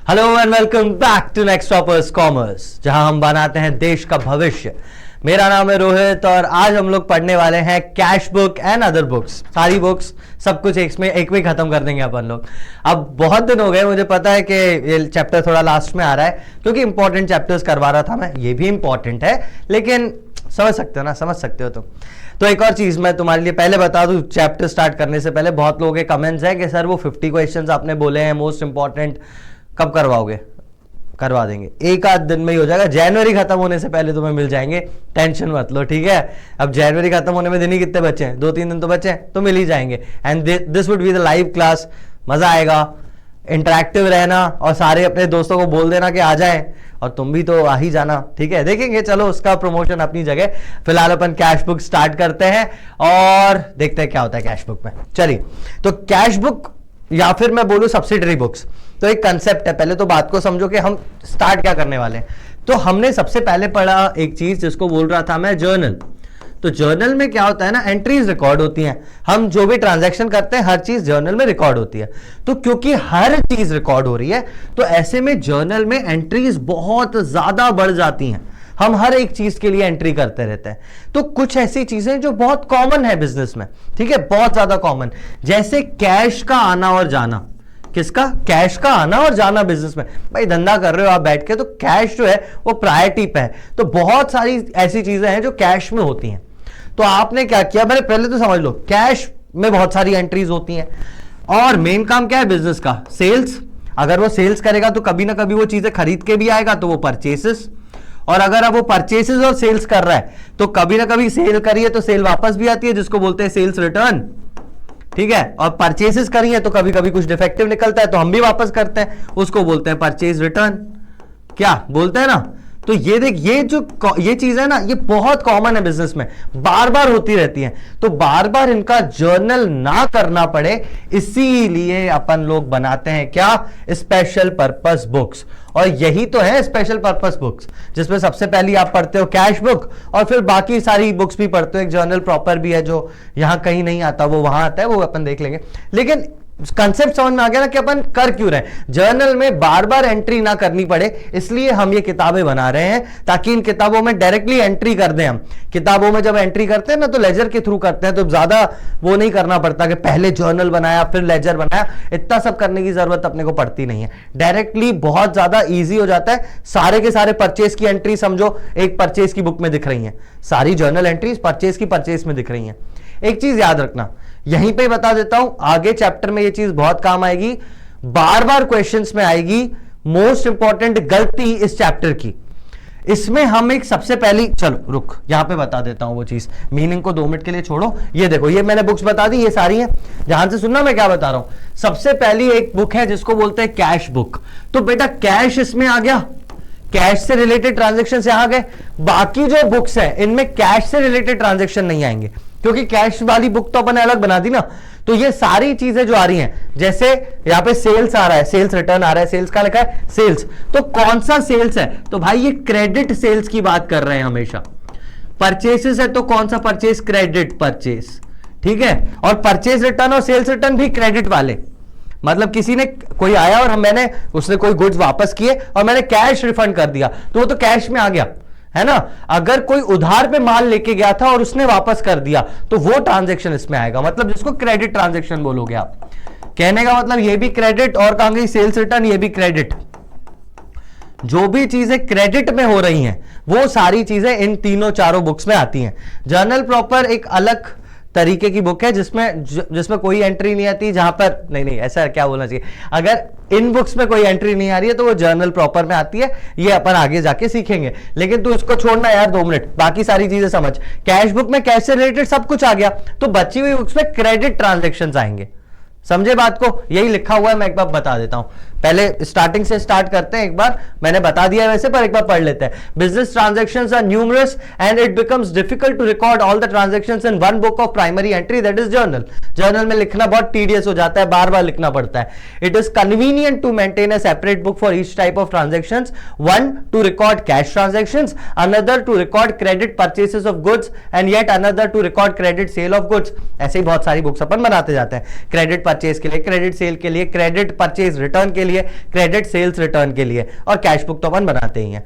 Hello and welcome back to next toppers commerce, जहां हम बनाते हैं देश का भविष्य। मेरा नाम है रोहित और आज हम लोग पढ़ने वाले हैं cash book and other books. सारी बुक्स सब कुछ एक में खत्म कर देंगे अपन लोग। अब बहुत दिन हो गए, मुझे पता है कि ये चैप्टर थोड़ा लास्ट में आ रहा है क्योंकि इंपॉर्टेंट चैप्टर्स करवा रहा था मैं। ये भी इंपॉर्टेंट है लेकिन समझ सकते हो ना, समझ सकते हो तुम। तो एक और चीज मैं तुम्हारे लिए पहले बता दूं, चैप्टर स्टार्ट करने से पहले बहुत लोगों के कमेंट्स हैं कि सर वो 50 क्वेश्चंस आपने बोले हैं मोस्ट इंपॉर्टेंट, कब करवाओगे? करवा देंगे, एक आध दिन में ही हो जाएगा। जनवरी खत्म होने से पहले तुम्हें मिल जाएंगे, टेंशन मत लो, ठीक है। अब जनवरी खत्म होने में दिन ही कितने बचे हैं? 2-3 दिन तो बचे हैं, तो मिल ही जाएंगे। And this would be the live class, मजा आएगा, इंटरेक्टिव रहना और सारे अपने दोस्तों को बोल देना कि आ जाए और तुम भी तो आ ही जाना, ठीक है। देखेंगे, चलो उसका प्रमोशन अपनी जगह। फिलहाल अपन कैश बुक स्टार्ट करते हैं और देखते हैं क्या होता है कैश बुक में। चलिए, तो कैश बुक या फिर मैं बोलूं सब्सिडरी बुक्स, तो एक कंसेप्ट है। पहले तो बात को समझो कि हम स्टार्ट क्या करने वाले हैं। तो हमने सबसे पहले पढ़ा एक चीज जिसको बोल रहा था मैं, जर्नल। तो जर्नल में क्या होता है ना, एंट्रीज रिकॉर्ड होती हैं। हम जो भी ट्रांजैक्शन करते हैं हर चीज जर्नल में रिकॉर्ड होती है। तो क्योंकि हर चीज रिकॉर्ड हो रही है तो ऐसे में जर्नल में एंट्रीज बहुत ज्यादा बढ़ जाती हैं। हम हर एक चीज के लिए एंट्री करते रहते हैं। तो कुछ ऐसी चीजें जो बहुत कॉमन है बिजनेस में, ठीक है, बहुत ज्यादा कॉमन, जैसे कैश का आना और जाना। किसका? कैश का आना और जाना बिजनेस में। भाई धंधा कर रहे हो आप बैठ के, तो कैश जो है वो प्रायोरिटी पे है। तो बहुत सारी ऐसी चीजें हैं जो कैश में होती हैं। तो आपने क्या किया, मैंने पहले तो समझ लो, कैश में बहुत सारी एंट्रीज होती हैं और मेन काम क्या है बिजनेस का? सेल्स। अगर वो सेल्स करेगा तो कभी ना कभी वो चीजें खरीद के भी आएगा, तो वो परचेसेस। और अगर अब वो परचेसेस और सेल्स कर रहा है तो कभी ना कभी सेल करिए तो सेल वापस भी आती है, जिसको बोलते हैं सेल्स रिटर्न, ठीक है। और परचेसेस करिए तो कभी कभी कुछ डिफेक्टिव निकलता है तो हम भी वापस करते हैं, उसको बोलते हैं परचेज रिटर्न। क्या बोलते हैं ना। तो ये देख, ये चीज है ना, ये बहुत कॉमन है बिजनेस में, बार बार होती रहती है। तो बार बार इनका जर्नल ना करना पड़े इसीलिए अपन लोग बनाते हैं क्या? Special purpose books. और यही तो है स्पेशल पर्पस बुक्स, जिसमें सबसे पहली आप पढ़ते हो कैश बुक और फिर बाकी सारी बुक्स भी पढ़ते हो। एक जर्नल प्रॉपर भी है जो यहां कहीं नहीं आता, वो वहां आता है, वो अपन देख लेंगे। लेकिन कंसेप्ट समझ में आ गया ना कि अपन कर क्यों रहे हैं। जर्नल में बार बार एंट्री ना करनी पड़े इसलिए हम ये किताबें बना रहे हैं, ताकि इन किताबों में डायरेक्टली एंट्री कर दें। हम किताबों में जब एंट्री करते हैं ना तो लेजर के थ्रू करते हैं, तो ज्यादा वो नहीं करना पड़ता कि पहले जर्नल बनाया फिर लेजर बनाया। इतना सब करने की जरूरत अपने को पड़ती नहीं है, डायरेक्टली बहुत ज्यादा ईजी हो जाता है। सारे के सारे परचेज की एंट्री समझो एक परचेज की बुक में दिख रही है, सारी जर्नल एंट्रीज परचेज की परचेज में दिख रही है। एक चीज याद रखना, यहीं पे बता देता हूं, आगे चैप्टर में ये चीज बहुत काम आएगी, बार बार क्वेश्चंस में आएगी। मोस्ट इंपॉर्टेंट गलती इस चैप्टर की, इसमें हम एक सबसे पहली, चलो रुक, यहां पे बता देता हूं वो चीज, मीनिंग को 2 मिनट के लिए छोड़ो। ये देखो, ये मैंने बुक्स बता दी, ये सारी हैं, ध्यान से सुनना मैं क्या बता रहा हूं। सबसे पहली एक बुक है जिसको बोलते हैं कैश बुक। तो बेटा कैश इसमें आ गया, कैश से रिलेटेड ट्रांजेक्शन यहां गए। बाकी जो बुक्स है इनमें कैश से रिलेटेड ट्रांजेक्शन नहीं आएंगे, क्योंकि कैश वाली बुक तो अपन अलग बना दी ना। तो ये सारी चीजें जो आ रही हैं, जैसे यहां पे सेल्स आ रहा है, सेल्स रिटर्न आ रहा है, सेल्स का लिखा है सेल्स, तो कौन सा सेल्स है? तो भाई ये क्रेडिट सेल्स की बात कर रहे हैं हमेशा। परचेसेस है तो कौन सा परचेस? क्रेडिट परचेस, ठीक है। और परचेस रिटर्न और सेल्स रिटर्न भी क्रेडिट वाले, मतलब किसी ने, कोई आया और उसने कोई गुड्स वापस किए और मैंने कैश रिफंड कर दिया, तो वो तो कैश में आ गया, है ना। अगर कोई उधार पे माल लेके गया था और उसने वापस कर दिया तो वो ट्रांजैक्शन इसमें आएगा, मतलब जिसको क्रेडिट ट्रांजैक्शन बोलोगे आप। कहने का मतलब ये भी क्रेडिट, और कहेंगे सेल्स रिटर्न, ये भी क्रेडिट। जो भी चीजें क्रेडिट में हो रही हैं वो सारी चीजें इन तीनों चारों बुक्स में आती हैं। जर्नल प्रॉपर एक अलग तरीके की बुक है जिसमें कोई एंट्री नहीं आती, जहां पर नहीं, ऐसा क्या बोलना चाहिए, अगर इन बुक्स में कोई एंट्री नहीं आ रही है तो वो जर्नल प्रॉपर में आती है। ये अपन आगे जाके सीखेंगे, लेकिन तू इसको छोड़ना यार 2 मिनट, बाकी सारी चीजें समझ। कैश बुक में कैश से रिलेटेड सब कुछ आ गया, तो बची हुई बुक्स में क्रेडिट ट्रांजेक्शन आएंगे। समझे बात को? यही लिखा हुआ है, मैं एक बार बता देता हूं। पहले स्टार्टिंग से स्टार्ट करते हैं, एक बार मैंने बता दिया वैसे, पर एक बार पढ़ लेते हैं। Business transactions are numerous and it becomes difficult to record all the transactions in one book of primary entry, that is journal. Journal में लिखना बहुत टीडियस हो जाता है, बार बार लिखना पड़ता है। It is convenient to maintain a separate book for each type of transactions, one to record cash transactions, another to record credit purchases of goods and yet another to record credit sale of goods. ऐसे ही बहुत सारी books अपन बनाते जाते हैं, credit purchase के लिए, credit sale के लिए, क्रेडिट परचेज रिटर्न के लिए, लिए, क्रेडिट सेल्स रिटर्न के लिए, और कैश बुक तो अपन बनाते ही हैं।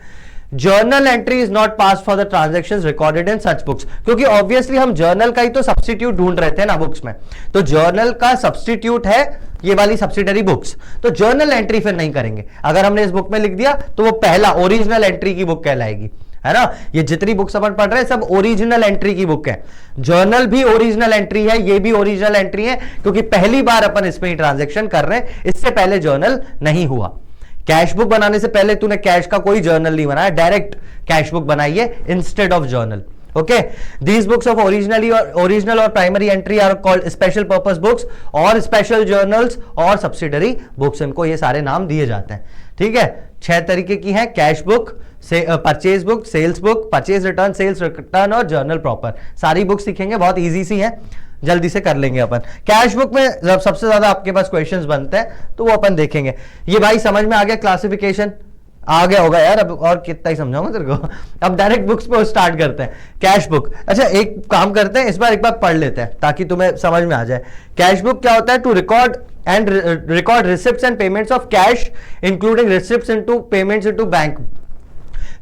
Journal entry is not pass for the transactions recorded in such books, क्योंकि ऑब्वियसली हम जर्नल का ही तो सब्स्टिट्यूट ढूंढ रहे थे ना बुक्स में, तो जर्नल का सब्स्टिट्यूट है ये वाली सब्सिडरी बुक्स, तो जर्नल एंट्री फिर नहीं करेंगे। अगर हमने इस बुक में लिख दिया तो वो पहला ओरिजिनल एंट्री की बुक कहलाएगी, है ना। ये जितनी बुक्स अपन पढ़ रहे हैं सब ओरिजिनल एंट्री की बुक है। जर्नल भी ओरिजिनल एंट्री है, ये भी ओरिजिनल एंट्री है, क्योंकि पहली बार अपन इसमें ट्रांजैक्शन कर रहे हैं, इससे पहले जर्नल नहीं हुआ। कैश बुक बनाने से पहले तूने कैश का कोई जर्नल नहीं बनाया, डायरेक्ट कैश बुक बनाई है instead of journal. Okay, these books of original और primary entry are called special purpose books और स्पेशल जर्नल्स और सब्सिडरी बुक्स, इनको ये सारे नाम दिए जाते हैं। ठीक है, 6 तरीके की है, cash book, purchase book, sales book, purchase return, sales return और जर्नल प्रॉपर। सारी बुक सीखेंगे, बहुत इजी सी है, जल्दी से कर लेंगे अपन। कैश बुक में जब सबसे ज्यादा आपके पास क्वेश्चंस बनते हैं तो वो अपन देखेंगे। ये भाई समझ में आ गया, क्लासिफिकेशन आ गया होगा यार, अब और कितना ही समझाऊंगा तेरे को। अब डायरेक्ट बुक्स पे स्टार्ट करते हैं। कैश बुक, अच्छा एक काम करते हैं, इस बार एक बार पढ़ लेते हैं ताकि तुम्हें समझ में आ जाए। कैश बुक क्या होता है? To record receipts and payments of cash including receipts into payments into bank,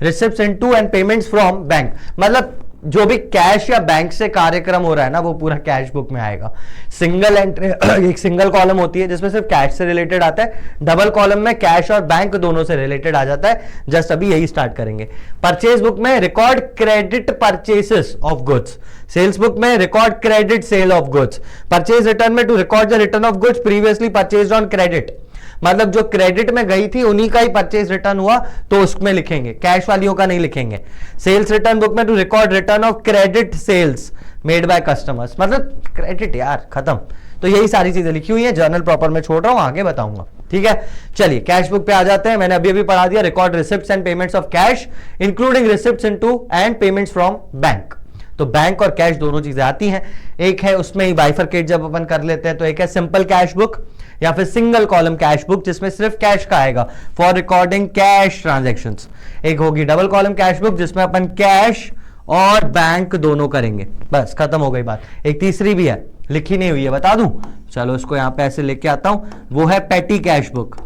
receipts into and payments from bank, मतलब जो भी कैश या बैंक से कार्यक्रम हो रहा है ना वो पूरा कैश बुक में आएगा। सिंगल एंट्री एक सिंगल कॉलम होती है जिसमें सिर्फ कैश से रिलेटेड आता है, डबल कॉलम में कैश और बैंक दोनों से रिलेटेड आ जाता है। जस्ट अभी यही स्टार्ट करेंगे। परचेज बुक में record credit purchases of goods, sales book में record credit sale of goods, purchase return में to record the return of goods previously purchased on credit, मतलब जो क्रेडिट में गई थी उन्हीं का ही परचेज रिटर्न हुआ तो उसमें लिखेंगे, कैश वालियों का नहीं लिखेंगे। सेल्स रिटर्न बुक में to record return of credit sales made by customers, मतलब क्रेडिट यार खत्म। तो यही सारी चीजें लिखी हुई है, जर्नल प्रॉपर में छोड़ रहा हूं, आगे बताऊंगा। ठीक है, चलिए कैश बुक पे आ जाते हैं। मैंने अभी अभी पढ़ा दिया, record receipts and payments of cash including receipts into and payments from bank. तो बैंक और कैश दोनों चीजें आती हैं। एक है उसमें ही बाइफरकेट जब अपन कर लेते हैं, तो एक है सिंपल कैश बुक या फिर सिंगल कॉलम कैश बुक जिसमें सिर्फ कैश का आएगा फॉर रिकॉर्डिंग कैश ट्रांजैक्शंस। एक होगी डबल कॉलम कैश बुक जिसमें अपन कैश और बैंक दोनों करेंगे, बस खत्म हो गई बात। एक तीसरी भी है, लिखी नहीं हुई है, बता दूं, चलो इसको यहां पे ऐसे लेके आता हूं, वो है पेटी कैश बुक।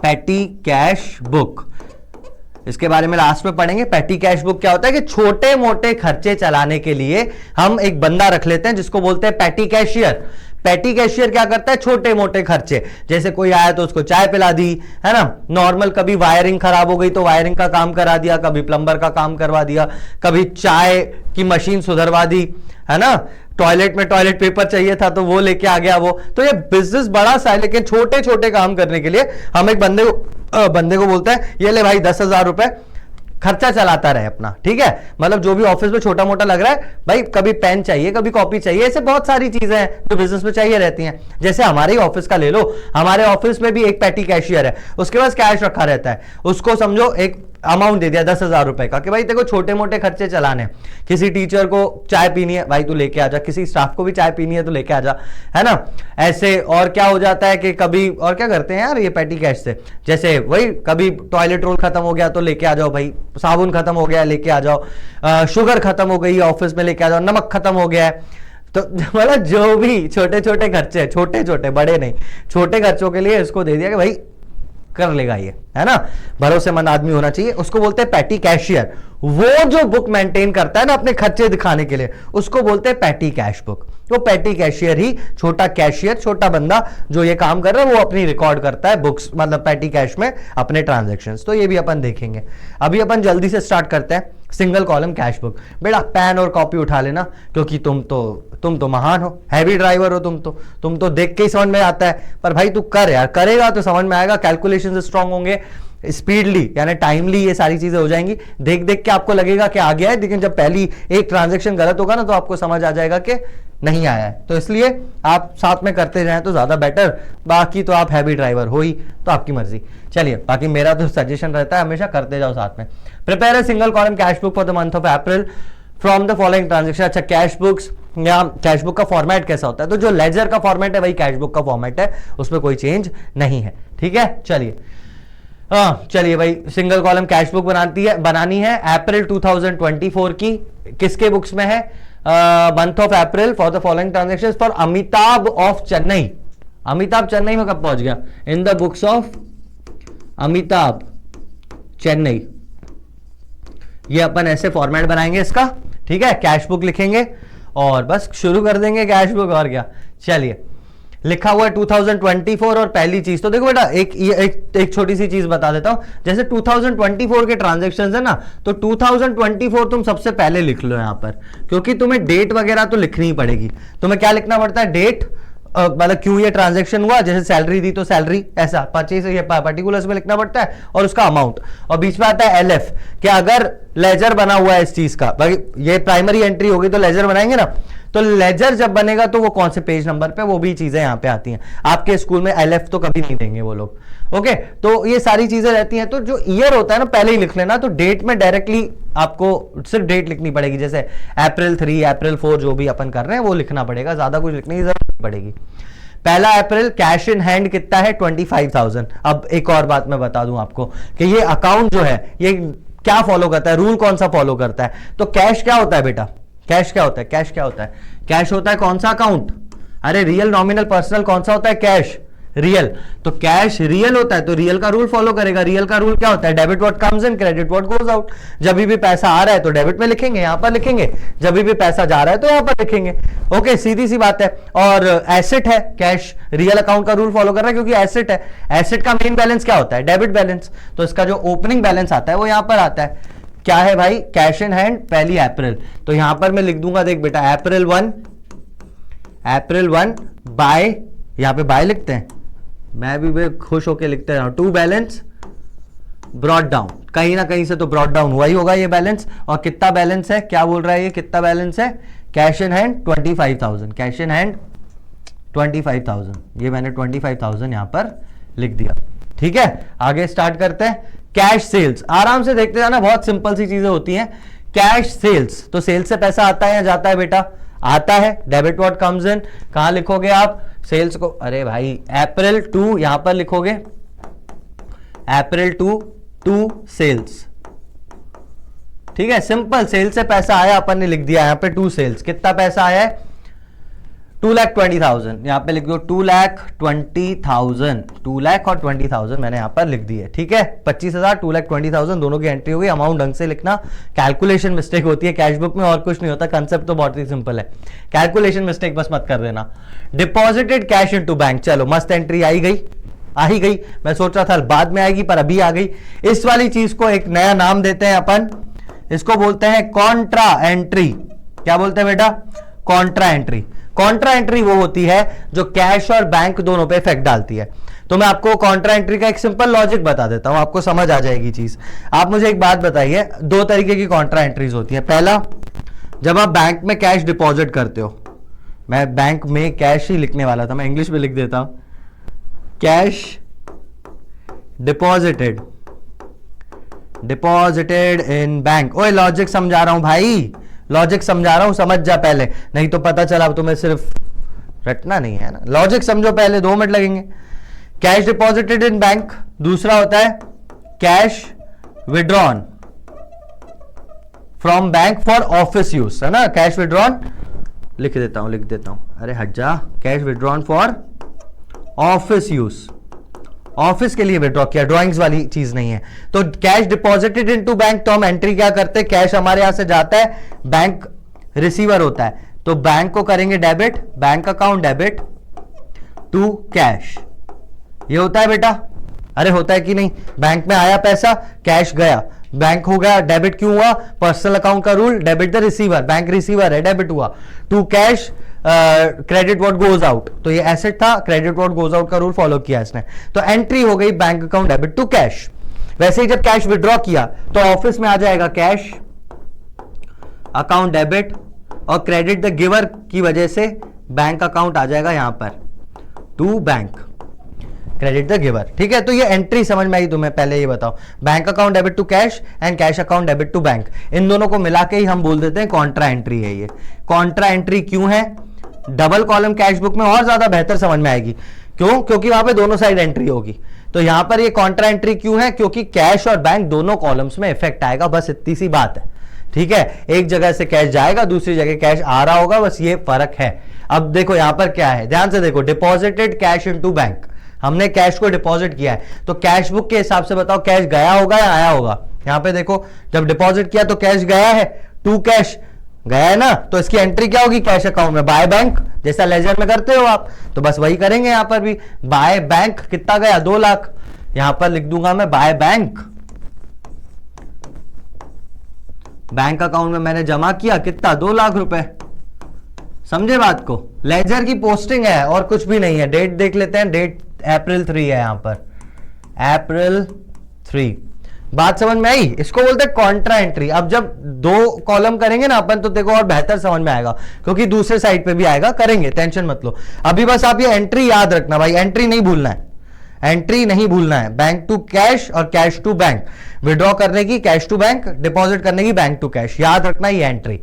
पेटी कैश बुक, इसके बारे में लास्ट में पढ़ेंगे। पेटी कैश बुक क्या होता है कि छोटे मोटे खर्चे चलाने के लिए हम एक बंदा रख लेते हैं जिसको बोलते हैं पेटी कैशियर। पेटी कैशियर क्या करता है? छोटे मोटे खर्चे, जैसे कोई आया तो उसको चाय पिला दी, है ना, नॉर्मल कभी वायरिंग खराब हो गई तो वायरिंग का काम करा दिया, कभी प्लम्बर का काम करवा दिया, कभी चाय की मशीन सुधरवा दी, है ना, टॉयलेट में टॉयलेट पेपर चाहिए था तो वो लेके आ गया वो। तो ये बिजनेस बड़ा सा है, लेकिन छोटे छोटे काम करने के लिए हम एक बंदे को बोलते हैं ये ले भाई 10,000 रुपए खर्चा चलाता रहे अपना। ठीक है, मतलब जो भी ऑफिस में छोटा मोटा लग रहा है, भाई कभी पेन चाहिए, कभी कॉपी चाहिए, ऐसे बहुत सारी चीजें हैं जो बिजनेस में चाहिए रहती हैं। जैसे हमारे ही ऑफिस का ले लो, हमारे ऑफिस में भी एक पेटी कैशियर है, उसके पास कैश रखा रहता है, उसको समझो एक अमाउंट दे दिया 10,000 रुपए का कि भाई देखो छोटे मोटे खर्चे चलाने, किसी टीचर को चाय पीनी है भाई तू लेके आ जा, किसी स्टाफ को भी चाय पीनी है तो लेके आ जा, है ना। ऐसे और क्या हो जाता है कि कभी और क्या करते हैं यार ये पेटी कैश से, जैसे वही कभी टॉयलेट रोल खत्म हो गया तो लेके आ जाओ भाई, साबुन खत्म हो गया लेके आ जाओ, शुगर खत्म हो गई ऑफिस में लेके आ जाओ, नमक खत्म हो गया है। तो मतलब जो भी छोटे छोटे खर्चे, छोटे छोटे बड़े नहीं, छोटे खर्चों के लिए इसको दे दिया कि भाई कर लेगा ये, है ना, भरोसेमंद आदमी होना चाहिए, उसको बोलते हैं पेटी कैशियर। वो जो बुक मेंटेन करता है ना अपने खर्चे दिखाने के लिए, उसको बोलते हैं पेटी कैश बुक। तो पेटी कैशियर ही, छोटा कैशियर, छोटा बंदा जो ये काम कर रहा है वो अपनी रिकॉर्ड करता है बुक्स, मतलब पेटी कैश में अपने ट्रांजैक्शंस। तो ये भी अपन देखेंगे। अभी अपन जल्दी से स्टार्ट करते हैं सिंगल कॉलम कैश बुक। बेटा पेन और कॉपी उठा लेना, क्योंकि तुम तो महान हो, हैवी ड्राइवर हो, तुम तो देख के ही समझ में आता है, पर भाई तू कर यार, करेगा तो समझ में आएगा, कैलकुलेशन स्ट्रांग होंगे, स्पीडली यानी टाइमली ये सारी चीजें हो जाएंगी। देख देख के आपको लगेगा कि आ गया है, लेकिन जब पहली एक ट्रांजैक्शन गलत होगा ना तो आपको समझ आ जाएगा कि नहीं आया है। तो इसलिए आप साथ में करते जाएं तो ज्यादा बेटर, बाकी तो आप हैवी ड्राइवर हो ही, तो आपकी मर्जी। चलिए, बाकी मेरा तो सजेशन रहता है हमेशा करते जाओ साथ में। Prepare a single column cash book for the month of April from the following transaction. अच्छा, कैश बुक्स या कैश बुक का फॉर्मेट कैसा होता है? तो जो लेजर का फॉर्मेट है वही कैश बुक का फॉर्मेट है, उसमें कोई चेंज नहीं है। ठीक है, चलिए चलिए भाई, सिंगल कॉलम कैश बुक बनानी है अप्रैल 2024 की। किसके बुक्स में है? Month of April for the following transactions for Amitabh of Chennai. Amitabh Chennai में कब पहुंच गया? इन the books of Amitabh Chennai. ये अपन ऐसे फॉर्मेट बनाएंगे इसका, ठीक है। कैश बुक लिखेंगे और बस शुरू कर देंगे कैश बुक, और क्या। चलिए, लिखा हुआ है 2024। और पहली चीज तो देखो बेटा, एक छोटी सी चीज बता देता हूं। जैसे 2024 के ट्रांजैक्शंस है ना, तो 2024 तुम सबसे पहले लिख लो यहां पर, क्योंकि तुम्हें डेट वगैरह तो लिखनी ही पड़ेगी। तुम्हें क्या लिखना पड़ता है? डेट, मतलब क्यों ये ट्रांजैक्शन हुआ, जैसे सैलरी दी तो सैलरी, ऐसा परचेज ये पर्टिकुलर्स में लिखना पड़ता है, और उसका अमाउंट। और बीच में आता है एलएफ, कि अगर लेजर बना हुआ है इस चीज का, ये प्राइमरी एंट्री होगी तो लेजर बनाएंगे ना, तो लेजर जब बनेगा तो वो कौन से पेज नंबर पे, वो भी चीजें यहां पे आती हैं। आपके स्कूल में एलएफ तो कभी नहीं देंगे वो लोग, ओके। तो ये सारी चीजें रहती हैं। तो जो ईयर होता है ना, पहले ही लिख लेना। तो डेट में डायरेक्टली आपको सिर्फ डेट लिखनी पड़ेगी, जैसे अप्रैल 3, अप्रैल 4 जो भी अपन कर रहे हैं वो लिखना पड़ेगा, ज्यादा कुछ लिखने की जरूरत नहीं पड़ेगी। पहला अप्रैल कैश इन हैंड कितना है? 25,000। अब एक और बात मैं बता दूं आपको कि ये अकाउंट जो है ये क्या फॉलो करता है, रूल कौन सा फॉलो करता है। तो कैश क्या होता है बेटा? कैश क्या होता है? कैश क्या होता है? कैश होता है कौन सा अकाउंट? अरे रियल, नॉमिनल, पर्सनल, कौन सा होता है? Cash, real. तो कैश रियल होता है तो रियल का रूल फॉलो करेगा। रियल का रूल क्या होता है? Debit what comes in, credit what goes out. जब भी पैसा आ रहा है तो डेबिट में लिखेंगे, यहां पर लिखेंगे। जब भी पैसा जा रहा है तो यहां पर लिखेंगे, ओके। सीधी सी बात है। और एसेट है कैश, रियल अकाउंट का रूल फॉलो कर रहा है क्योंकि एसेट है। एसेट का मेन बैलेंस क्या होता है? Debit balance. तो इसका जो ओपनिंग बैलेंस आता है वो यहां पर आता है। क्या है भाई? कैश इन हैंड पहली अप्रैल। तो यहां पर मैं लिख दूंगा, देख बेटा, अप्रैल 1 बाय, यहां पे बाय लिखते हैं, मैं भी खुश होके लिखते हैं, टू बैलेंस ब्रॉड डाउन। कहीं ना कहीं से तो ब्रॉड डाउन हुआ ही होगा ये बैलेंस। और कितना बैलेंस है? क्या बोल रहा है ये? कितना बैलेंस है? Cash in hand 25,000। Cash in hand 25,000। ये मैंने 25,000 यहां पर लिख दिया, ठीक है। आगे स्टार्ट करते हैं। कैश सेल्स, आराम से देखते जाना, बहुत सिंपल सी चीजें होती हैं। कैश सेल्स, तो सेल्स से पैसा आता है या जाता है बेटा? आता है। डेबिट व्हाट कम्स इन, कहां लिखोगे आप सेल्स को? अरे भाई अप्रैल 2 यहां पर लिखोगे, अप्रैल 2 सेल्स, ठीक है। सिंपल, सेल्स से पैसा आया, अपन ने लिख दिया यहां पे 2 सेल्स। कितना पैसा आया है? 2,20,000। यहां पे लिख दो 2,20,000। 2,00,000 और 20,000 मैंने यहां पर लिख दी है, ठीक है। 25,000, 2,20,000 दोनों की एंट्री हो गई। अमाउंट ढंग से लिखना, कैलकुलेशन मिस्टेक होती है कैश बुक में, और कुछ नहीं होता। कंसेप्ट तो बहुत ही सिंपल है, कैलकुलेशन मिस्टेक बस मत कर देना। डिपॉजिटेड कैश इनटू बैंक, चलो मस्त एंट्री आ ही गई। मैं सोच रहा था बाद में आएगी पर अभी आ गई। इस वाली चीज को एक नया नाम देते हैं अपन, इसको बोलते हैं कॉन्ट्रा एंट्री। क्या बोलते हैं बेटा? Contra entry. कॉन्ट्रा एंट्री वो होती है जो कैश और बैंक दोनों पे इफेक्ट डालती है। तो मैं आपको कॉन्ट्रा एंट्री का एक सिंपल लॉजिक बता देता हूं, आपको समझ आ जाएगी चीज। आप मुझे एक बात बताइए, 2 तरीके की कॉन्ट्रा एंट्रीज होती है। पहला, जब आप बैंक में कैश डिपॉजिट करते हो, मैं बैंक में कैश ही लिखने वाला था, मैं इंग्लिश में लिख देता हूं, कैश डिपॉजिटेड इन बैंक। ओए लॉजिक समझा रहा हूं भाई, लॉजिक समझा रहा हूं, समझ जा पहले, नहीं तो पता चला तुम्हें सिर्फ रटना नहीं है ना। लॉजिक समझो पहले, 2 मिनट लगेंगे। कैश डिपॉजिटेड इन बैंक, दूसरा होता है cash withdrawn from bank for office use, है ना। कैश विड्रॉन लिख देता हूं, अरे हट जा। Cash withdrawn for office use, office के लिए विड्रॉ किया, ड्रॉइंग्स वाली चीज नहीं है। तो कैश डिपॉजिटेड इनटू बैंक, तो हम एंट्री क्या करते हैं? कैश हमारे यहां से जाता है, बैंक रिसीवर होता है, तो बैंक को करेंगे debit, bank account debit to cash. ये होता है बेटा? अरे होता है कि नहीं? बैंक में आया पैसा, कैश गया, बैंक हो गया डेबिट। क्यों हुआ? पर्सनल अकाउंट का rule, debit the receiver, bank receiver है, डेबिट हुआ। To cash credit what goes out, तो ये एसेट था, क्रेडिट व्हाट गोज आउट का रूल फॉलो किया इसने, तो एंट्री हो गई bank account debit to cash. वैसे ही जब कैश विड्रॉ किया तो ऑफिस में आ जाएगा कैश अकाउंट डेबिट, और क्रेडिट द गिवर की वजह से बैंक अकाउंट आ जाएगा यहां पर to bank, credit the giver, ठीक है। तो ये एंट्री समझ में आई तुम्हें? पहले ये बताओ, bank account debit to cash and cash account debit to bank, इन दोनों को मिला के ही हम बोल देते हैं कॉन्ट्रा एंट्री है। ये कॉन्ट्रा एंट्री क्यों है? डबल कॉलम कैश बुक में और ज्यादा बेहतर समझ में आएगी। क्यों? क्योंकि वहां पे दोनों साइड एंट्री होगी। तो यहां पर ये कॉन्ट्रा एंट्री क्यों है? क्योंकि कैश और बैंक दोनों कॉलम्स में इफेक्ट आएगा, बस इतनी सी बात है। ठीक है, एक जगह से कैश जाएगा, दूसरी जगह कैश आ रहा होगा, बस ये फर्क है। अब देखो यहां पर क्या है, ध्यान से देखो, डिपॉजिटेड कैश इनटू बैंक, हमने कैश को डिपॉजिट किया है, तो कैश बुक के हिसाब से बताओ कैश गया होगा या आया होगा। यहां पे देखो जब डिपॉजिट किया तो कैश गया है, टू कैश गया है ना, तो इसकी एंट्री क्या होगी कैश अकाउंट में, बाय बैंक, जैसा लेजर में करते हो आप, तो बस वही करेंगे यहां पर भी। बाय बैंक कितना गया, 2 लाख, यहां पर लिख दूंगा मैं बाय बैंक, बैंक अकाउंट में मैंने जमा किया कितना, 2 लाख रुपए। समझे बात को, लेजर की पोस्टिंग है और कुछ भी नहीं है। डेट देख लेते हैं, डेट अप्रैल 3 है यहां पर, अप्रैल 3। बात समझ में आई, इसको बोलते हैं कॉन्ट्रा एंट्री। अब जब 2 कॉलम करेंगे ना अपन तो देखो और बेहतर समझ में आएगा, क्योंकि दूसरे साइड पे भी आएगा, करेंगे, टेंशन मत लो। अभी बस आप ये एंट्री याद रखना भाई, एंट्री नहीं भूलना है, एंट्री नहीं भूलना है। बैंक टू कैश और कैश टू बैंक, विड्रॉ करने की कैश टू बैंक, डिपॉजिट करने की बैंक टू कैश, याद रखना ये एंट्री,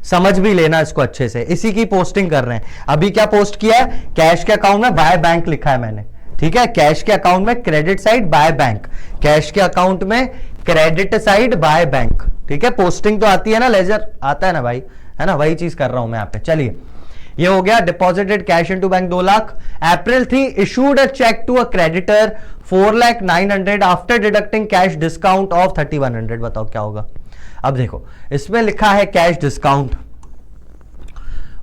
समझ भी लेना इसको अच्छे से। इसी की पोस्टिंग कर रहे हैं। अभी क्या पोस्ट किया है, कैश के अकाउंट में बाय बैंक लिखा है मैंने, ठीक है, कैश के अकाउंट में credit side by bank, cash के अकाउंट में क्रेडिट साइड बाय बैंक, ठीक है। पोस्टिंग तो आती है ना, लेजर आता है ना भाई, है ना, वही चीज कर रहा हूं मैं यहाँ पे। चलिए ये हो गया, deposited cash into bank 2 lakh. April 3 issued a cheque to a creditor 4,09,000 after deducting cash discount of 3,100। बताओ क्या होगा। अब देखो इसमें लिखा है कैश डिस्काउंट,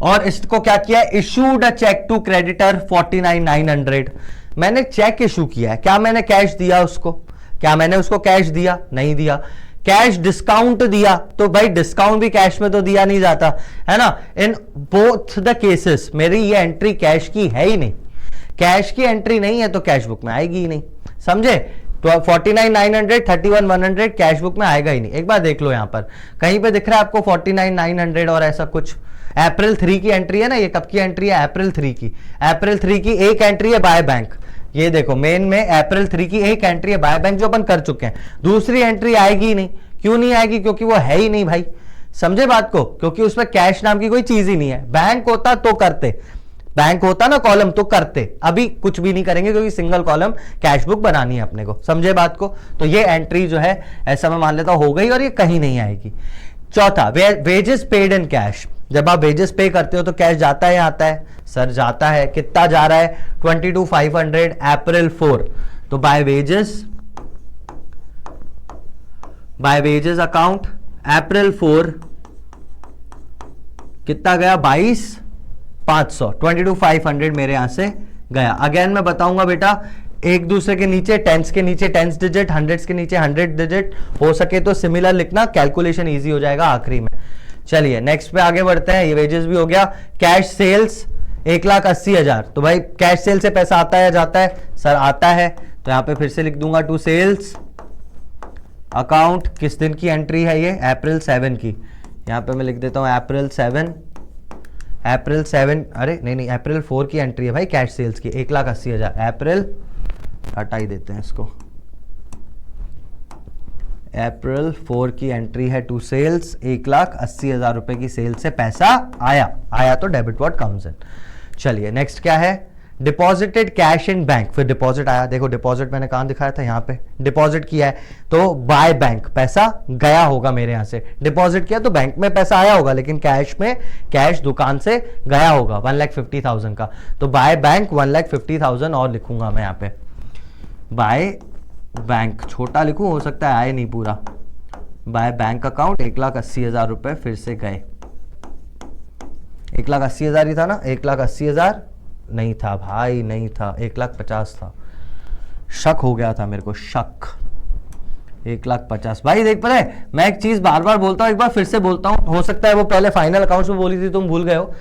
और इसको क्या किया, issued a cheque to creditor 49,900। मैंने चेक इशू किया है, क्या मैंने कैश दिया उसको, क्या मैंने उसको कैश दिया, नहीं दिया। कैश डिस्काउंट दिया, तो भाई डिस्काउंट भी कैश में तो दिया नहीं जाता, है ना। इन बोथ द केसेस मेरी ये एंट्री कैश की है ही नहीं, कैश की एंट्री नहीं है तो कैश बुक में आएगी ही नहीं, समझे। तो 49,900 31,100 कैश बुक में आएगा ही नहीं। एक बार देख लो यहां पर कहीं पे दिख रहा है आपको 49,900 और ऐसा कुछ। अप्रैल 3 की एंट्री है ना, ये कब की एंट्री है, अप्रैल 3 की। अप्रैल 3 की एक एंट्री है बाय बैंक, ये देखो मेन में अप्रैल 3 की एक एंट्री है बाय बैंक जो अपन कर चुके हैं। दूसरी एंट्री आएगी ही नहीं, क्यों नहीं आएगी, क्योंकि वो है ही नहीं भाई, समझे बात को, क्योंकि उसमें कैश नाम की कोई चीज ही नहीं है। बैंक होता तो करते, बैंक होता ना कॉलम तो करते, अभी कुछ भी नहीं करेंगे क्योंकि सिंगल कॉलम कैश बुक बनानी है अपने को, समझे बात को। तो ये एंट्री जो है ऐसा मैं मान लेता हूं हो गई और ये कहीं नहीं आएगी। चौथा, वेजेस पेड इन कैश। जब आप वेजेस पे करते हो तो कैश जाता है या आता है, सर जाता है। कितना जा रहा है, 22,500 अप्रैल 4। तो बाय वेजेस अकाउंट अप्रैल 4 कितना गया, 22,500, 22,500 मेरे यहां से गया। अगेन मैं बताऊंगा बेटा, एक दूसरे के नीचे टेंस के नीचे टेंस डिजिट, हंड्रेड्स के नीचे 100 डिजिट, हो सके तो सिमिलर लिखना, कैलकुलेशन इजी हो जाएगा आखिरी में। चलिए नेक्स्ट पे आगे बढ़ते हैं, ये वेजेस भी हो गया। कैश सेल्स 1,80,000, तो भाई कैश सेल से पैसा आता है या जाता है, सर आता है, तो यहां पे फिर से लिख दूंगा टू सेल्स अकाउंट। किस दिन की एंट्री है ये, अप्रैल 7 की। यहां पे मैं लिख देता हूं अप्रैल 7, अरे नहीं अप्रैल 4 की एंट्री है भाई कैश सेल्स की, 1,80,000। अप्रैल हटा ही देते हैं इसको, अप्रैल 4 की एंट्री है टू सेल्स, 1,80,000 रुपए की सेल से पैसा आया तो डेबिट व्हाट कम्स इन। चलिए नेक्स्ट क्या है, डिपॉजिटेड कैश इन बैंक। फिर डिपॉजिट आया, देखो डिपॉजिट मैंने कहां दिखाया था, यहां पे डिपॉजिट किया है तो बाय बैंक, पैसा गया होगा मेरे यहां से। डिपॉजिट किया तो बैंक में पैसा आया होगा, लेकिन कैश में, कैश दुकान से गया होगा 1,50,000 का, तो बाय बैंक 1,50,000 और लिखूंगा मैं यहां पे, बाय बैंक छोटा लिखूं, हो सकता है आए नहीं पूरा। बाय बैंक अकाउंट 1,80,000 रुपए फिर से गए, 1,80,000 ही था ना, 1,80,000 नहीं था भाई, नहीं था, 1,50,000 था, शक हो गया था मेरे को, शक। 1,50,000 भाई देख, पता है मैं एक चीज बार बार बोलता हूं, एक बार फिर से बोलता हूं, हो सकता है वो पहले फाइनल अकाउंट्स में बोली थी तुम भूल गए हो।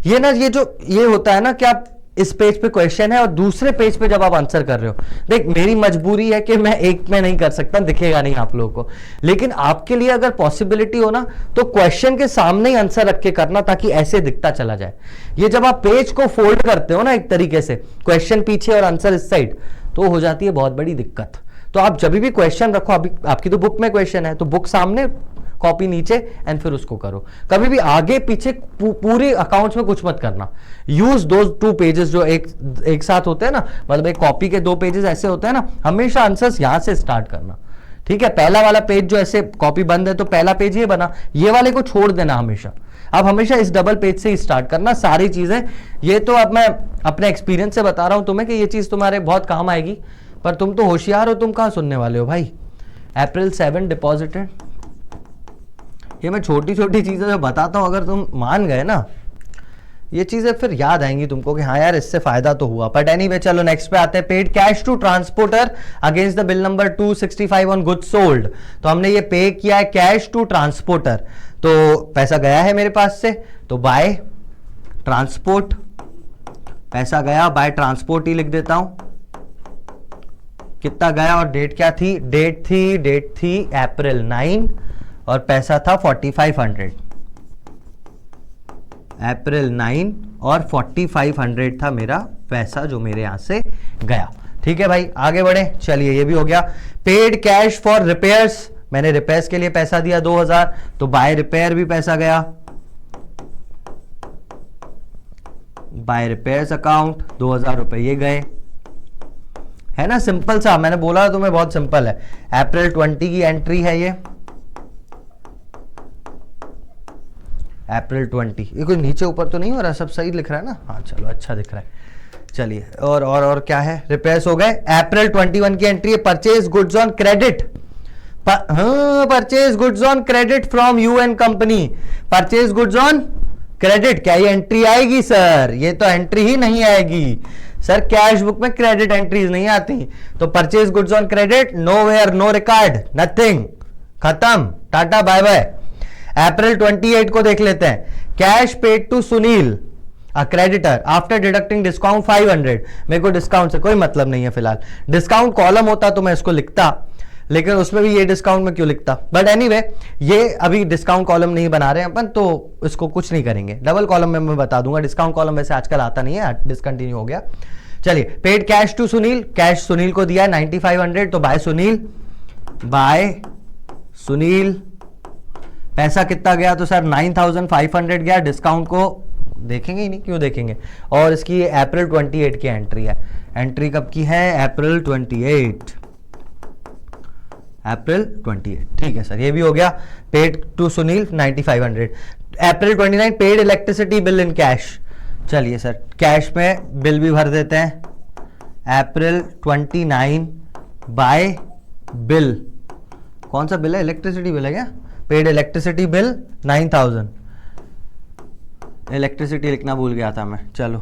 ये ना, ये जो ये होता है ना कि आप इस पेज पे क्वेश्चन है और दूसरे पेज पे जब आप आंसर कर रहे हो, देख मेरी मजबूरी है कि मैं एक में नहीं कर सकता, दिखेगा नहीं आप लोगों को, लेकिन आपके लिए अगर पॉसिबिलिटी हो ना तो क्वेश्चन के सामने ही आंसर रख के करना, ताकि ऐसे दिखता चला जाए। ये जब आप पेज को फोल्ड करते हो ना एक तरीके से, क्वेश्चन पीछे और आंसर इस साइड, तो हो जाती है बहुत बड़ी दिक्कत। तो आप जब भी क्वेश्चन रखो, अभी आपकी तो बुक में क्वेश्चन है तो बुक सामने, कॉपी नीचे, एंड फिर उसको करो। कभी भी आगे पीछे पूरे अकाउंट्स में कुछ मत करना। यूज दो 2 पेजेस जो एक साथ होते हैं ना, मतलब एक कॉपी के 2 पेजेस ऐसे होते हैं ना, हमेशा आंसर्स यहां से स्टार्ट करना, ठीक है, पहला वाला पेज जो ऐसे कॉपी बंद है तो पहला पेज ये बना, ये वाले को छोड़ देना हमेशा। अब हमेशा इस डबल पेज से ही स्टार्ट करना सारी चीजें। ये तो अब मैं अपने एक्सपीरियंस से बता रहा हूं तुम्हें कि ये चीज तुम्हारे बहुत काम आएगी, पर तुम तो होशियार हो, तुम कहां सुनने वाले हो भाई। अप्रैल 7 डिपॉजिटेड, ये मैं छोटी छोटी चीजें जो बताता हूं, अगर तुम मान गए ना ये चीजें फिर याद आएंगी तुमको कि हाँ यार इससे फायदा तो हुआ। बट एनीवे चलो नेक्स्ट पे आते हैं। Paid cash to transporter against the bill number 265 on goods sold. तो हमने ये पे किया है कैश टू ट्रांसपोर्टर, तो पैसा गया है मेरे पास से, तो बाय ट्रांसपोर्ट पैसा गया, बाय ट्रांसपोर्ट ही लिख देता हूं। कितना गया और डेट क्या थी? डेट थी अप्रैल 9 और पैसा था 4500। अप्रैल 9 और 4500 था मेरा पैसा जो मेरे यहां से गया। ठीक है भाई, आगे बढ़े। चलिए ये भी हो गया। पेड कैश फॉर रिपेयर्स, मैंने रिपेयर्स के लिए पैसा दिया 2000, तो बाय रिपेयर भी पैसा गया, बाय रिपेयर्स अकाउंट 2000 रुपए ये गए। है ना सिंपल सा, मैंने बोला तुम्हें बहुत सिंपल है। अप्रैल 20 की एंट्री है ये, अप्रैल 20। ये कोई नीचे ऊपर तो नहीं हो रहा, सब सही लिख रहा है ना? हाँ चलो अच्छा दिख रहा है। चलिए और क्या है? रिपेयर्स हो गए। अप्रैल 21 की एंट्री है, purchase goods on credit. Purchase goods on credit from you and company, purchase goods on credit. क्या ये एंट्री आएगी सर? ये तो एंट्री ही नहीं आएगी सर, कैश बुक में क्रेडिट एंट्रीज नहीं आती। तो purchase goods on credit, nowhere, no record, nothing, खत्म, टाटा बाय बाय। अप्रैल 28 को देख लेते हैं। Cash paid to Sunil a creditor after deducting discount 500। मेरे को डिस्काउंट से कोई मतलब नहीं है फिलहाल। डिस्काउंट कॉलम होता तो मैं इसको लिखता, लेकिन उसमें भी ये डिस्काउंट में क्यों लिखता। बट एनीवे ये अभी डिस्काउंट कॉलम नहीं बना रहे हैं अपन, तो इसको कुछ नहीं करेंगे। डबल कॉलम में मैं बता दूंगा, डिस्काउंट कॉलम वैसे आजकल आता नहीं है, डिसकंटिन्यू हो गया। चलिए paid cash to Sunil, cash Sunil को दिया है 9500, तो बाय सुनील, बाय सुनील। पैसा कितना गया? तो सर 9500 गया। डिस्काउंट को देखेंगे ही नहीं, क्यों देखेंगे। और इसकी अप्रैल 28 की एंट्री है। एंट्री कब की है? अप्रैल 28, अप्रैल 28। ठीक है सर, ये भी हो गया। Paid to Sunil 9500। April 29 paid electricity bill in cash. चलिए सर कैश में बिल भी भर देते हैं। अप्रैल 29 बाय बिल, कौन सा बिल है? इलेक्ट्रिसिटी बिल है क्या? Paid electricity bill 9000। इलेक्ट्रिसिटी लिखना भूल गया था मैं, चलो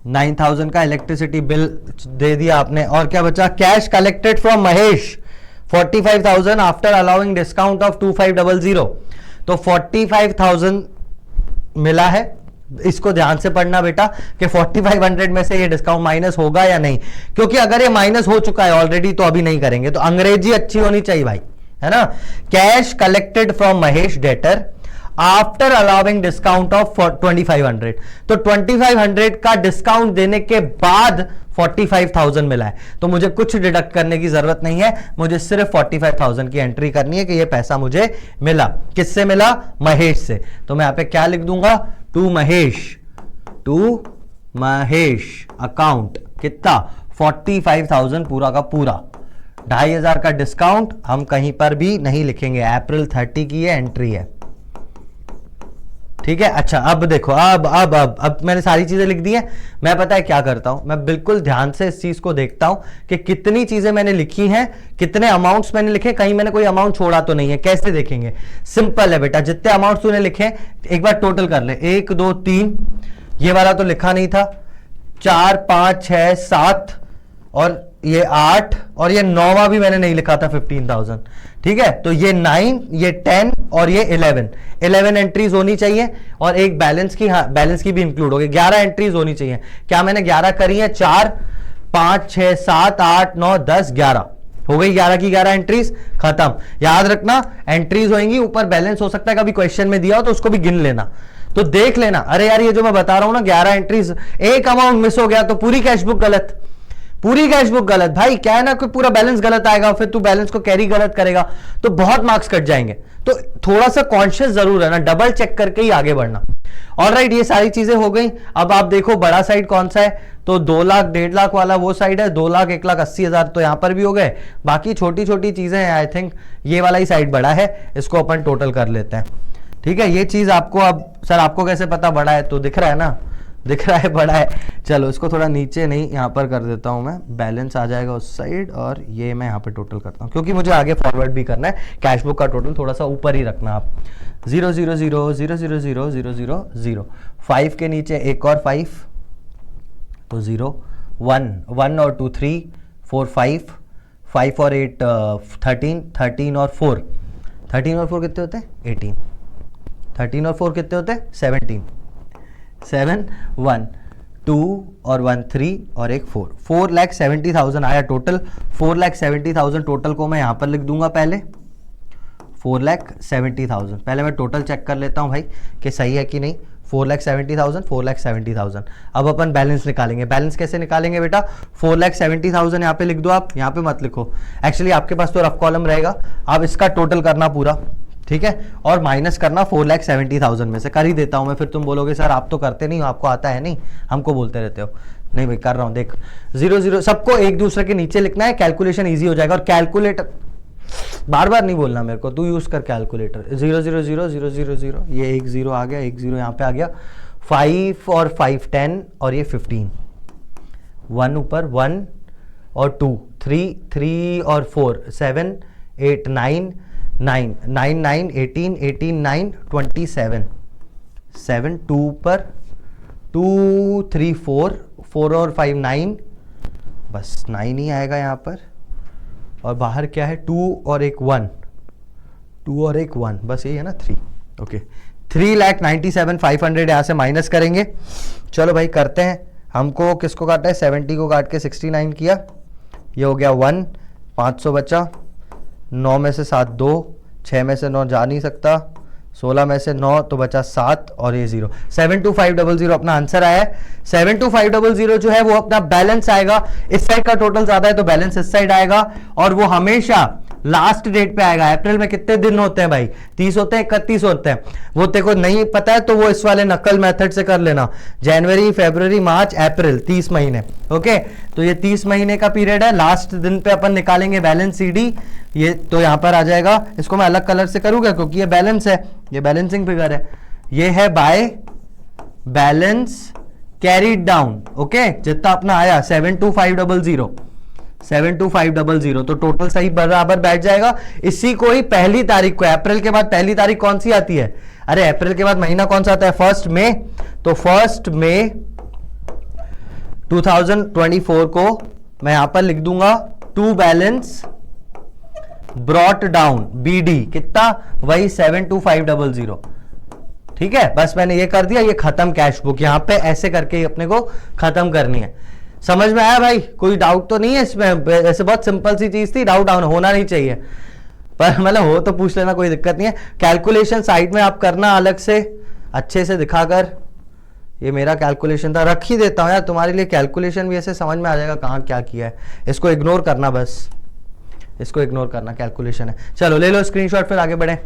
9000 का इलेक्ट्रिसिटी बिल दे दिया आपने। और क्या बचा? Cash collected from Mahesh 45,000 after allowing discount of 2500। तो 45,000 मिला है। इसको ध्यान से पढ़ना बेटा कि 4500 में से ये डिस्काउंट माइनस होगा या नहीं, क्योंकि अगर ये माइनस हो चुका है ऑलरेडी तो अभी नहीं करेंगे। तो अंग्रेजी अच्छी होनी चाहिए भाई, है ना। Cash collected from Mahesh debtor after allowing discount of 2500। तो 2500 का डिस्काउंट देने के बाद 45,000 मिला है, तो मुझे कुछ डिडक्ट करने की जरूरत नहीं है, मुझे सिर्फ 45,000 की एंट्री करनी है कि ये पैसा मुझे मिला। किससे मिला? महेश से। तो मैं यहां पे क्या लिख दूंगा? To Mahesh account. कितना? 45,000 पूरा का पूरा। 2500 का डिस्काउंट हम कहीं पर भी नहीं लिखेंगे। अप्रैल 30 की ये एंट्री है। ठीक है। अच्छा अब देखो, अब मैंने सारी चीजें लिख दी हैं। मैं पता है क्या करता हूं, मैं बिल्कुल ध्यान से इस चीज को देखता हूं कि कितनी चीजें मैंने लिखी हैं, कितने अमाउंट्स मैंने लिखे, कहीं मैंने कोई अमाउंट छोड़ा तो नहीं है। कैसे देखेंगे? सिंपल है बेटा, जितने अमाउंट्स तूने लिखे एक बार टोटल कर ले। 1 2 3, ये वाला तो लिखा नहीं था, 4 5 6 7 और ये 8 और ये 9वां भी मैंने नहीं लिखा था 15,000। ठीक है, तो ये 9, ये 10 और ये 11 एंट्रीज होनी चाहिए। और एक बैलेंस की, हाँ बैलेंस की भी इंक्लूड होगी, 11 एंट्रीज होनी चाहिए। क्या मैंने 11 करी है? 4 5 6 7 8 9 10 11 हो गई। 11 की 11 एंट्रीज खत्म। याद रखना एंट्रीज होंगी, ऊपर बैलेंस हो सकता है कभी क्वेश्चन में दिया हो तो उसको भी गिन लेना, तो देख लेना। अरे यार ये जो मैं बता रहा हूं ना 11 एंट्रीज, एक अमाउंट मिस हो गया तो पूरी कैश बुक गलत, पूरी कैश बुक गलत। भाई क्या है ना, कोई पूरा बैलेंस गलत आएगा, फिर तू बैलेंस को कैरी गलत करेगा तो बहुत मार्क्स कट जाएंगे। तो थोड़ा सा कॉन्शियस जरूर है ना, डबल चेक करके ही आगे बढ़ना। ऑलराइट, ये सारी चीजें हो गई। अब आप देखो बड़ा साइड कौन सा है, तो 2 लाख 1.5 लाख वाला वो साइड है, 2 लाख 1,80,000 तो यहां पर भी हो गए। बाकी छोटी छोटी चीजें हैं, आई थिंक ये वाला ही साइड बड़ा है, इसको अपन टोटल कर लेते हैं। ठीक है, ये चीज आपको, अब सर आपको कैसे पता बड़ा है, तो दिख रहा है ना, दिख रहा है बड़ा है। चलो इसको थोड़ा नीचे नहीं यहाँ पर कर देता हूँ मैं, बैलेंस आ जाएगा उस साइड, और ये मैं यहाँ पर टोटल करता हूँ क्योंकि मुझे आगे फॉरवर्ड भी करना है। कैश बुक का टोटल थोड़ा सा ऊपर ही रखना आप। 0 0 0 0 0 0 0 0 0 5 के नीचे एक और 5 तो 0 1 1 और 2 3 4 5 5 और 8 13 13 और 4 13 और 4 कितने होते हैं 18 13 और 4 कितने होते हैं 17 7 1 2 और 1 3 और एक 4 4,70,000 आया टोटल। 4,70,000 टोटल को मैं यहाँ पर लिख दूंगा पहले 4,70,000। पहले मैं टोटल चेक कर लेता हूँ भाई कि सही है कि नहीं। 4,70,000 4,70,000। अब अपन बैलेंस निकालेंगे। बैलेंस कैसे निकालेंगे बेटा, 4,70,000 यहाँ पे लिख दो आप, यहाँ पे मत लिखो। एक्चुअली आपके पास तो रफ कॉलम रहेगा, आप इसका टोटल करना पूरा, ठीक है, और माइनस करना 4,70,000 में से। कर ही देता हूं मैं, फिर तुम बोलोगे सर आप तो करते नहीं हो, आपको आता है नहीं, हमको बोलते रहते हो। नहीं भाई कर रहा हूं, देख 0 0 सबको एक दूसरे के नीचे लिखना है, कैलकुलेशन इजी हो जाएगा। और कैलकुलेटर बार बार नहीं बोलना मेरे को, तू यूज कर कैलकुलेटर। 0 0 0 0 0 0 ये एक 0 आ गया, एक 0 यहाँ पे आ गया। 5 और 5 10 और ये 15, 1 ऊपर 1 और 2 3 3 और 4 7 8 9 9 9 9 18 18 9 27 7 2 पर 2 3 4 4 और 5 9, बस 9 ही आएगा यहाँ पर। और बाहर क्या है 2 और एक 1, 2 और एक 1, बस यही है ना 3। ओके 3,97,500 यहाँ से माइनस करेंगे। चलो भाई करते हैं। हमको किसको काटा है 70 को काट के 69 किया, ये हो गया 1 500 बचा। 9 में से 7 2, 6 में से 9 जा नहीं सकता, 16 में से 9 तो बचा 7 और ये 0। 72500 अपना आंसर आया है। 72500 जो है वो अपना बैलेंस आएगा। इस साइड का टोटल ज्यादा है तो बैलेंस इस साइड आएगा, और वो हमेशा लास्ट डेट पे आएगा। अप्रैल में कितने दिन होते हैं भाई, 30 होते हैं 31 होते हैं। वो तेरे को नहीं पता है तो वो इस वाले नकल मेथड से कर लेना। जनवरी फरवरी मार्च अप्रैल 30 महीने। ओके तो ये 30 महीने का पीरियड है। लास्ट दिन पे अपन निकालेंगे बैलेंस सीडी, ये तो यहां पर आ जाएगा। इसको मैं अलग कलर से करूंगा क्योंकि ये बैलेंस है, ये बैलेंसिंग फिगर है। ये है by balance carried down. Okay जितना अपना आया 72500 72500 तो टोटल सही बराबर बैठ जाएगा। इसी को ही पहली तारीख को, अप्रैल के बाद पहली तारीख कौन सी आती है, अरे अप्रैल के बाद महीना कौन सा आता है 1 मई, तो 1 मई 2024 को मैं यहां पर लिख दूंगा to balance brought down BD कितना, वही 72500। ठीक है बस मैंने ये कर दिया, ये खत्म कैश बुक। यहां पे ऐसे करके अपने को खत्म करनी है। समझ में आया भाई, कोई डाउट तो नहीं है इसमें? ऐसे बहुत सिंपल सी चीज थी, डाउट डाउन होना नहीं चाहिए, पर मतलब हो तो पूछ लेना, कोई दिक्कत नहीं है। कैलकुलेशन साइड में आप करना अलग से अच्छे से दिखाकर। ये मेरा कैलकुलेशन था, रख ही देता हूं यार तुम्हारे लिए। कैलकुलेशन भी ऐसे समझ में आ जाएगा कहां क्या किया है। इसको इग्नोर करना, बस इसको इग्नोर करना, कैलकुलेशन है। चलो ले लो स्क्रीनशॉट, फिर आगे बढ़े।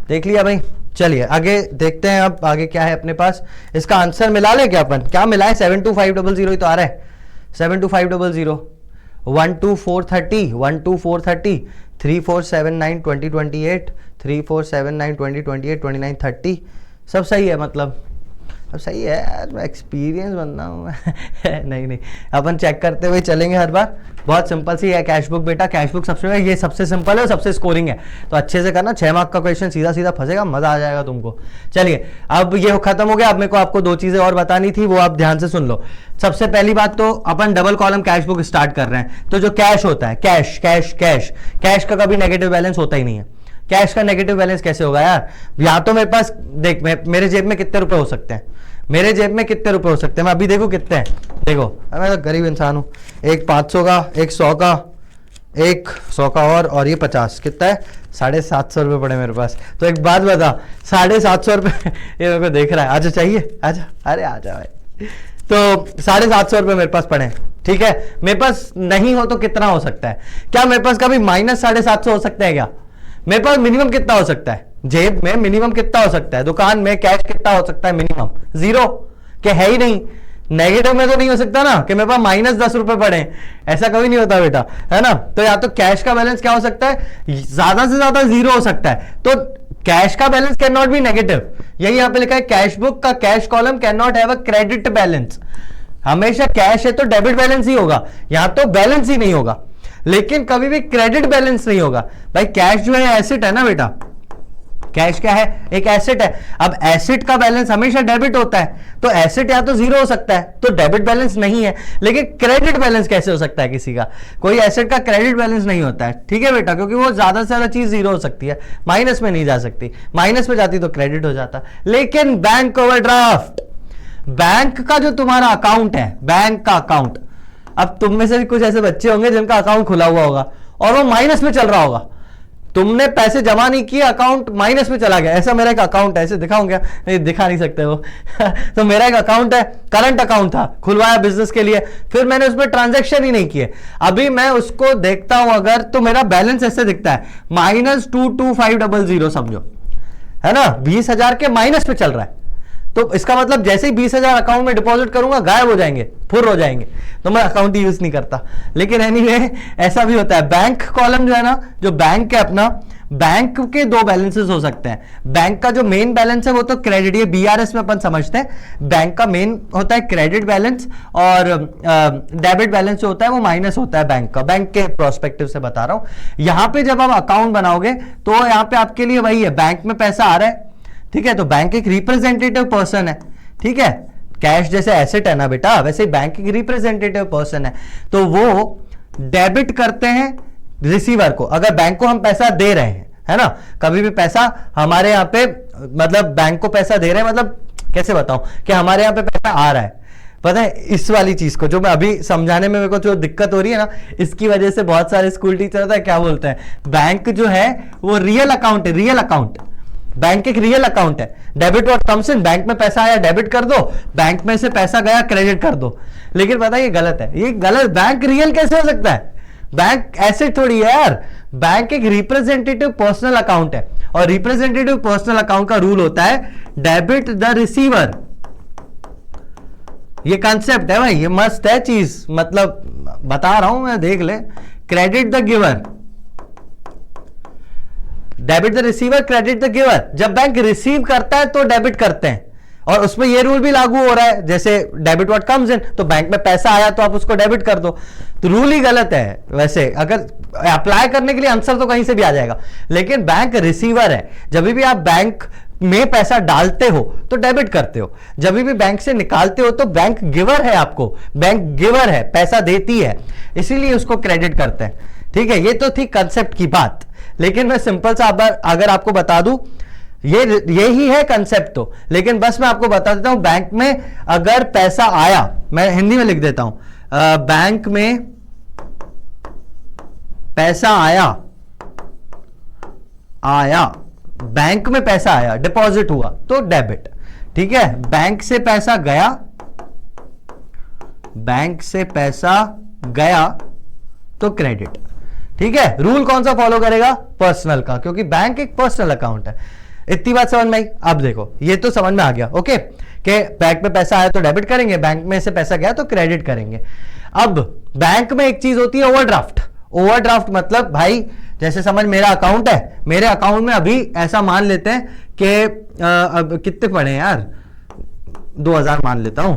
देख लिया भाई, चलिए आगे देखते हैं। अब आगे क्या है अपने पास, इसका आंसर मिला ले क्या अपन, क्या मिला है 72500 ही तो आ रहा है। 72500 12430 12430 3479 2028 3479 2028 2930 सब सही है। मतलब अब सही है यार, मैं एक्सपीरियंस बंदा हूँ मैं नहीं नहीं अपन चेक करते हुए चलेंगे हर बार। बहुत सिंपल सी है कैश बुक बेटा, कैश बुक सबसे ये सबसे सिंपल है, सबसे स्कोरिंग है, तो अच्छे से करना। 6 मार्क का क्वेश्चन सीधा सीधा फंसेगा, मजा आ जाएगा तुमको। चलिए अब ये खत्म हो गया। अब मेरे को आपको 2 चीजें और बतानी थी, वो आप ध्यान से सुन लो। सबसे पहली बात तो अपन double column cash book start कर रहे हैं, तो जो कैश होता है, कैश कैश कैश कैश का कभी नेगेटिव बैलेंस होता ही नहीं है। कैश का नेगेटिव बैलेंस कैसे होगा यार, या तो मेरे पास देख, मेरे जेब में कितने रुपए हो सकते हैं, मेरे जेब में कितने रुपए हो सकते हैं, मैं अभी देखो कितने हैं। देखो मैं तो गरीब इंसान हूं, एक 500 का, एक 100 का, एक 100 का और ये 50 कितना है 750 रुपए पड़े मेरे पास। तो एक बात बता, 750 रुपए ये मेरे को देख रहा है, आजा चाहिए आजा, अरे आजा भाई। तो 750 रुपए मेरे पास पड़े, ठीक है। मेरे पास नहीं हो तो कितना हो सकता है, क्या मेरे पास कभी -750 हो सकता है क्या? मेरे पास मिनिमम कितना हो सकता है जेब में मिनिमम कितना हो सकता है, दुकान में कैश कितना हो सकता है मिनिमम, 0, कि है ही नहीं। नेगेटिव में तो नहीं हो सकता ना कि मेरे पास -10 रुपए पड़े, ऐसा कभी नहीं होता बेटा, है ना। तो या तो कैश का बैलेंस क्या हो सकता है, ज्यादा से ज्यादा 0 हो सकता है, तो कैश का balance can not B negative. यही यहां पे लिखा है, कैश बुक का cash column can not have a credit balance. हमेशा कैश है तो डेबिट बैलेंस ही होगा, यहां तो बैलेंस ही नहीं होगा, लेकिन कभी भी क्रेडिट बैलेंस नहीं होगा। भाई कैश जो है एसेट है ना बेटा, कैश क्या है, एक एसेट है। अब एसेट का बैलेंस हमेशा डेबिट होता है, तो एसेट या तो 0 हो सकता है, तो डेबिट बैलेंस नहीं है। लेकिन क्रेडिट बैलेंस कैसे हो सकता है किसी का, कोई एसेट का क्रेडिट बैलेंस नहीं होता है, ठीक है बेटा, क्योंकि वो ज्यादा से ज्यादा चीज 0 हो सकती है, माइनस में नहीं जा सकती। माइनस में जाती तो क्रेडिट हो जाता। लेकिन बैंक ओवरड्राफ्ट, बैंक का जो तुम्हारा अकाउंट है, बैंक का अकाउंट, अब तुम में से भी कुछ ऐसे बच्चे होंगे जिनका अकाउंट खुला हुआ होगा और वो माइनस में चल रहा होगा, तुमने पैसे जमा नहीं किए, अकाउंट माइनस में चला गया। ऐसा मेरा एक अकाउंट है, ऐसे दिखाऊंगा, नहीं दिखा नहीं सकते वो तो मेरा एक अकाउंट है, करंट अकाउंट था, खुलवाया बिजनेस के लिए, फिर मैंने उसमें ट्रांजैक्शन ही नहीं किए। अभी मैं उसको देखता हूं अगर, तो मेरा बैलेंस ऐसे दिखता है -22500, समझो, है ना, 20,000 के माइनस में चल रहा है। तो इसका मतलब जैसे ही 20,000 अकाउंट में डिपॉजिट करूंगा गायब हो जाएंगे, फुर हो जाएंगे, तो मैं अकाउंट यूज नहीं करता। लेकिन एनीवे ऐसा भी होता है। बैंक कॉलम जो है ना, जो बैंक है अपना, बैंक के 2 बैलेंसेस हो सकते हैं। बैंक का जो मेन बैलेंस है वो तो क्रेडिट, ये बीआरएस में अपन समझते हैं, बैंक का मेन होता है क्रेडिट बैलेंस, और डेबिट बैलेंस जो होता है वो माइनस होता है बैंक का। बैंक के प्रोस्पेक्टिव से बता रहा हूं। यहां पे जब आप अकाउंट बनाओगे तो यहां पे आपके लिए वही है, बैंक में पैसा आ रहा है, ठीक है, तो बैंक एक रिप्रेजेंटेटिव पर्सन है, ठीक है। कैश जैसे एसेट है ना बेटा, वैसे बैंक एक रिप्रेजेंटेटिव पर्सन है, तो वो डेबिट करते हैं रिसीवर को। अगर बैंक को हम पैसा दे रहे हैं, है ना, कभी भी पैसा हमारे यहां पे, मतलब बैंक को पैसा दे रहे हैं, मतलब कैसे बताऊं कि हमारे यहां पे पैसा आ रहा है, पता है इस वाली चीज को जो मैं अभी समझाने में मेरे को जो दिक्कत हो रही है ना, इसकी वजह से बहुत सारे स्कूल टीचर होता है क्या बोलते हैं, बैंक जो है वो रियल अकाउंट है, रियल अकाउंट, बैंक एक रियल अकाउंट है। Debit what comes in, bank में पैसा आया डेबिट कर दो, बैंक में से पैसा गया क्रेडिट कर दो। लेकिन पता है ये गलत है, ये गलत। बैंक रियल कैसे हो सकता है, बैंक एसेट थोड़ी है यार, बैंक एक रिप्रेजेंटेटिव पर्सनल अकाउंट है, और रिप्रेजेंटेटिव पर्सनल अकाउंट का रूल होता है डेबिट द रिसीवर। ये कंसेप्ट है भाई, ये मस्त है चीज, मतलब बता रहा हूं मैं, देख ले। Credit the giver, debit the receiver, credit the giver. जब बैंक रिसीव करता है तो डेबिट करते हैं, और उसमें ये रूल भी लागू हो रहा है, जैसे डेबिट व्हाट कम्स इन, तो बैंक में पैसा आया तो आप उसको डेबिट कर दो, तो रूल ही गलत है। वैसे अगर अप्लाई करने के लिए आंसर तो कहीं से भी आ जाएगा, लेकिन बैंक रिसीवर है। जब भी आप बैंक में पैसा डालते हो तो डेबिट करते हो, जब भी बैंक से निकालते हो तो बैंक गिवर है, आपको बैंक गिवर है, पैसा देती है, इसीलिए उसको क्रेडिट करते हैं, ठीक है। ये तो थी कंसेप्ट की बात, लेकिन मैं सिंपल सा अगर आपको बता दूं, ये ही है कंसेप्ट तो, लेकिन बस मैं आपको बता देता हूं, बैंक में अगर पैसा आया, मैं हिंदी में लिख देता हूं, बैंक में पैसा आया, बैंक में पैसा आया, डिपॉजिट हुआ तो डेबिट, ठीक है। बैंक से पैसा गया, बैंक से पैसा गया तो क्रेडिट, ठीक है। रूल कौन सा फॉलो करेगा, पर्सनल का, क्योंकि बैंक एक पर्सनल अकाउंट है। इतनी बात समझ में आई। अब देखो ये तो समझ में आ गया, ओके, कि बैंक में पैसा आया तो डेबिट करेंगे, बैंक में से पैसा गया तो क्रेडिट करेंगे। अब बैंक में एक चीज होती है ओवरड्राफ्ट। ओवरड्राफ्ट मतलब भाई जैसे समझ मेरा अकाउंट है, मेरे अकाउंट में अभी ऐसा मान लेते हैं कि अब कितने पड़े हैं यार, 2000 मान लेता हूं,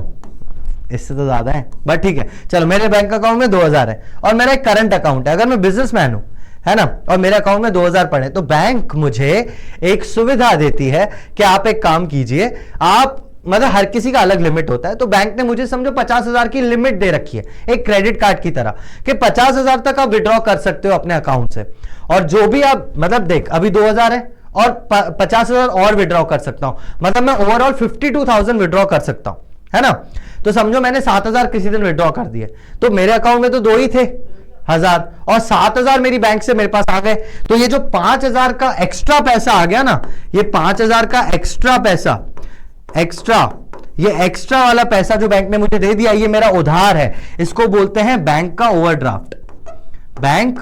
इससे तो ज्यादा है बट ठीक है, चलो मेरे बैंक अकाउंट में 2000 है और मेरा एक करंट अकाउंट है। अगर मैं बिजनेसमैन हूं, है ना, और मेरे अकाउंट में 2000 पड़े, तो बैंक मुझे एक सुविधा देती है कि आप एक काम कीजिए, आप मतलब हर किसी का अलग लिमिट होता है, तो बैंक ने मुझे समझो 50,000 की लिमिट दे रखी है, एक क्रेडिट कार्ड की तरह, कि 50,000 तक आप विड्रॉ कर सकते हो अपने अकाउंट से, और जो भी आप मतलब देख अभी 2000 है और 50,000 और विड्रॉ कर सकता हूं, मतलब मैं ओवरऑल 52,000 विड्रॉ कर सकता हूं, है ना। तो समझो मैंने 7,000 किसी दिन विड्रॉ कर दिए, तो मेरे अकाउंट में तो 2 ही थे 1000, और 7,000 मेरी बैंक से मेरे पास आ गए, तो ये जो 5,000 का एक्स्ट्रा पैसा आ गया ना, ये 5,000 का एक्स्ट्रा पैसा, ये एक्स्ट्रा वाला पैसा जो बैंक ने मुझे दे दिया, ये मेरा उधार है, इसको बोलते हैं बैंक का ओवरड्राफ्ट, बैंक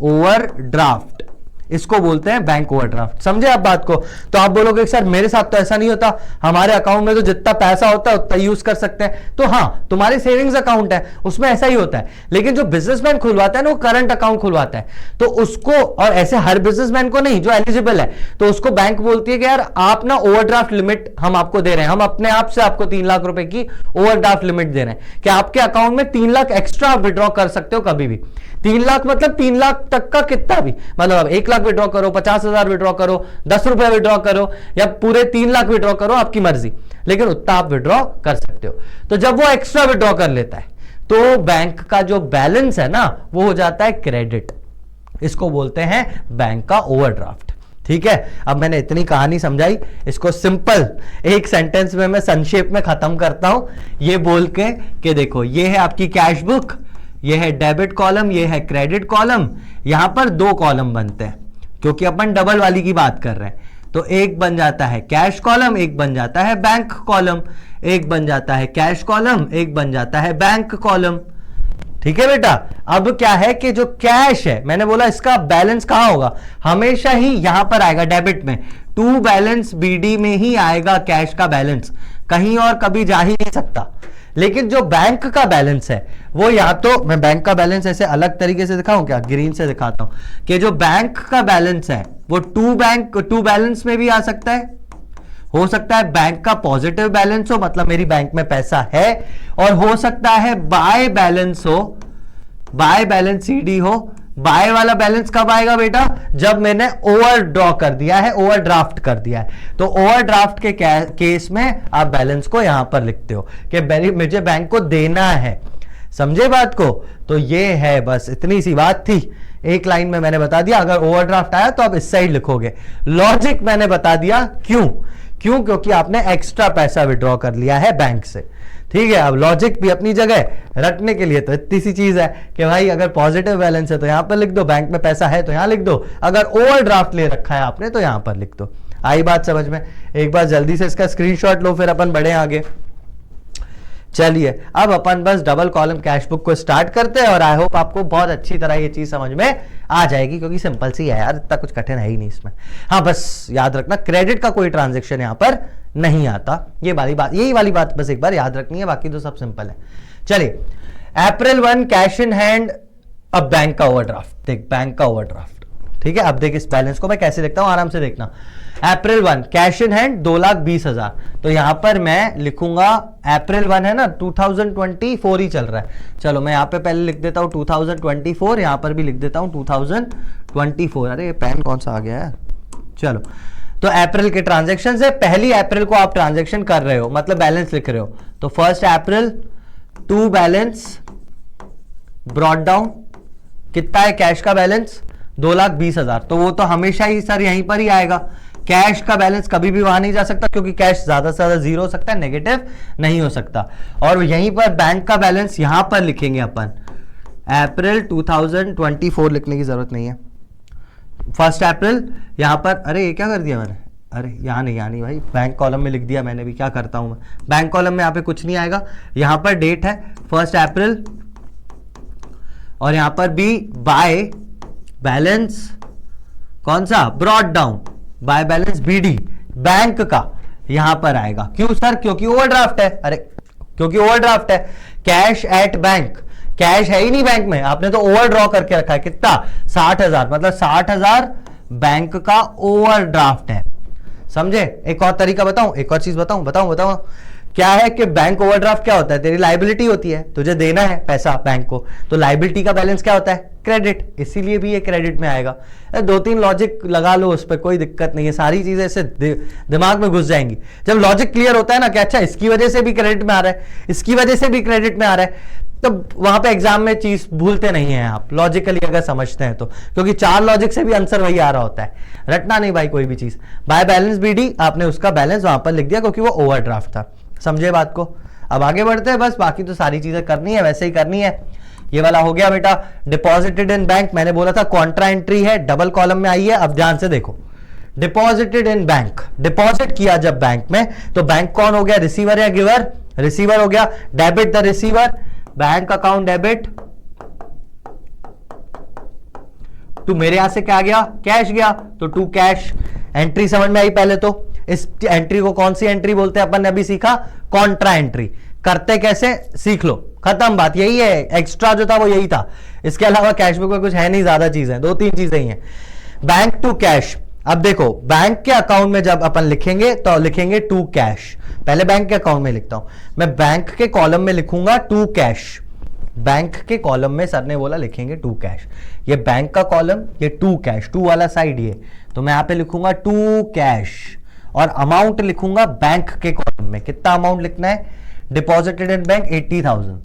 ओवरड्राफ्ट, इसको बोलते हैं बैंक ओवरड्राफ्ट। समझे आप बात को? तो आप बोलोगे सर मेरे साथ तो ऐसा नहीं होता, हमारे अकाउंट में तो जितना पैसा होता है उतना यूज कर सकते हैं। तो हाँ, तुम्हारे सेविंग्स अकाउंट है उसमें ऐसा ही होता है, लेकिन जो बिजनेसमैन खुलवाता है ना वो करंट अकाउंट खुलवाता है, तो उसको, और ऐसे हर बिजनेसमैन को नहीं जो एलिजिबल है, तो उसको बैंक बोलती है कि यार आप ना ओवरड्राफ्ट लिमिट हम आपको दे रहे हैं, हम अपने आप से आपको 3 लाख रुपए की ओवरड्राफ्ट लिमिट दे रहे हैं कि आपके अकाउंट में 3 लाख एक्स्ट्रा विड्रॉ कर सकते हो कभी भी। 3 लाख मतलब 3 लाख तक का कितना भी, मतलब अब 1 लाख विड्रॉ करो, 50,000 विड्रॉ करो, 10 रुपए विड्रॉ करो, या पूरे 3 लाख विड्रॉ करो, आपकी मर्जी, लेकिन उतना आप विड्रॉ कर सकते हो। तो जब वो एक्स्ट्रा विड्रॉ कर लेता है तो बैंक का जो बैलेंस है ना वो हो जाता है क्रेडिट, इसको बोलते हैं बैंक का ओवरड्राफ्ट। ठीक है, अब मैंने इतनी कहानी समझाई, इसको सिंपल एक सेंटेंस में मैं संक्षेप में खत्म करता हूं ये बोल के कि देखो ये है आपकी कैश बुक, ये है डेबिट कॉलम, ये है क्रेडिट कॉलम। यहां पर 2 कॉलम बनते हैं क्योंकि अपन डबल वाली की बात कर रहे हैं, तो एक बन जाता है कैश कॉलम, एक बन जाता है बैंक कॉलम, एक बन जाता है कैश कॉलम, एक बन जाता है बैंक कॉलम। ठीक है बेटा, अब क्या है कि जो कैश है, मैंने बोला इसका बैलेंस कहां होगा, हमेशा ही यहां पर आएगा डेबिट में, टू बैलेंस बीडी में ही आएगा कैश का बैलेंस, कहीं और कभी जा ही नहीं सकता। लेकिन जो बैंक का बैलेंस है वो, या तो मैं बैंक का बैलेंस ऐसे अलग तरीके से दिखाऊं क्या, ग्रीन से दिखाता हूं कि जो बैंक का बैलेंस है वो टू बैलेंस में भी आ सकता है, हो सकता है बैंक का पॉजिटिव बैलेंस हो, मतलब मेरी बैंक में पैसा है, और हो सकता है बाय बैलेंस हो, बाय बैलेंस सीडी हो। बाय वाला बैलेंस कब आएगा बेटा, जब मैंने ओवरड्रॉ कर दिया है, ओवरड्राफ्ट कर दिया है। तो ओवरड्राफ्ट के केस में आप बैलेंस को यहां पर लिखते हो कि मुझे बैंक को देना है। समझे बात को? तो ये है, बस इतनी सी बात थी, एक लाइन में मैंने बता दिया। अगर ओवरड्राफ्ट आया तो आप इस साइड लिखोगे, लॉजिक मैंने बता दिया क्यों, क्योंकि आपने एक्स्ट्रा पैसा विड्रॉ कर लिया है बैंक से। ठीक है, अब लॉजिक भी अपनी जगह, रटने के लिए तो इतनी सी चीज है कि भाई अगर पॉजिटिव बैलेंस है तो यहां पर लिख दो, बैंक में पैसा है तो यहां लिख दो, अगर ओवरड्राफ्ट ले रखा है आपने तो यहां पर लिख दो। आई बात समझ में? एक बार जल्दी से इसका स्क्रीनशॉट लो, फिर अपन बढ़े आगे। चलिए अब अपन बस डबल कॉलम कैश बुक को स्टार्ट करते हैं, और आई होप आपको बहुत अच्छी तरह ये चीज समझ में आ जाएगी, क्योंकि सिंपल सी है यार, इतना कुछ कठिन है ही नहीं इसमें। हाँ बस याद रखना क्रेडिट का कोई ट्रांजैक्शन यहां पर नहीं आता, ये वाली बात, यही वाली बात बस एक बार याद रखनी है, बाकी तो सब सिंपल है। चलिए, April 1 कैश इन हैंड, अब बैंक का ओवरड्राफ्ट, देख बैंक का ओवरड्राफ्ट। ठीक है, अब देख इस बैलेंस को मैं कैसे लिखता हूं, आराम से देखना। April 1 कैश इन हैंड 2,20,000, तो यहां पर मैं लिखूंगा April 1 है ना, 2024 ही चल रहा है, चलो मैं यहां पे पहले लिख देता हूं 2024, यहां पर भी लिख देता हूं 2024। अरे ये पेन कौन सा आ गया है, चलो। तो अप्रैल के ट्रांजैक्शन है, पहली अप्रैल को आप ट्रांजैक्शन कर रहे हो, मतलब बैलेंस लिख रहे हो, तो 1 अप्रैल टू बैलेंस ब्रॉट डाउन, कितना है कैश का बैलेंस 2,20,000, तो वो तो हमेशा ही सर यहीं पर ही आएगा। कैश का बैलेंस कभी भी वहां नहीं जा सकता, क्योंकि कैश ज्यादा से ज्यादा 0 हो सकता है, नेगेटिव नहीं हो सकता। और यहीं पर बैंक का बैलेंस यहां पर लिखेंगे अपन, अप्रैल 2024 लिखने की जरूरत नहीं है, 1 अप्रैल यहां पर, अरे ये क्या कर दिया मैंने, अरे यहाँ नहीं भाई, बैंक कॉलम में लिख दिया मैंने भी, क्या करता हूं मैं, बैंक कॉलम में यहाँ पे कुछ नहीं आएगा, यहां पर डेट है 1 अप्रैल, और यहां पर भी बाय बैलेंस कौन सा, brought down, by balance BD bank का यहां पर आएगा। क्यों सर, क्योंकि ओवरड्राफ्ट है, अरे क्योंकि ओवरड्राफ्ट है, कैश एट बैंक, कैश है ही नहीं बैंक में, आपने तो ओवरड्रॉ करके रखा है, कितना 60,000, मतलब 60,000 बैंक का ओवरड्राफ्ट है। समझे? एक और तरीका बताऊं, एक और चीज बताऊं क्या है कि बैंक ओवरड्राफ्ट क्या होता है, तेरी लायबिलिटी होती है, तुझे देना है पैसा बैंक को, तो लायबिलिटी का बैलेंस क्या होता है, क्रेडिट, इसीलिए भी ये क्रेडिट में आएगा। 2-3 लॉजिक लगा लो उस पर, कोई दिक्कत नहीं है, सारी चीजें ऐसे दिमाग में घुस जाएंगी। जब लॉजिक क्लियर होता है ना कि अच्छा इसकी वजह से भी क्रेडिट में आ रहा है, इसकी वजह से भी क्रेडिट में आ रहा है, तो वहां पे एग्जाम में चीज भूलते नहीं है आप, लॉजिकली अगर समझते हैं तो, क्योंकि 4 लॉजिक से भी आंसर वही आ रहा होता है, रटना नहीं भाई कोई भी चीज। बाय बैलेंस बीडी, आपने उसका बैलेंस वहां पर लिख दिया क्योंकि वो ओवरड्राफ्ट था। समझे बात को? अब आगे बढ़ते हैं, बस बाकी तो सारी चीजें करनी है, वैसे ही करनी है। ये वाला हो गया बेटा, डिपॉजिटेड इन बैंक, मैंने बोला था कॉन्ट्रा एंट्री है, डबल कॉलम में आई है। अब ध्यान से देखो, डिपॉजिटेड इन बैंक, डिपॉजिट किया जब बैंक में, तो बैंक कौन हो गया, रिसीवर या गिवर, रिसीवर हो गया, debit the receiver, bank account debit, to मेरे यहां से क्या गया, कैश गया, तो टू कैश। एंट्री समझ में आई पहले तो। इस एंट्री को कौन सी एंट्री बोलते हैं अपन ने अभी सीखा, कॉन्ट्रा एंट्री। करते कैसे सीख लो, खत्म बात, यही है, एक्स्ट्रा जो था वो यही था। इसके अलावा कैशबुक में कुछ है नहीं, ज्यादा चीजें, 2-3 चीजें ही हैं। बैंक टू कैश, अब देखो बैंक के अकाउंट में जब अपन लिखेंगे तो लिखेंगे टू कैश। पहले बैंक के अकाउंट में लिखता हूं मैं, बैंक के कॉलम में लिखूंगा टू कैश। बैंक के कॉलम में सर ने बोला लिखेंगे टू कैश, ये बैंक का कॉलम, ये टू कैश, टू वाला साइड ये, तो मैं यहां पे लिखूंगा टू कैश और अमाउंट लिखूंगा बैंक के कॉलम में। कितना अमाउंट लिखना है, deposited in bank 80,000।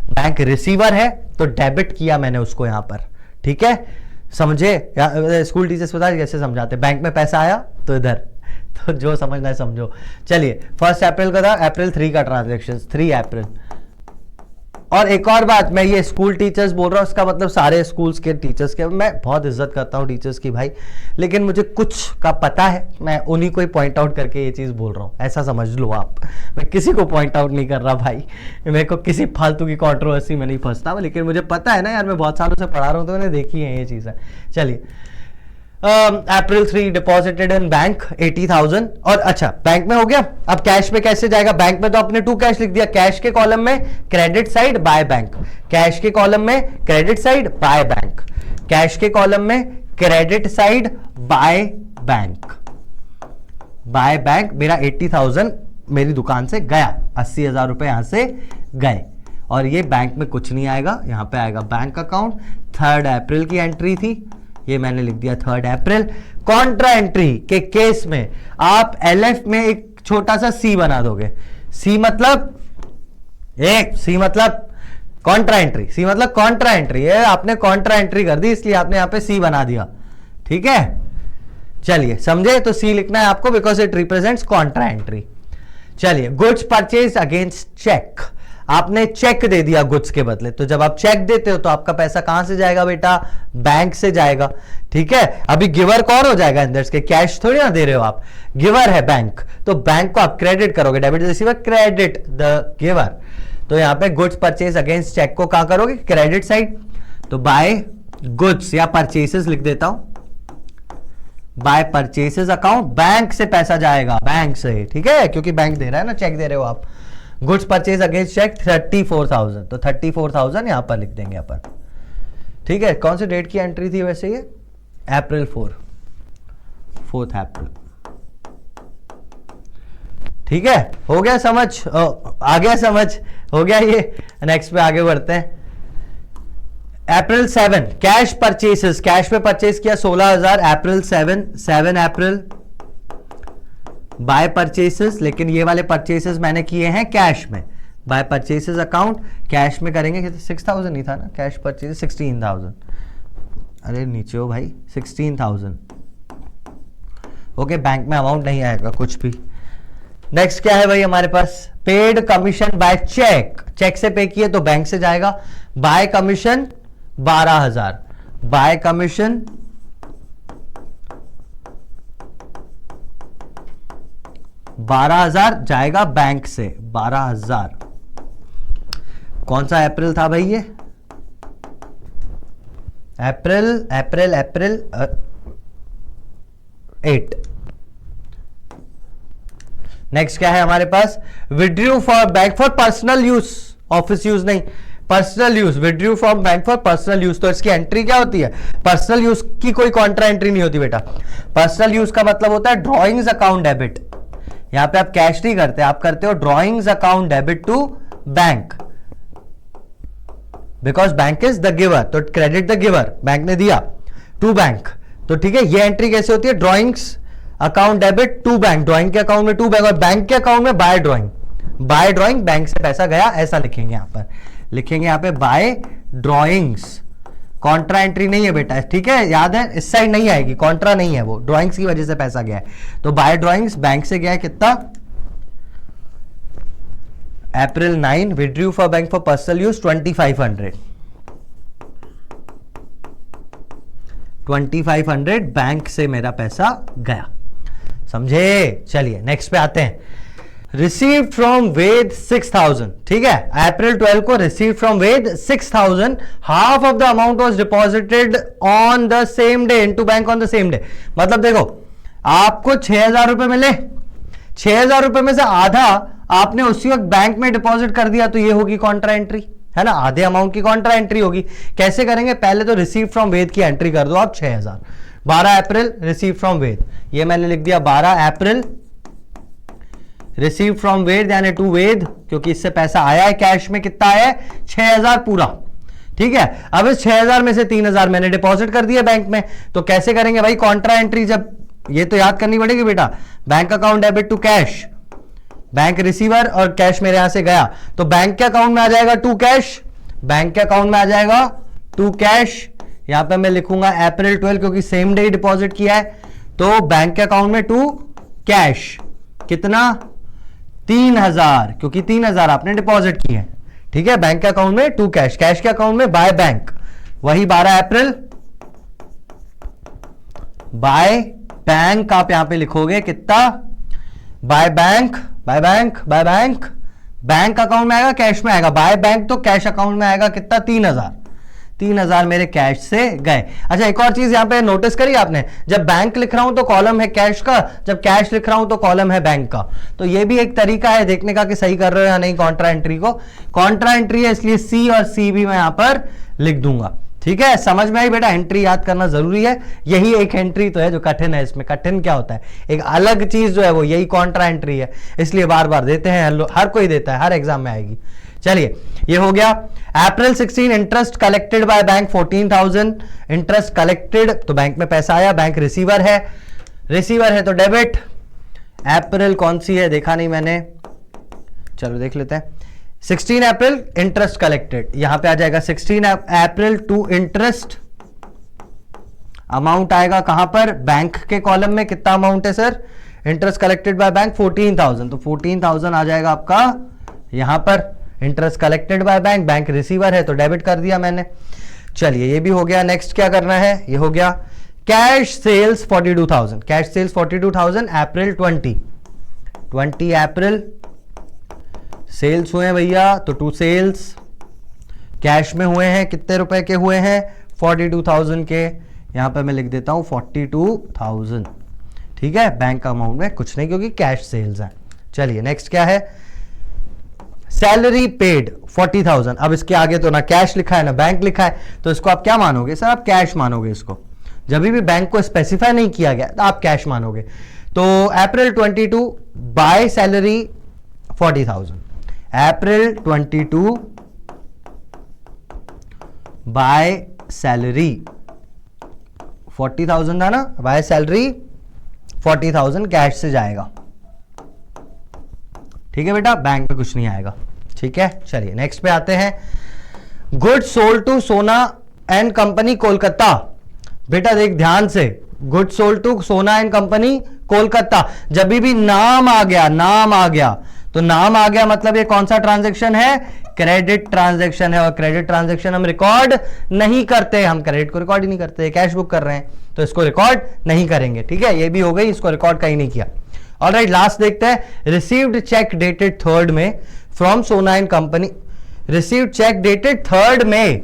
Bank receiver है तो डेबिट किया मैंने उसको यहां पर, ठीक है, समझे। स्कूल टीचर्स पता है कैसे समझाते, बैंक में पैसा आया तो इधर, तो जो समझना है समझो। चलिए 1 अप्रैल का था, अप्रैल 3 का ट्रांजेक्शन, 3 अप्रैल। और एक और बात, मैं ये स्कूल टीचर्स बोल रहा हूं, इसका मतलब सारे स्कूल्स के टीचर्स के, मैं बहुत इज्जत करता हूं टीचर्स की भाई, लेकिन मुझे कुछ का पता है, मैं उन्हीं को ही पॉइंट आउट करके ये चीज बोल रहा हूं, ऐसा समझ लो आप। मैं किसी को पॉइंट आउट नहीं कर रहा भाई, मेरे को किसी फालतू की कंट्रोवर्सी में नहीं फंसता, लेकिन मुझे पता है ना यार, मैं बहुत सालों से पढ़ा रहा हूं तो मैंने देखी है ये चीजें। चलिए अप्रैल 3 डिपॉजिटेड इन बैंक 80,000। और अच्छा बैंक में हो गया, अब कैश में कैसे जाएगा, बैंक में तो आपने टू कैश लिख दिया, कैश के कॉलम में credit side by bank, cash के कॉलम में credit side by bank, cash के कॉलम में credit side by bank, by bank. मेरा 80,000 मेरी दुकान से गया, 80,000 रुपए यहां से गए, और ये बैंक में कुछ नहीं आएगा, यहां पे आएगा बैंक अकाउंट। 3 अप्रैल की एंट्री थी, ये मैंने लिख दिया 3 अप्रैल। कॉन्ट्रा एंट्री के केस में आप एलएफ में एक छोटा सा सी बना दोगे। सी मतलब कॉन्ट्रा एंट्री, सी मतलब कॉन्ट्रा एंट्री है, आपने कॉन्ट्रा एंट्री कर दी इसलिए आपने यहां पे सी बना दिया, ठीक है। चलिए समझे, तो सी लिखना है आपको because it represents Contra entry. चलिए गुड्स परचेज अगेंस्ट चेक, आपने चेक दे दिया गुड्स के बदले, तो जब आप चेक देते हो तो आपका पैसा कहां से जाएगा बेटा, बैंक से जाएगा, ठीक है। अभी गिवर कौन हो जाएगा अंदर से, कैश थोड़ी ना दे रहे हो आप, गिवर है बैंक, तो बैंक को आप क्रेडिट करोगे, debit receiver credit the giver. तो यहां पे गुड्स परचेज अगेंस्ट चेक को कहां करोगे, क्रेडिट साइड, तो बाय गुड्स या परचेसेस लिख देता हूं, बाय परचेसेस अकाउंट, बैंक से पैसा जाएगा, बैंक से, ठीक है, क्योंकि बैंक दे रहा है ना, चेक दे रहे हो आप। गुड्स परचेज अगेंस्ट चेक 34,000, तो 34,000 यहां पर लिख देंगे अपन, ठीक है। कौन सी डेट की एंट्री थी वैसे ये, अप्रैल 4 अप्रैल, ठीक है। हो गया समझ, आ गया समझ, हो गया ये। नेक्स्ट पे आगे बढ़ते हैं। अप्रैल 7 कैश परचेसेस, कैश पे परचेज किया 16,000, अप्रैल 7 अप्रैल बाय परचेसेस, लेकिन ये वाले परचेसेस मैंने किए हैं कैश में, बाय परचेसेस अकाउंट कैश में करेंगे। 6,000 नहीं था ना कैश परचेज, 16,000, अरे नीचे हो भाई, 16,000, ओके। बैंक में अमाउंट नहीं आएगा कुछ भी। नेक्स्ट क्या है भाई हमारे पास, paid commission by cheque, cheque से पे किए तो बैंक से जाएगा, बाय कमीशन 12,000, बाय कमीशन 12,000 जाएगा बैंक से, 12,000। कौन सा अप्रैल था भाई ये, अप्रैल 8। नेक्स्ट क्या है हमारे पास, withdrew for bank for personal use, office use नहीं, personal use, withdrew from bank for personal use. तो इसकी एंट्री क्या होती है, पर्सनल यूज की कोई कॉन्ट्रा एंट्री नहीं होती बेटा। पर्सनल यूज का मतलब होता है ड्रॉइंग्स अकाउंट डेबिट, यहां पे आप कैश नहीं करते, आप करते हो drawings account debit to bank, because bank is the giver, तो क्रेडिट द गिवर, बैंक ने दिया टू बैंक, तो ठीक है। ये एंट्री कैसे होती है, drawings account debit to bank, drawing के अकाउंट में टू बैंक, और बैंक के अकाउंट में by drawing, by drawing bank से पैसा गया, ऐसा लिखेंगे यहां पर, लिखेंगे यहां पे बाय ड्रॉइंग्स। कॉन्ट्रा एंट्री नहीं है बेटा, ठीक है, याद है, इस साइड नहीं आएगी, कॉन्ट्रा नहीं है, वो ड्रॉइंग्स की वजह से पैसा गया है, तो बाय ड्रॉइंग्स बैंक से गया है कितना, अप्रैल 9 withdrew for bank for personal use 2,500 bank से मेरा पैसा गया, समझे। चलिए नेक्स्ट पे आते हैं। रिसीव्ड फ्रॉम वेद 6,000, ठीक है, अप्रैल 12 को received from Ved 6,000, half of the amount was deposited on the same day into bank on the same day. मतलब देखो, आपको 6,000 रुपए मिले, 6,000 रुपए में से आधा आपने उसी वक्त बैंक में डिपॉजिट कर दिया, तो ये होगी कॉन्ट्रा एंट्री, है ना, आधे अमाउंट की कॉन्ट्रा एंट्री होगी। कैसे करेंगे, पहले तो रिसीव फ्रॉम वेद की एंट्री कर दो आप 6,000, 12 अप्रैल रिसीव फ्रॉम वेद, ये मैंने लिख दिया 12 अप्रैल रिसीव फ्रॉम वेद यानी टू वेद, क्योंकि इससे पैसा आया है कैश में, कितना आया है 6,000 पूरा, ठीक है। अब इस 6,000 में से 3,000 मैंने डिपॉजिट कर दिया बैंक में, तो कैसे करेंगे भाई कॉन्ट्रा एंट्री, जब ये तो याद करनी पड़ेगी बेटा, bank account debit to cash, bank receiver और कैश मेरे यहां से गया, तो बैंक के अकाउंट में आ जाएगा टू कैश, बैंक के अकाउंट में आ जाएगा टू कैश, यहां पे मैं लिखूंगा अप्रैल 12 क्योंकि सेम डे डिपॉजिट किया है, तो बैंक के अकाउंट में टू कैश कितना 3,000, क्योंकि 3,000 आपने डिपॉजिट किए हैं, ठीक है, बैंक के अकाउंट में टू कैश, कैश के अकाउंट में बाय बैंक, वही 12 अप्रैल बाय बैंक आप यहां पे लिखोगे कितना, by bank by bank by bank, bank account में आएगा कैश में आएगा, बाय बैंक तो कैश अकाउंट में आएगा कितना 3,000 मेरे कैश से गए। अच्छा, एक और चीज यहां पे नोटिस करी आपने, जब बैंक लिख रहा हूं तो कॉलम है कैश का, जब कैश लिख रहा हूं तो कॉलम है बैंक का, तो ये भी एक तरीका है देखने का कि सही कर रहे हो या नहीं कॉन्ट्रा एंट्री को। कॉन्ट्रा एंट्री है इसलिए सी और सी भी मैं यहां पर लिख दूंगा, ठीक है। समझ में आई बेटा, एंट्री याद करना जरूरी है, यही एक एंट्री तो है जो कठिन है। इसमें कठिन क्या होता है, एक अलग चीज जो है वो यही कॉन्ट्रा एंट्री है, इसलिए बार बार देते हैं, हर कोई देता है, हर एग्जाम में आएगी। चलिए, ये हो गया अप्रैल 16 interest collected by bank 14,000, interest collected तो बैंक में पैसा आया, बैंक रिसीवर है तो डेबिट। अप्रैल कौन सी है देखा नहीं मैंने, चलो देख लेते हैं। 16 अप्रैल इंटरेस्ट कलेक्टेड, यहां पे आ जाएगा 16 अप्रैल टू इंटरेस्ट, अमाउंट आएगा कहां पर, बैंक के कॉलम में, कितना अमाउंट है sir, interest collected by bank 14,000, तो 14,000 आ जाएगा आपका यहां पर, interest collected by bank, bank receiver है तो डेबिट कर दिया मैंने। चलिए, ये भी हो गया। नेक्स्ट क्या करना है, ये हो गया कैश सेल्स 42,000, कैश सेल्स 42,000 अप्रैल 20 अप्रैल सेल्स हुए हैं भैया, तो टू सेल्स कैश में हुए हैं, कितने रुपए के हुए हैं 42,000 के, यहां पे मैं लिख देता हूं 42,000, ठीक है, बैंक अमाउंट में कुछ नहीं क्योंकि कैश सेल्स है। चलिए, नेक्स्ट क्या है, सैलरी पेड 40,000, अब इसके आगे तो ना कैश लिखा है ना बैंक लिखा है, तो इसको आप क्या मानोगे सर, आप कैश मानोगे इसको, जब भी बैंक को स्पेसिफाई नहीं किया गया तो आप कैश मानोगे। तो अप्रैल 22 by salary 40,000, April 22 by salary 40,000 था ना, बाय सैलरी 40,000 कैश से जाएगा, ठीक है बेटा, बैंक में कुछ नहीं आएगा, ठीक है। चलिए, नेक्स्ट पे आते हैं, goods sold to Sona and company Kolkata, बेटा देख ध्यान से, goods sold to Sona and company Kolkata, जब भी नाम आ गया तो नाम आ गया मतलब ये कौन सा ट्रांजैक्शन है, क्रेडिट ट्रांजैक्शन है, और क्रेडिट ट्रांजैक्शन हम रिकॉर्ड नहीं करते, हम क्रेडिट को रिकॉर्ड ही नहीं करते, कैश बुक कर रहे हैं तो इसको रिकॉर्ड नहीं करेंगे, ठीक है, ये भी हो गई, इसको रिकॉर्ड कहीं नहीं किया। ऑलराइट, लास्ट देखते हैं, received cheque dated 3rd May from Sona and company, received cheque dated 3rd May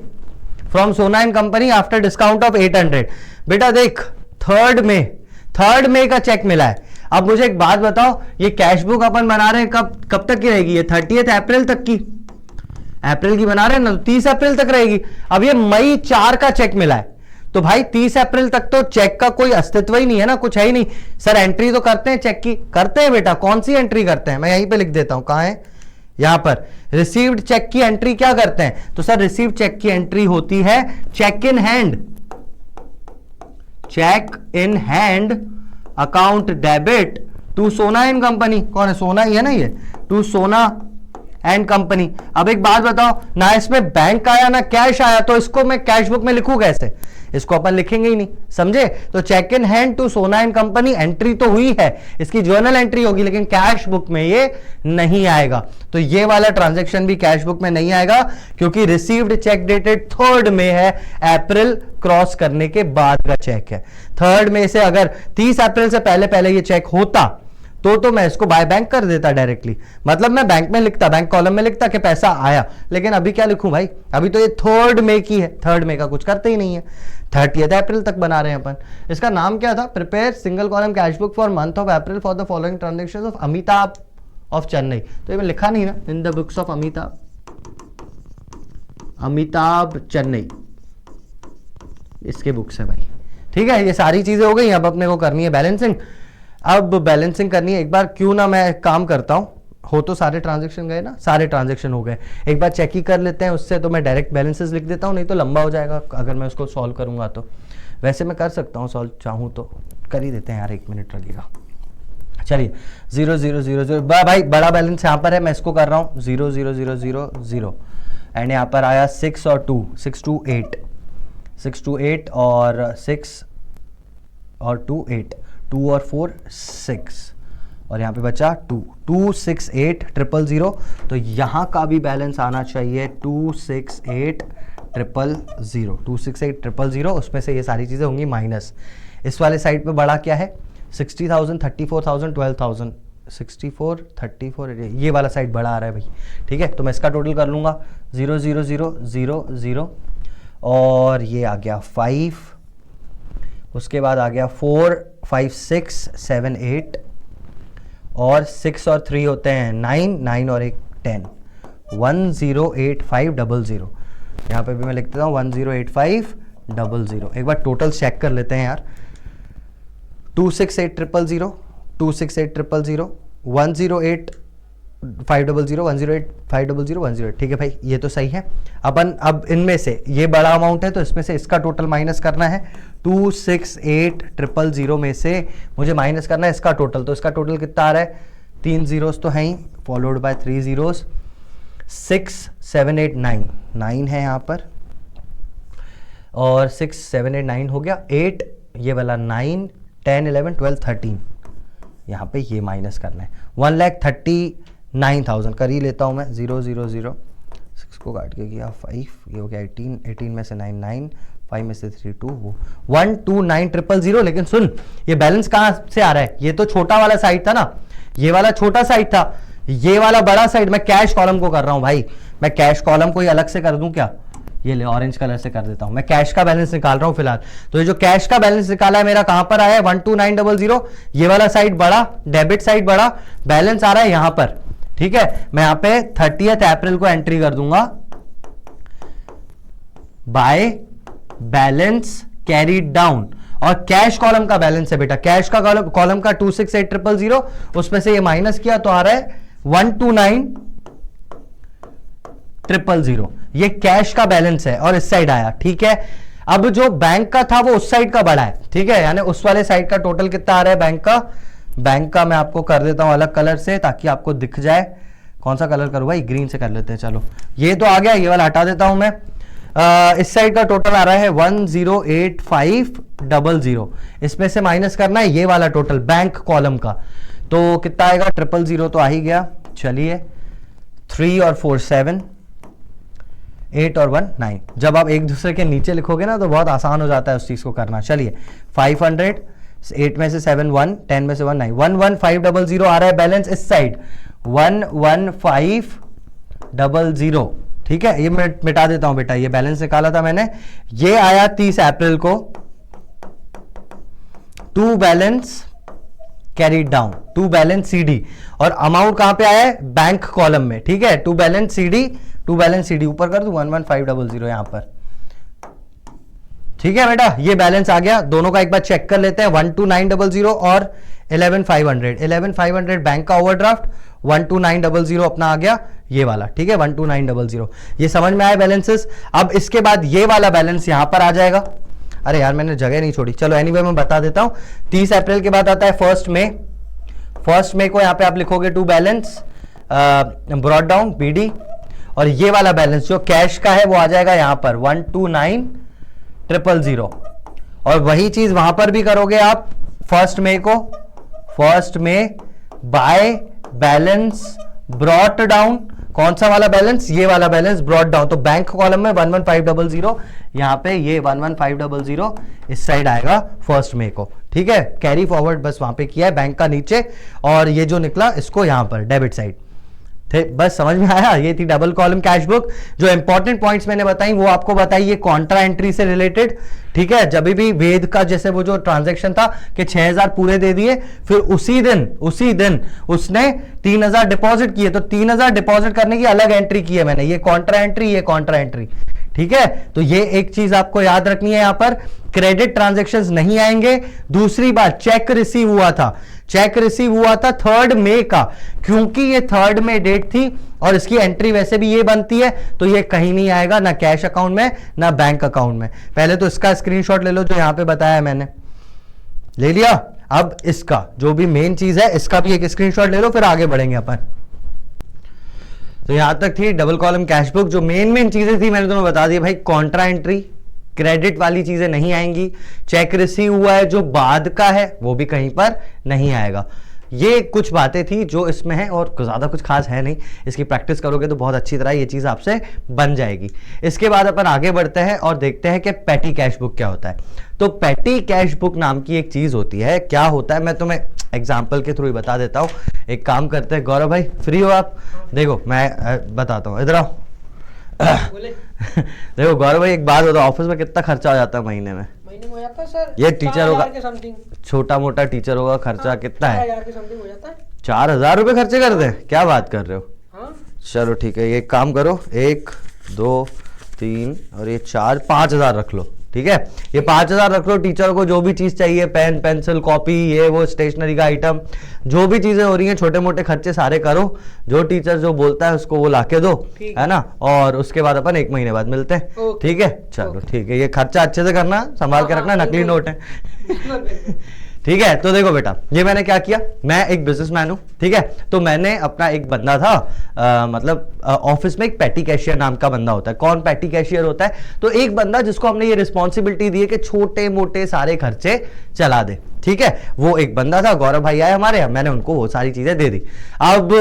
from Sona and company after discount of 800, बेटा देख 3rd में का चेक मिला है। अब मुझे एक बात बताओ, ये कैश बुक अपन बना रहे हैं कब तक की रहेगी, ये 30 अप्रैल तक की, अप्रैल की बना रहे हैं ना, तो 30 अप्रैल तक रहेगी। अब ये मई 4 का चेक मिला है, तो भाई 30 अप्रैल तक तो चेक का कोई अस्तित्व ही नहीं है ना, कुछ है ही नहीं। सर एंट्री तो करते हैं चेक की, करते हैं बेटा, कौन सी एंट्री करते हैं, मैं यहीं पे लिख देता हूं, कहां है, यहां पर रिसीव्ड चेक की एंट्री क्या करते हैं, तो सर रिसीव्ड चेक की एंट्री होती है cheque in hand account debit to Sona and company, कौन है, सोना ही है ना ये, टू सोना एंड कंपनी। अब एक बात बताओ ना, इसमें बैंक आया ना कैश आया, तो इसको मैं कैश बुक में लिखूं कैसे, इसको अपन लिखेंगे ही नहीं, समझे। तो check in hand to Sona and company entry तो हुई है, इसकी जर्नल एंट्री होगी, लेकिन कैश बुक में ये नहीं आएगा। तो ये वाला ट्रांजैक्शन भी कैश बुक में नहीं आएगा, क्योंकि रिसीव्ड चेक डेटेड 3rd में है, अप्रैल क्रॉस करने के बाद का चेक है। 3rd में से अगर 30 अप्रैल से पहले पहले ये चेक होता तो मैं इसको बाय बैंक कर देता डायरेक्टली, मतलब मैं बैंक में लिखता, बैंक कॉलम में लिखता कि पैसा आया, लेकिन अभी क्या लिखूं भाई, अभी तो ये 3 मई की है, 3 मई का कुछ करते ही नहीं है, 30 अप्रैल तक बना रहे हैं अपन। इसका नाम क्या था, prepare single column cash book for month of April for the following transactions of Amitabh of Chennai. तो ये मैं लिखा नहीं ना, इन the books of Amitabh Chennai, इसके बुक्स है भाई, ठीक है। ये सारी चीजें हो गई, अब अपने को करनी है बैलेंसिंग। अब बैलेंसिंग करनी है, एक बार क्यों ना मैं काम करता हूं, हो तो सारे ट्रांजेक्शन गए ना, सारे ट्रांजेक्शन हो गए, एक बार चेक ही कर लेते हैं उससे, तो मैं डायरेक्ट बैलेंसेस लिख देता हूं, नहीं तो लंबा हो जाएगा अगर मैं उसको सॉल्व करूंगा तो। वैसे मैं कर सकता हूं सॉल्व, चाहूं तो कर ही देते हैं यार, 1 मिनट लगेगा। चलिए 0 0 0 0 भाई बड़ा बैलेंस यहाँ पर है, मैं इसको कर रहा हूँ 0 0 0 0 0 एंड यहाँ पर आया 6 और 2, 6 2 8, 6 2 8 और 6 और 2 8, 2 और 4 6 और यहाँ पे बचा 2 2 6 8 0 0 0। तो यहाँ का भी बैलेंस आना चाहिए 2 6 8 0 0 2 6 8 0 0। उसमें से ये सारी चीज़ें होंगी माइनस। इस वाले साइड पे बड़ा क्या है, 60,000 34,000 12,000, 64 34, ये वाला साइड बड़ा आ रहा है भाई, ठीक है। तो मैं इसका टोटल कर लूँगा 0 0 0 0 0 और ये आ गया 5, उसके बाद आ गया 4 5 6 7 8 और 6 और 3 होते हैं 9 9 और 1 10, 1085 00। यहाँ पे भी मैं लिख देता हूँ 1085 00। एक बार टोटल चेक कर लेते हैं यार, 268 000, 268 000, 108 500, 108 500, 108, ठीक है भाई, ये तो सही है। अपन अब इनमें से ये बड़ा अमाउंट है तो इसमें से इसका टोटल माइनस करना है, 268 000 में से मुझे माइनस करना है इसका टोटल। तो इसका टोटल कितना आ रहा है, 3 zeros तो है ही, फॉलोड बाय 3 zeros, 6 7 8 9 9 है यहाँ पर, और 6 7 8 9 हो गया, 8 ये वाला 9 10 11 12 13, यहाँ पे ये माइनस करना है 1,39,000 कर ही लेता हूँ मैं। 0 0 0 6 को काट के किया 5, ये हो गया 18, 18 में से 9 9, 5 में से 3 2, वो 129 000। लेकिन सुन, ये बैलेंस कहाँ से आ रहा है, ये तो छोटा वाला साइड था ना, ये वाला छोटा साइड था, ये वाला बड़ा साइड। मैं कैश कॉलम को कर रहा हूँ भाई, मैं कैश कॉलम को ही अलग से कर दूं क्या, ये ले ऑरेंज कलर से कर देता हूं, मैं कैश का बैलेंस निकाल रहा हूं फिलहाल। तो ये जो कैश का बैलेंस निकाला है मेरा कहां पर आया है, 12900, ये वाला साइड बड़ा, डेबिट साइड बड़ा, बैलेंस आ रहा है यहां पर, ठीक है। मैं यहां पे 30 अप्रैल को एंट्री कर दूंगा, बाय बैलेंस कैरीड डाउन, और कैश कॉलम का बैलेंस है बेटा, कैश का कॉलम का 268 000, उसमें से ये माइनस किया तो आ रहा है 129 000, ये कैश का बैलेंस है और इस साइड आया, ठीक है। अब जो बैंक का था वो उस साइड का बड़ा है, ठीक है, यानी उस वाले साइड का टोटल कितना आ रहा है बैंक का, बैंक का मैं आपको कर देता हूं अलग कलर से ताकि आपको दिख जाए। कौन सा कलर करूं भाई, ग्रीन से कर लेते हैं, चलो ये तो आ गया, ये वाला हटा देता हूं मैं। इस साइड का टोटल आ रहा है 108,500, इसमें से माइनस करना है ये वाला टोटल बैंक कॉलम का, तो कितना आएगा 000 तो आ ही गया। चलिए 3 और 4 7, 8 और 1 9। जब आप एक दूसरे के नीचे लिखोगे ना तो बहुत आसान हो जाता है उस चीज को करना। चलिए 500, 8 में से 7 1, 10 में से 1 9, 11500 आ रहा है बैलेंस इस साइड, 11500, ठीक है। ये मैं मिटा देता हूं बेटा, ये बैलेंस निकाला था मैंने, ये आया 30 अप्रैल को, to balance carried down, to balance CD, और अमाउंट कहां पे आया है, बैंक कॉलम में, ठीक है। To balance CD, to balance CD ऊपर कर दूं 11500 यहां पर, ठीक है बेटा, ये बैलेंस आ गया। दोनों का एक बार चेक कर लेते हैं, 12900 और 11500, 11500 बैंक का ओवरड्राफ्ट, 12900 अपना आ गया ये वाला, ठीक है 12900। ये समझ में आया बैलेंसेस। अब इसके बाद ये वाला बैलेंस यहां पर आ जाएगा, अरे यार मैंने जगह नहीं छोड़ी, चलो एनीवे मैं बता देता हूं। 30 अप्रैल के बाद आता है 1 मई, 1 मई को यहां पे आप लिखोगे to balance brought down BD, और ये वाला बैलेंस जो कैश का है वो आ जाएगा यहां पर 129,000, और वही चीज वहां पर भी करोगे आप 1 मई को, 1 मई बाय बैलेंस ब्रॉट डाउन, कौन सा वाला बैलेंस, ये वाला बैलेंस ब्रॉट डाउन, तो बैंक कॉलम में 11500, यहां पे ये 11500 इस साइड आएगा 1 मई को, ठीक है, कैरी फॉरवर्ड बस वहां पे किया है बैंक का नीचे, और ये जो निकला इसको यहां पर डेबिट साइड थे। बस समझ में आया, ये थी डबल कॉलम कैश बुक। जो इंपॉर्टेंट पॉइंट्स मैंने बताई वो आपको बताइए कॉन्ट्रा एंट्री से रिलेटेड। ठीक है, जब भी वेद का जैसे वो जो ट्रांजैक्शन था कि 6000 पूरे दे दिए, फिर उसी दिन उसने 3000 डिपॉजिट किए, तो 3000 डिपॉजिट करने की अलग एंट्री की है मैंने, ये कॉन्ट्रा एंट्री, ये कॉन्ट्रा एंट्री। ठीक है, तो ये एक चीज आपको याद रखनी है, यहां पर क्रेडिट ट्रांजैक्शंस नहीं आएंगे। दूसरी बात, चेक रिसीव हुआ था, चेक रिसीव हुआ था 3 मई का, क्योंकि ये 3 मई डेट थी और इसकी एंट्री वैसे भी ये बनती है, तो ये कहीं नहीं आएगा, ना कैश अकाउंट में ना बैंक अकाउंट में। पहले तो इसका स्क्रीनशॉट ले लो जो यहां पे बताया मैंने, ले लिया। अब इसका जो भी मेन चीज है इसका भी एक स्क्रीनशॉट ले लो, फिर आगे बढ़ेंगे अपन। तो यहां तक थी डबल कॉलम कैश बुक। जो मेन चीजें थी मैंने तुम्हें बता दी भाई, कॉन्ट्रा एंट्री, क्रेडिट वाली चीजें नहीं आएंगी, चेक रिसीव हुआ है जो बाद का है वो भी कहीं पर नहीं आएगा। ये कुछ बातें थी जो इसमें है, और ज्यादा कुछ खास है नहीं। इसकी प्रैक्टिस करोगे तो बहुत अच्छी तरह ये चीज आपसे बन जाएगी। इसके बाद अपन आगे बढ़ते हैं और देखते हैं कि पैटी कैश बुक क्या होता है। तो पैटी कैश बुक नाम की एक चीज होती है। क्या होता है मैं तुम्हें एग्जाम्पल के थ्रू ही बता देता हूं। एक काम करते हैं, गौरव भाई फ्री हो आप? देखो मैं बताता हूं, इधर आओ। देखो गौरव भाई एक बात बताओ, ऑफिस में कितना खर्चा हो जाता है महीने में? हो जाता है सर, ये टीचर होगा, छोटा मोटा टीचर होगा, खर्चा कितना है? 4000 के समथिंग हो जाता है। 4000 रुपए खर्चे करते हैं? क्या बात कर रहे हो? हाँ? चलो चलो ठीक है, ये काम करो, 1 2 3 और ये 4, 5000 रख लो। ठीक है, ये 5000 रख लो। टीचर को जो भी चीज चाहिए, पेन पेंसिल कॉपी ये वो स्टेशनरी का आइटम, जो भी चीजें हो रही हैं, छोटे मोटे खर्चे सारे करो। जो टीचर जो बोलता है उसको वो लाके दो, है ना। और उसके बाद अपन 1 महीने बाद मिलते हैं। ठीक है, चलो ठीक है। ये खर्चा अच्छे से करना, संभाल के रखना, नकली नोट है। ठीक है, तो देखो बेटा, ये मैंने क्या किया, मैं एक बिजनेसमैन हूं। ठीक है, तो मैंने अपना एक बंदा था, मतलब ऑफिस में एक पैटी कैशियर नाम का बंदा होता है। कौन पैटी कैशियर होता है? तो एक बंदा जिसको हमने ये रिस्पॉन्सिबिलिटी दी है कि छोटे मोटे सारे खर्चे चला दे। ठीक है, वो एक बंदा था, गौरव भाई आए हमारे, मैंने उनको वो सारी चीजें दे दी। अब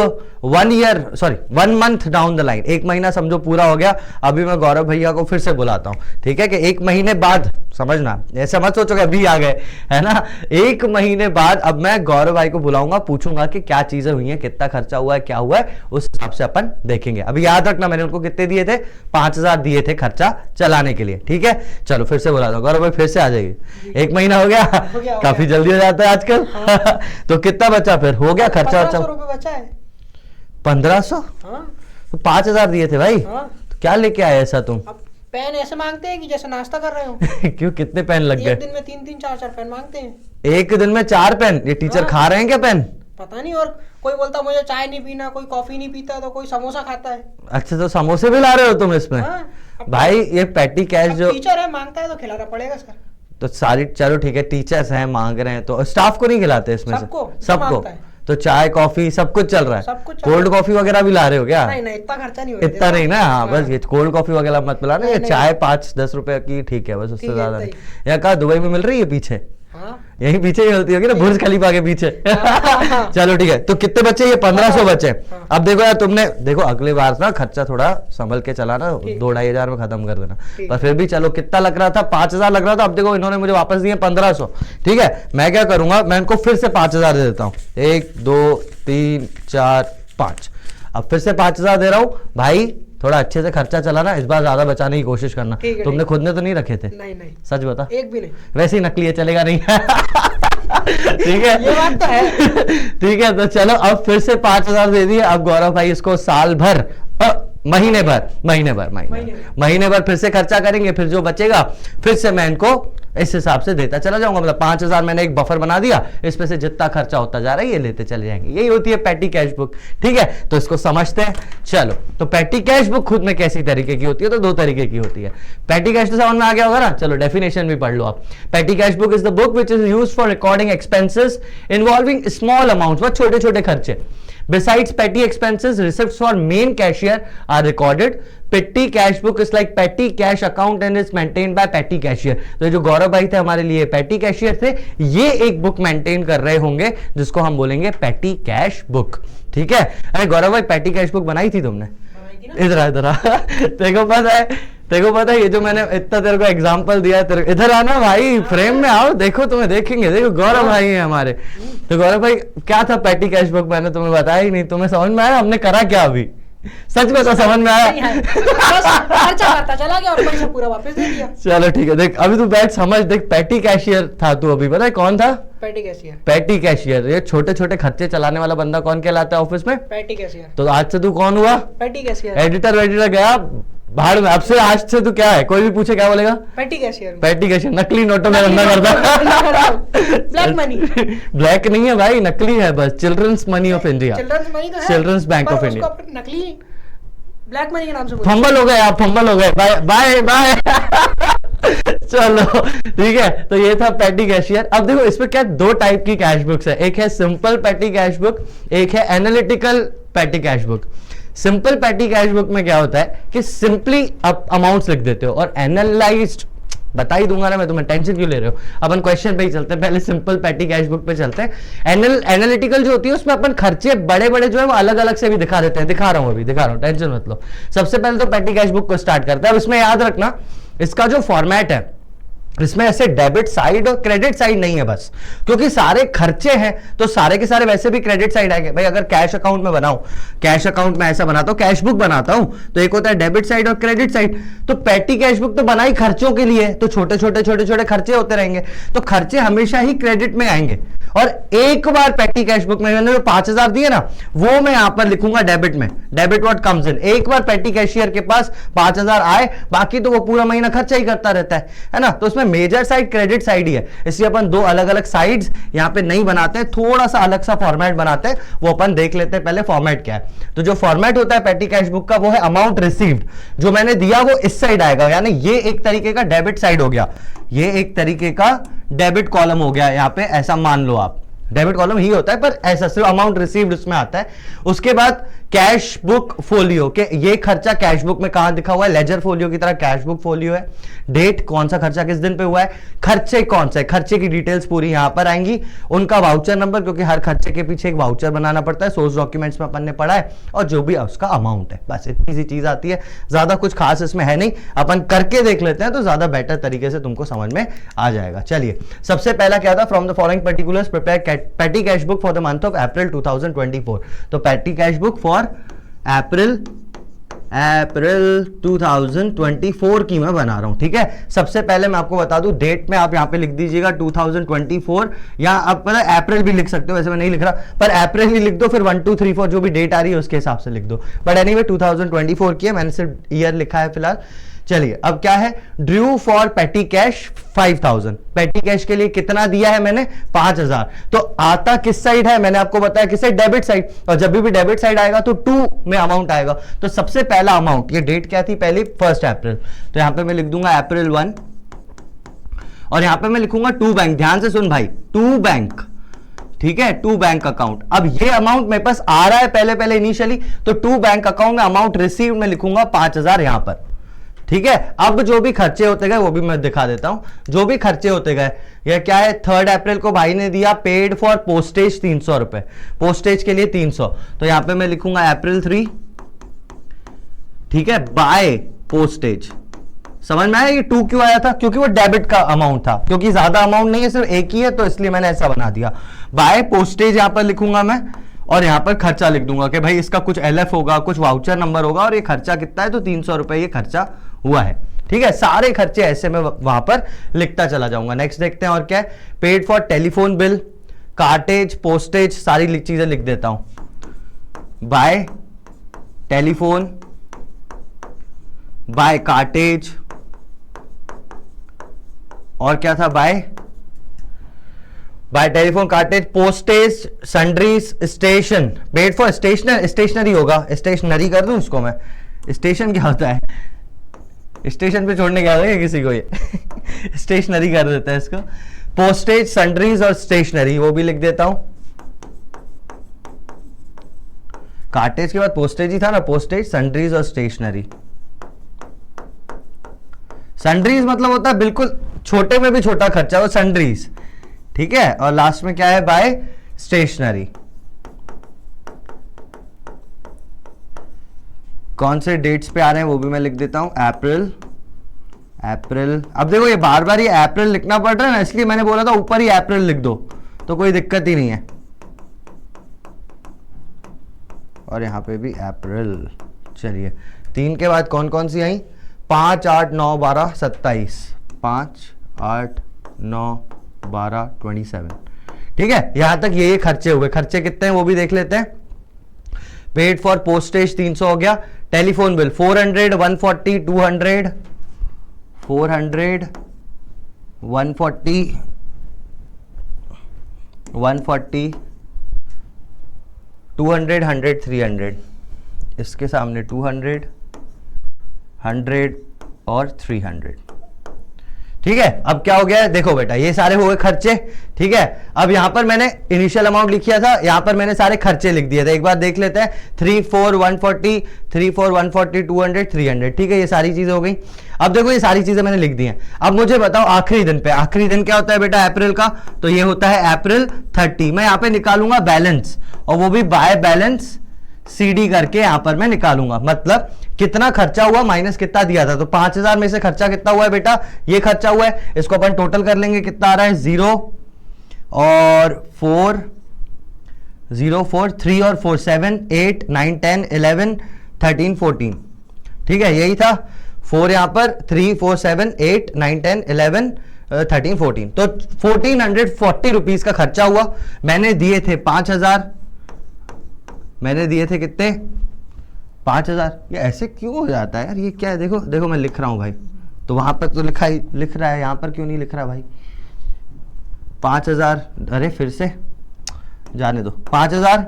1 मंथ डाउन द लाइन, 1 महीना समझो पूरा हो गया। अभी मैं गौरव भैया को फिर से बुलाता हूं। ठीक है, कि 1 महीने बाद, समझना ऐसा मत सोचो कि अभी आ गए, है ना। 1 महीने बाद अब मैं गौरव भाई को बुलाऊंगा, पूछूंगा कि क्या चीजें हुई हैं, कितना खर्चा हुआ है, क्या हुआ है, उस हिसाब से अपन देखेंगे। अभी याद रखना मैंने उनको कितने दिए थे? 5000 दिए थे खर्चा चलाने के लिए। ठीक है, चलो फिर से बुलाता हूं, गौरव भाई फिर से आ जाएगी। 1 महीना हो गया, काफी जल्दी हो जाता है आजकल। हाँ। तो कितना बचा फिर? हो गया खर्चा? 1500 रुपए बचा है। 1500? हाँ। तो 5000 दिए थे भाई। हाँ। तो क्या लेके आए ऐसा तुम? अब पेन ऐसे मांगते हैं कि जैसे नाश्ता कर रहे हो। क्यों, कितने पेन लग गए? एक दिन में 3-3 4-4 पेन मांगते हैं। एक दिन में 4 पेन? ये टीचर खा रहे हैं क्या पेन? पता नहीं। और कोई बोलता मुझे चाय नहीं पीना, कोई कॉफी नहीं पीता, तो कोई समोसा खाता है। अच्छा, तो समोसे भी ला रहे हो तुम इसमें? हाँ। भाई ये पैटी कैश जो टीचर है, मांगता है तो खिलाना पड़ेगा सर। तो सारी, चलो ठीक है, टीचर्स हैं मांग रहे हैं तो स्टाफ को नहीं खिलाते इसमें से? सबको। तो चाय कॉफी सब कुछ चल रहा है? सब कुछ। कोल्ड कॉफी वगैरह भी ला रहे हो क्या? नहीं, इतना खर्चा नहीं होता। इतना नहीं ना। हाँ, बस ये कोल्ड कॉफी वगैरह मत पिलाना। ये चाय 5-10 रुपए की ठीक है, बस उससे ज्यादा नहीं। यहाँ कहा दुबई में मिल रही है पीछे? हाँ। यहीं पीछे ही मिलती होगी ना, बुर्ज खलीफा के पीछे। चलो ठीक है, तो कितने बचे? ये 1500 बचे। अब देखो यार, तुमने देखो अगली बार ना खर्चा थोड़ा संभल के चलाना, 2-2.5 हजार में खत्म कर देना। पर फिर भी चलो, कितना लग रहा था? 5000 लग रहा था। अब देखो इन्होंने मुझे वापस दिए 1500। ठीक है, मैं क्या करूंगा, मैं इनको फिर से 5000 दे देता हूँ। 1 2 3 4 5। अब फिर से 5000 दे रहा हूँ भाई। थोड़ा अच्छे से खर्चा चलाना, इस बार ज्यादा बचाने की कोशिश करना। तुमने खुद ने तो नहीं रखे थे? नहीं। सच बता। एक भी नहीं। वैसे ही नकली है, चलेगा नहीं। ठीक है, ये बात तो है। ठीक है, तो चलो अब फिर से 5000 दे दिए। अब गौरव भाई इसको साल भर, महीने भर फिर से खर्चा करेंगे। फिर जो बचेगा फिर से मैं इनको इस हिसाब से देता चला जाऊंगा। मतलब 5000 मैंने एक बफर बना दिया, इसमें से जितना खर्चा होता जा रहा है ये लेते चले जाएंगे। यही होती है पैटी कैश बुक। ठीक है, तो इसको समझते हैं। चलो, तो पैटी कैश बुक खुद में कैसी तरीके की होती है? तो 2 तरीके की होती है। पैटी कैश तो समझ में आ गया होगा ना। चलो डेफिनेशन भी पढ़ लो आप। Petty cash book is the book which is used for recording expenses involving small amounts, बहुत छोटे छोटे खर्चे। Besides petty expenses, receipts for main cashier are recorded. Petty cash book is like petty cash account and is maintained by petty cashier. तो जो गौरव भाई थे हमारे लिए petty cashier थे, ये एक बुक मेंटेन कर रहे होंगे जिसको हम बोलेंगे petty cash book। ठीक है। अरे गौरव भाई, petty cash book बनाई थी तुमने? इधर देखो, पता है देखो पता है ये जो मैंने इतना तेरे को एग्जांपल दिया है, तेरे इधर आना भाई, फ्रेम में आओ, देखो तुम्हें देखेंगे। देखो गौरव भाई है हमारे। तो गौरव भाई क्या था पेटी कैश बुक, मैंने तुम्हें बताया ही नहीं। तुम्हें समझ में आया हमने करा क्या अभी? सच में तो समझ में आया? बस खर्चा करता चला गया और पैसा पूरा वापस दे दिया। चलो ठीक है, देख अभी तू बैठ समझ। देख पेटी कैशियर था तू अभी, पता है कौन था? Patty cashier. पेटी कैशियर, ये छोटे छोटे खर्चे चलाने वाला बंदा कौन कहलाता है ऑफिस में? Petty cashier. तो आज से तू कौन हुआ? Patty cashier. एडिटर गया बाहर में। अब से आज से तू क्या है, कोई भी पूछे क्या बोलेगा? Patty cashier. पैटी कैशियर, नकली नोटों में धंधा करता। Black money. ब्लैक नहीं है भाई, नकली है बस। Children's money of India, children's money तो है, चिल्ड्रंस बैंक ऑफ इंडिया। नकली ब्लैक मनी के नाम से फंबल हो गए आप, फंबल हो गए। Bye bye bye. चलो ठीक है, तो ये था पेटी कैशियर। अब देखो इसमें क्या, दो टाइप की कैश बुक्स है। एक है सिंपल पेटी कैश बुक, एक है एनालिटिकल पेटी कैश बुक। सिंपल पेटी कैश बुक में क्या होता है कि सिंपली आप अमाउंट्स लिख देते हो, और एनालाइज्ड बता ही दूंगा ना मैं तुम्हें, टेंशन क्यों ले रहे हो। अपन क्वेश्चन पे ही चलते हैं, पहले सिंपल पेटी कैश बुक पे चलते हैं। एनालिटिकल जो होती है उसमें अपन खर्चे बड़े बड़े जो है वो अलग अलग से भी दिखा देते हैं। दिखा रहा हूं अभी, दिखा रहा हूं, टेंशन मत लो। सबसे पहले तो पेटी कैश बुक को स्टार्ट करते हैं। अब इसमें याद रखना, इसका जो फॉर्मेट है इसमें ऐसे डेबिट साइड और क्रेडिट साइड नहीं है बस, क्योंकि सारे खर्चे हैं तो सारे के सारे वैसे भी क्रेडिट साइड आएंगे। भाई अगर कैश अकाउंट में बनाऊं, कैश अकाउंट में ऐसा बनाता हूं, कैश बुक बनाता हूं, तो एक होता है डेबिट साइड और क्रेडिट साइड। तो पेटी कैश बुक तो बनाई खर्चों के लिए, तो छोटे छोटे खर्चे होते रहेंगे, तो खर्चे हमेशा ही क्रेडिट में आएंगे। और एक बार पेटी कैश बुक में मैंने जो 5000 दिए ना, वो मैं यहां पर लिखूंगा डेबिट में, डेबिट व्हाट कम्स इन। एक बार पेटी कैशियर के पास 5000 आए, बाकी तो वो पूरा महीना खर्चा ही करता रहता है ना। तो उसमें मेजर साइड क्रेडिट साइड ही है, इसलिए अपन दो अलग अलग साइड्स यहां पे नहीं बनाते, थोड़ा सा अलग सा फॉर्मेट बनाते हैं। वो अपन देख लेते हैं पहले फॉर्मेट क्या है। तो जो फॉर्मेट होता है पेटी कैश बुक का वो है अमाउंट रिसीव्ड। जो मैंने दिया वो इस साइड आएगा, यानी ये एक तरीके का डेबिट साइड हो गया, ये एक तरीके का डेबिट कॉलम हो गया। यहां पे ऐसा मान लो आप, डेबिट कॉलम ही होता है पर ऐसा सिर्फ अमाउंट रिसीव्ड उसमें आता है। उसके बाद कैश बुक फोलियो के, ये खर्चा कैश बुक में कहां दिखा हुआ है, लेजर फोलियो की तरह कैश बुक फोलियो है। डेट, कौन सा खर्चा किस दिन पे हुआ है, खर्चे कौन सा है, खर्चे की डिटेल्स पूरी यहां पर आएंगी। उनका वाउचर नंबर, क्योंकि हर खर्चे के पीछे एक वाउचर बनाना पड़ता है, सोर्स डॉक्यूमेंट्स में अपन ने पढ़ा है, और जो भी उसका अमाउंट है। बस इतनी सी चीज आती है, ज्यादा कुछ खास इसमें है नहीं। अपन करके देख लेते हैं तो ज्यादा बेटर तरीके से तुमको समझ में आ जाएगा। चलिए सबसे पहला क्या था, from the following particulars prepare पेटी cash book for the month of April 2024। तो पेटी कैश बुक फॉर अप्रैल 2024 की मैं बना रहा हूं। ठीक है, सबसे पहले मैं आपको बता दूं, डेट में आप यहां पे लिख दीजिएगा 2024, या आप पता अप्रैल भी लिख सकते हो, वैसे मैं नहीं लिख रहा, पर अप्रैल ही लिख दो, फिर 1 2 3 4 जो भी डेट आ रही है उसके हिसाब से लिख दो। बट एनीवे 2024 की है, मैंने सिर्फ ईयर लिखा है फिलहाल। चलिए अब क्या है, ड्रू फॉर पेटी कैश 5000। पेटी कैश के लिए कितना दिया है मैंने, 5000। तो आता किस साइड है, मैंने आपको बताया किस साइड, डेबिट साइड। और जब भी डेबिट साइड आएगा तो 2 में अमाउंट आएगा। तो सबसे पहला अमाउंट, ये डेट क्या थी पहली, 1 अप्रैल, तो यहां पे मैं लिख दूंगा अप्रैल 1, और यहां पे मैं लिखूंगा 2 बैंक। ध्यान से सुन भाई, 2 बैंक, ठीक है, 2 बैंक अकाउंट। अब ये अमाउंट मेरे पास आ रहा है पहले इनिशियली, तो 2 बैंक अकाउंट में अमाउंट रिसीव में लिखूंगा 5000 यहां पर। ठीक है, अब जो भी खर्चे होते गए वो भी मैं दिखा देता हूं। जो भी खर्चे होते गए, ये क्या है, 3 अप्रैल को भाई ने दिया पेड फॉर पोस्टेज 300 रुपए, पोस्टेज के लिए 300, तो यहां पे मैं लिखूंगा अप्रैल 3, ठीक है, बाय पोस्टेज। समझ में आया ये 2 क्यों आया था, क्योंकि वो डेबिट का अमाउंट था, क्योंकि ज्यादा अमाउंट नहीं है, सिर्फ एक ही है, तो इसलिए मैंने ऐसा बना दिया। बाय पोस्टेज यहां पर लिखूंगा मैं, और यहां पर खर्चा लिख दूंगा कि भाई इसका कुछ एलएफ होगा, कुछ वाउचर नंबर होगा, और ये खर्चा कितना है, तो 300 रुपए ये खर्चा हुआ है। ठीक है, सारे खर्चे ऐसे मैं वहां पर लिखता चला जाऊंगा। नेक्स्ट देखते हैं और क्या है, paid for telephone bill, cartage, postage, सारी चीजें लिख देता हूं। बाय टेलीफोन, बाय कार्टेज, और क्या था, by telephone, cartage, postage, sundries, station, paid for stationery होगा, स्टेशनरी कर दूं इसको मैं, स्टेशन क्या होता है, स्टेशन पे छोड़ने क्या होता है किसी को, ये स्टेशनरी कर देता है इसको। पोस्टेज, सन्ड्रीज और स्टेशनरी वो भी लिख देता हूं। कार्टेज के बाद पोस्टेज ही था ना, पोस्टेज, सन्ड्रीज और स्टेशनरी। सन्ड्रीज मतलब होता है बिल्कुल छोटे में भी छोटा खर्चा, वो सन्ड्रीज, ठीक है। और लास्ट में क्या है, बाय स्टेशनरी। कौन से डेट्स पे आ रहे हैं वो भी मैं लिख देता हूं, अप्रैल अप्रैल। अब देखो ये बार बार ये अप्रैल लिखना पड़ रहा है ना, इसलिए मैंने बोला था ऊपर ही अप्रैल लिख दो तो कोई दिक्कत ही नहीं है। और यहाँ पे भी अप्रैल। चलिए 3 के बाद कौन कौन सी आई? 5, 8, 9, 12, 27। 5, 8, 9, 12, 27। ठीक है, यहां तक ये खर्चे हुए। खर्चे कितने हैं वो भी देख लेते हैं। पेड फॉर पोस्टेज 300 हो गया। Telephone bill 400, 140, 200, 400, 140, 140, 200, 100, 300। इसके सामने 200, 100 और 300। ठीक है, अब क्या हो गया है देखो बेटा, ये सारे हो गए खर्चे। ठीक है, अब यहां पर मैंने इनिशियल अमाउंट लिखा था, यहां पर मैंने सारे खर्चे लिख दिए थे। एक बार देख लेते हैं। 3, 4, 140, 3, 4, 140, 200, 300। ठीक है, ये सारी चीजें हो गई। अब देखो ये सारी चीजें मैंने लिख दी हैं। अब मुझे बताओ आखिरी दिन पे, आखिरी दिन क्या होता है बेटा अप्रैल का? तो ये होता है अप्रैल 30। मैं यहां पर निकालूंगा बैलेंस, और वो भी बाय बैलेंस सीडी करके यहां पर मैं निकालूंगा। मतलब कितना खर्चा हुआ माइनस कितना दिया था। तो 5000 में से खर्चा कितना हुआ है बेटा? ये खर्चा हुआ है। इसको अपन टोटल कर लेंगे, कितना आ रहा है? 0 और 4, 0, 4, 3 और 4, 7, 8, 9, 10, 11, 13, 14। ठीक है, यही था। 4 यहां पर, 3, 4, 7, 8, 9, 10, 11, 13, 14। तो 1440 रुपीज का खर्चा हुआ। मैंने दिए थे 5000। मैंने दिए थे कितने? 5000। ये ऐसे क्यों हो जाता है यार? ये क्या है? देखो देखो मैं लिख रहा हूं भाई, तो वहां पर तो लिख रहा है, यहां पर क्यों नहीं लिख रहा भाई? 5000। अरे फिर से जाने दो। 5000,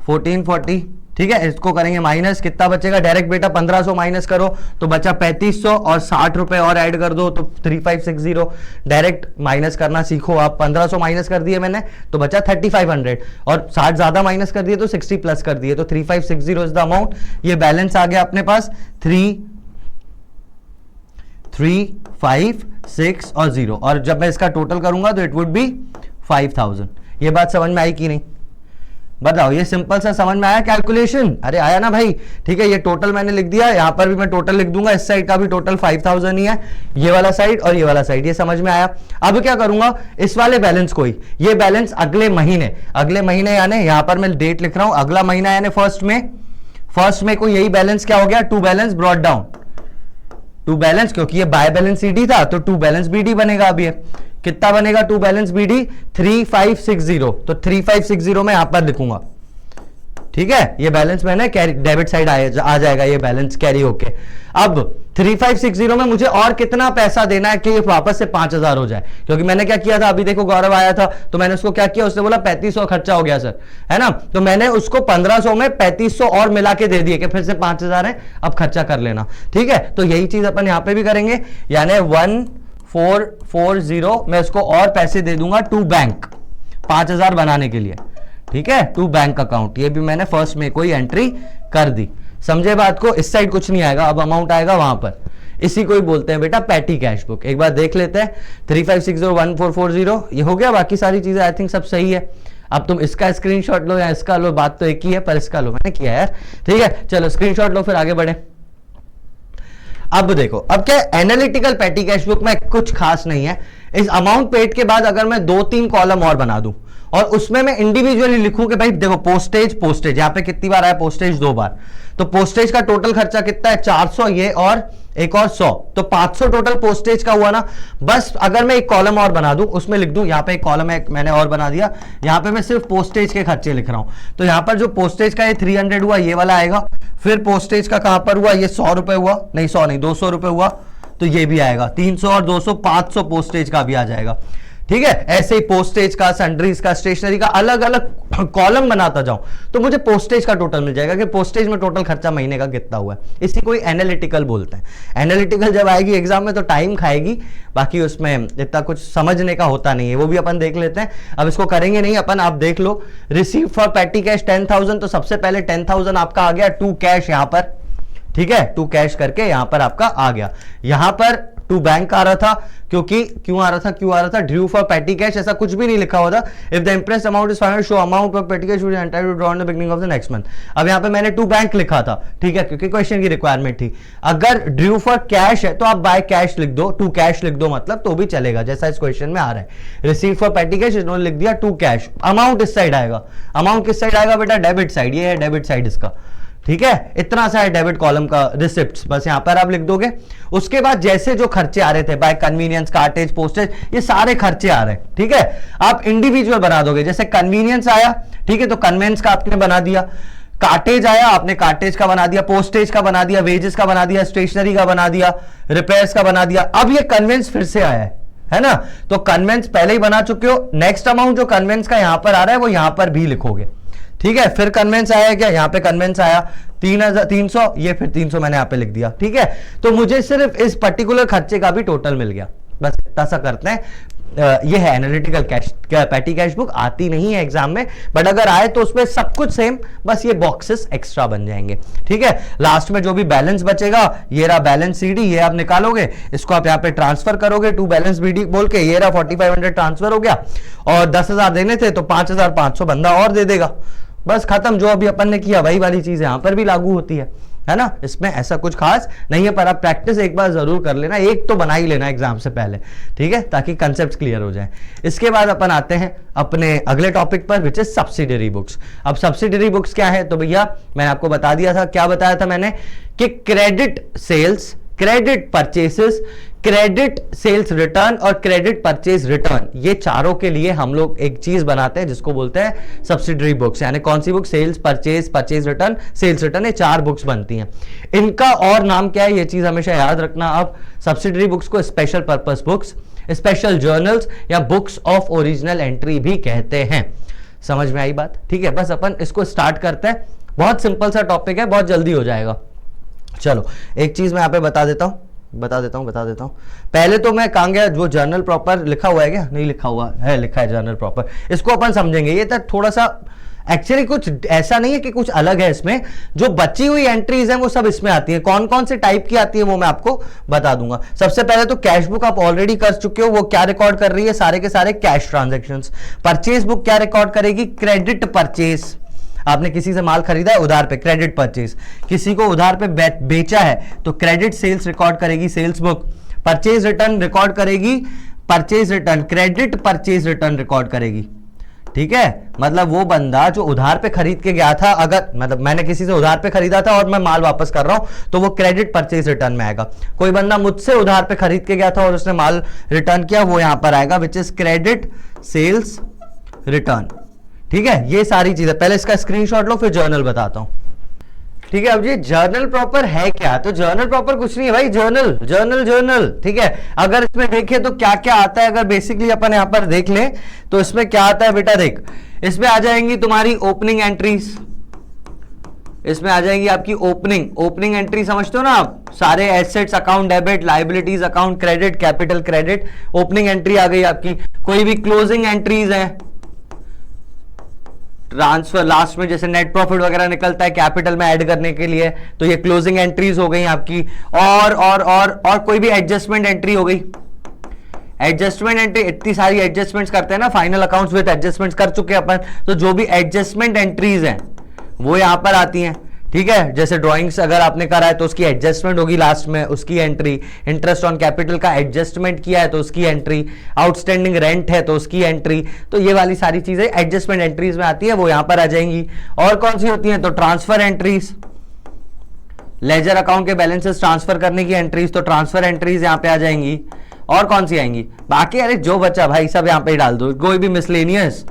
1440। ठीक है, इसको करेंगे माइनस, कितना बचेगा? डायरेक्ट बेटा 1500 माइनस करो तो बचा 3500, और 60 रुपए और ऐड कर दो तो 3560। डायरेक्ट माइनस करना सीखो आप। 1500 माइनस कर दिए मैंने तो बचा 3500, और 60 ज्यादा माइनस कर दिए तो 60 प्लस कर दिए तो 3560 इज द अमाउंट। ये बैलेंस आ गया अपने पास 3, 5, 6 और 0। और जब मैं इसका टोटल करूंगा तो इट वुड बी 5000। ये बात समझ में आई कि नहीं? बताओ, ये सिंपल सा समझ में आया कैलकुलेशन? अरे आया ना भाई। ठीक है, ये टोटल मैंने लिख दिया, यहां पर भी मैं टोटल लिख दूंगा। इस साइड का भी टोटल 5000 ही है, ये वाला साइड और ये वाला साइड। ये समझ में आया? अब क्या करूंगा, इस वाले बैलेंस को ही, ये बैलेंस अगले महीने यानी यहां पर मैं डेट लिख रहा हूं, अगला महीना यानी फर्स्ट में को यही बैलेंस क्या हो गया? To balance brought down. To balance, क्योंकि ये बाय बैलेंस सीडी था तो टू बैलेंस बीडी बनेगा। अब ये कितना बनेगा? To balance BD 3560। तो 3560 में यहां पर लिखूंगा। ठीक है, ये बैलेंस मैंने डेबिट साइड आ जाएगा, ये बैलेंस कैरी होके। अब 3560 में मुझे और कितना पैसा देना है कि ये वापस से 5000 हो जाए? क्योंकि मैंने क्या किया था, अभी देखो गौरव आया था तो मैंने उसको क्या किया, उसने बोला 3500 खर्चा हो गया सर, है ना? तो मैंने उसको 1500 में 3500 और मिला के दे दिए कि फिर से 5000 है, अब खर्चा कर लेना। ठीक है, तो यही चीज अपन यहां पर भी करेंगे, यानी 1440 मैं उसको और पैसे दे दूंगा टू बैंक 5000 बनाने के लिए। ठीक है, टू बैंक अकाउंट। ये भी मैंने फर्स्ट में कोई एंट्री कर दी। समझे बात को? इस साइड कुछ नहीं आएगा, अब अमाउंट आएगा वहां पर। इसी को ही बोलते हैं बेटा पैटी कैश बुक। एक बार देख लेते हैं 35601440 ये हो गया। बाकी सारी चीजें आई थिंक सब सही है। अब तुम इसका स्क्रीनशॉट लो या इसका लो, बात तो एक ही है, पर इसका लो, मैंने किया यार। ठीक है, चलो स्क्रीनशॉट लो फिर आगे बढ़े। अब देखो, अब क्या एनालिटिकल पैटी कैश बुक में कुछ खास नहीं है। इस अमाउंट पेड के बाद अगर मैं 2-3 कॉलम और बना दूं और उसमें मैं इंडिविजुअली लिखूं कि भाई देखो पोस्टेज यहां पे कितनी बार आया? पोस्टेज 2 बार। तो पोस्टेज का टोटल खर्चा कितना है? 400 ये और एक और 100, तो 500 टोटल पोस्टेज का हुआ ना। बस अगर मैं एक कॉलम और बना दूं, उसमें लिख दूं, यहां पे एक कॉलम है मैंने और बना दिया, यहां पे मैं सिर्फ पोस्टेज के खर्चे लिख रहा हूं। तो यहां पर जो पोस्टेज का ये 300 हुआ, ये वाला आएगा। फिर पोस्टेज का कहां पर हुआ? ये 100 रुपए हुआ, नहीं 100 नहीं 200 रुपए हुआ, तो ये भी आएगा। 300 और 200 500 पोस्टेज का भी आ जाएगा। ठीक है, ऐसे ही पोस्टेज का, सैंड्रीज का, स्टेशनरी का अलग अलग कॉलम बनाता जाऊं तो मुझे पोस्टेज का टोटल मिल जाएगा कि पोस्टेज में टोटल खर्चा महीने का कितना हुआ है। इसी को एनालिटिकल बोलते हैं। एनालिटिकल जब आएगी एग्जाम में तो टाइम खाएगी, बाकी उसमें इतना कुछ समझने का होता नहीं है, वो भी अपन देख लेते हैं। अब इसको करेंगे नहीं अपन, आप देख लो। रिसीव फॉर पैटी कैश 10,000, तो सबसे पहले 10,000 आपका आ गया टू कैश यहां पर। ठीक है, टू कैश करके यहां पर आपका आ गया। यहां पर टू बैंक आ रहा था, क्योंकि क्यों आ रहा था ड्यू फॉर पेटी कैश, ऐसा कुछ भी नहीं लिखा हुआ था। If the imprest amount is final show amount for petty cash entitled to draw in the beginning of the next month. अब यहाँ पे मैंने टू बैंक लिखा था, ठीक है, क्योंकि क्वेश्चन की रिक्वायरमेंट थी। अगर ड्यू फॉर कैश है तो आप बाय कैश लिख दो, टू कैश लिख दो, मतलब तो भी चलेगा, जैसा इस क्वेश्चन में आ रहा है। रिसीव फॉर पेटी कैश इन्होंने लिख दिया टू कैश। अमाउंट इस साइड आएगा, अमाउंट किस साइड आएगा बेटा, डेबिट साइड, ये है डेबिट साइड इसका, ठीक है, इतना सा है डेबिट कॉलम का रिसिप्ट्स, बस यहां पर आप लिख दोगे। उसके बाद जैसे जो खर्चे आ रहे थे, बाय कन्वीनियंस, कार्टेज, पोस्टेज, ये सारे खर्चे आ रहे हैं, ठीक है, आप इंडिविजुअल बना दोगे। जैसे कन्वीनियंस आया, ठीक है, तो कन्वेंस का आपने बना दिया, कार्टेज आया आपने कार्टेज का बना दिया, पोस्टेज का बना दिया, वेजेस का बना दिया, स्टेशनरी का बना दिया, रिपेयर्स का बना दिया। अब ये कन्वेंस फिर से आया है ना, तो कन्वेंस पहले ही बना चुके हो, नेक्स्ट अमाउंट जो कन्वेंस का यहां पर आ रहा है वो यहां पर भी लिखोगे, ठीक है। फिर कन्वेंस आया क्या, यहां पे कन्वेंस आया 300, ये फिर 300 मैंने यहां पे लिख दिया, ठीक है। तो मुझे सिर्फ इस पर्टिकुलर खर्चे का भी टोटल मिल गया, बस इतना सा करते हैं। ये है एनालिटिकल कैश, पेटी कैश बुक आती नहीं है एग्जाम में, बट अगर आए तो उसमें सब कुछ सेम, बस ये बॉक्सेस एक्स्ट्रा बन जाएंगे, ठीक है। लास्ट में जो भी बैलेंस बचेगा, ये रहा बैलेंस सीडी, ये आप निकालोगे, इसको आप यहाँ पे ट्रांसफर करोगे टू बैलेंस बीडी बोल के, ये रहा 4500 ट्रांसफर हो गया, और 10,000 देने थे तो 5,500 बंदा और दे देगा, बस खत्म। जो अभी अपन ने किया वही वाली चीज यहां पर भी लागू होती है ना, इसमें ऐसा कुछ खास नहीं है, पर आप प्रैक्टिस एक बार जरूर कर लेना, एक तो बना ही लेना एग्जाम से पहले, ठीक है, ताकि कंसेप्ट क्लियर हो जाए। इसके बाद अपन आते हैं अपने अगले टॉपिक पर, विच इज सब्सिडरी बुक्स। अब सब्सिडरी बुक्स क्या है, तो भैया मैंने आपको बता दिया था, क्या बताया था मैंने, कि credit sales, credit purchases, credit sales return और क्रेडिट परचेज रिटर्न, ये चारों के लिए हम लोग एक चीज बनाते हैं जिसको बोलते हैं सब्सिडरी बुक्स। यानी कौन सी book, sales, purchase, purchase return, sales return, ये 4 बुक्स बनती हैं। इनका और नाम क्या है, ये चीज हमेशा याद रखना। आप सब्सिडरी बुक्स को special purpose books, special journals या बुक्स ऑफ ओरिजिनल एंट्री भी कहते हैं। समझ में आई बात, ठीक है। बस अपन इसको स्टार्ट करते हैं, बहुत सिंपल सा टॉपिक है, बहुत जल्दी हो जाएगा। चलो एक चीज मैं यहाँ पे बता देता हूं। पहले तो मैं कहाँ गया, जो जर्नल प्रॉपर लिखा हुआ है क्या, नहीं लिखा हुआ है, लिखा है जर्नल प्रॉपर, इसको अपन समझेंगे। ये तो थोड़ा सा एक्चुअली कुछ ऐसा नहीं है कि कुछ अलग है इसमें, जो बची हुई एंट्रीज हैं वो सब इसमें आती हैं। कौन कौन से टाइप की आती है वो मैं आपको बता दूंगा। सबसे पहले तो कैश बुक आप ऑलरेडी कर चुके हो, वो क्या रिकॉर्ड कर रही है, सारे के सारे कैश ट्रांजेक्शंस। परचेज बुक क्या रिकॉर्ड करेगी, क्रेडिट परचेज, आपने किसी से माल खरीदा है उधार पे, क्रेडिट परचेज, किसी को उधार पे बेचा है तो क्रेडिट सेल्स रिकॉर्ड करेगी sales book. Purchase return record करेगी purchase return, credit purchase return record करेगी, ठीक है। मतलब वो बंदा जो उधार पे खरीद के गया था, अगर मतलब मैंने किसी से उधार पे खरीदा था और मैं माल वापस कर रहा हूं तो वो क्रेडिट परचेज रिटर्न में आएगा। कोई बंदा मुझसे उधार पे खरीद के गया था और उसने माल रिटर्न किया, वो यहां पर आएगा, which is credit sales return, ठीक है। ये सारी चीजें, पहले इसका स्क्रीनशॉट लो फिर जर्नल बताता हूं, ठीक है। अब ये जर्नल प्रॉपर है क्या, तो जर्नल प्रॉपर कुछ नहीं है भाई, जर्नल जर्नल जर्नल, ठीक है। अगर इसमें देखें तो क्या क्या आता है, अगर बेसिकली अपन यहां पर देख लें तो इसमें क्या आता है बेटा, देख इसमें आ जाएंगी तुम्हारी ओपनिंग एंट्रीज, इसमें आ जाएंगी आपकी ओपनिंग एंट्री, समझते हो ना आप, सारे assets account, debit, liabilities account, credit, capital credit, opening entry आ गई आपकी। कोई भी क्लोजिंग एंट्रीज है, ट्रांसफर, लास्ट में जैसे नेट प्रॉफिट वगैरह निकलता है कैपिटल में ऐड करने के लिए, तो ये क्लोजिंग एंट्रीज हो गई आपकी। और कोई भी एडजस्टमेंट एंट्री हो गई, एडजस्टमेंट एंट्री, इतनी सारी एडजस्टमेंट्स करते हैं ना, फाइनल अकाउंट्स विद एडजस्टमेंट्स कर चुके हैं अपन, तो जो भी एडजस्टमेंट एंट्रीज हैं वो यहां पर आती हैं, ठीक है। जैसे ड्राइंग्स अगर आपने करा है तो उसकी एडजस्टमेंट होगी लास्ट में, उसकी एंट्री, इंटरेस्ट ऑन कैपिटल का एडजस्टमेंट किया है तो उसकी एंट्री, आउटस्टैंडिंग रेंट है तो उसकी एंट्री, तो ये वाली सारी चीजें एडजस्टमेंट एंट्रीज में आती है, वो यहां पर आ जाएंगी। और कौन सी होती है, तो ट्रांसफर एंट्रीज, लेजर अकाउंट के बैलेंसेस ट्रांसफर करने की एंट्रीज, तो ट्रांसफर एंट्रीज यहां पे आ जाएंगी। और कौन सी आएंगी, बाकी अरे जो बचा भाई सब यहां पे डाल दो, कोई भी मिसलेनियस,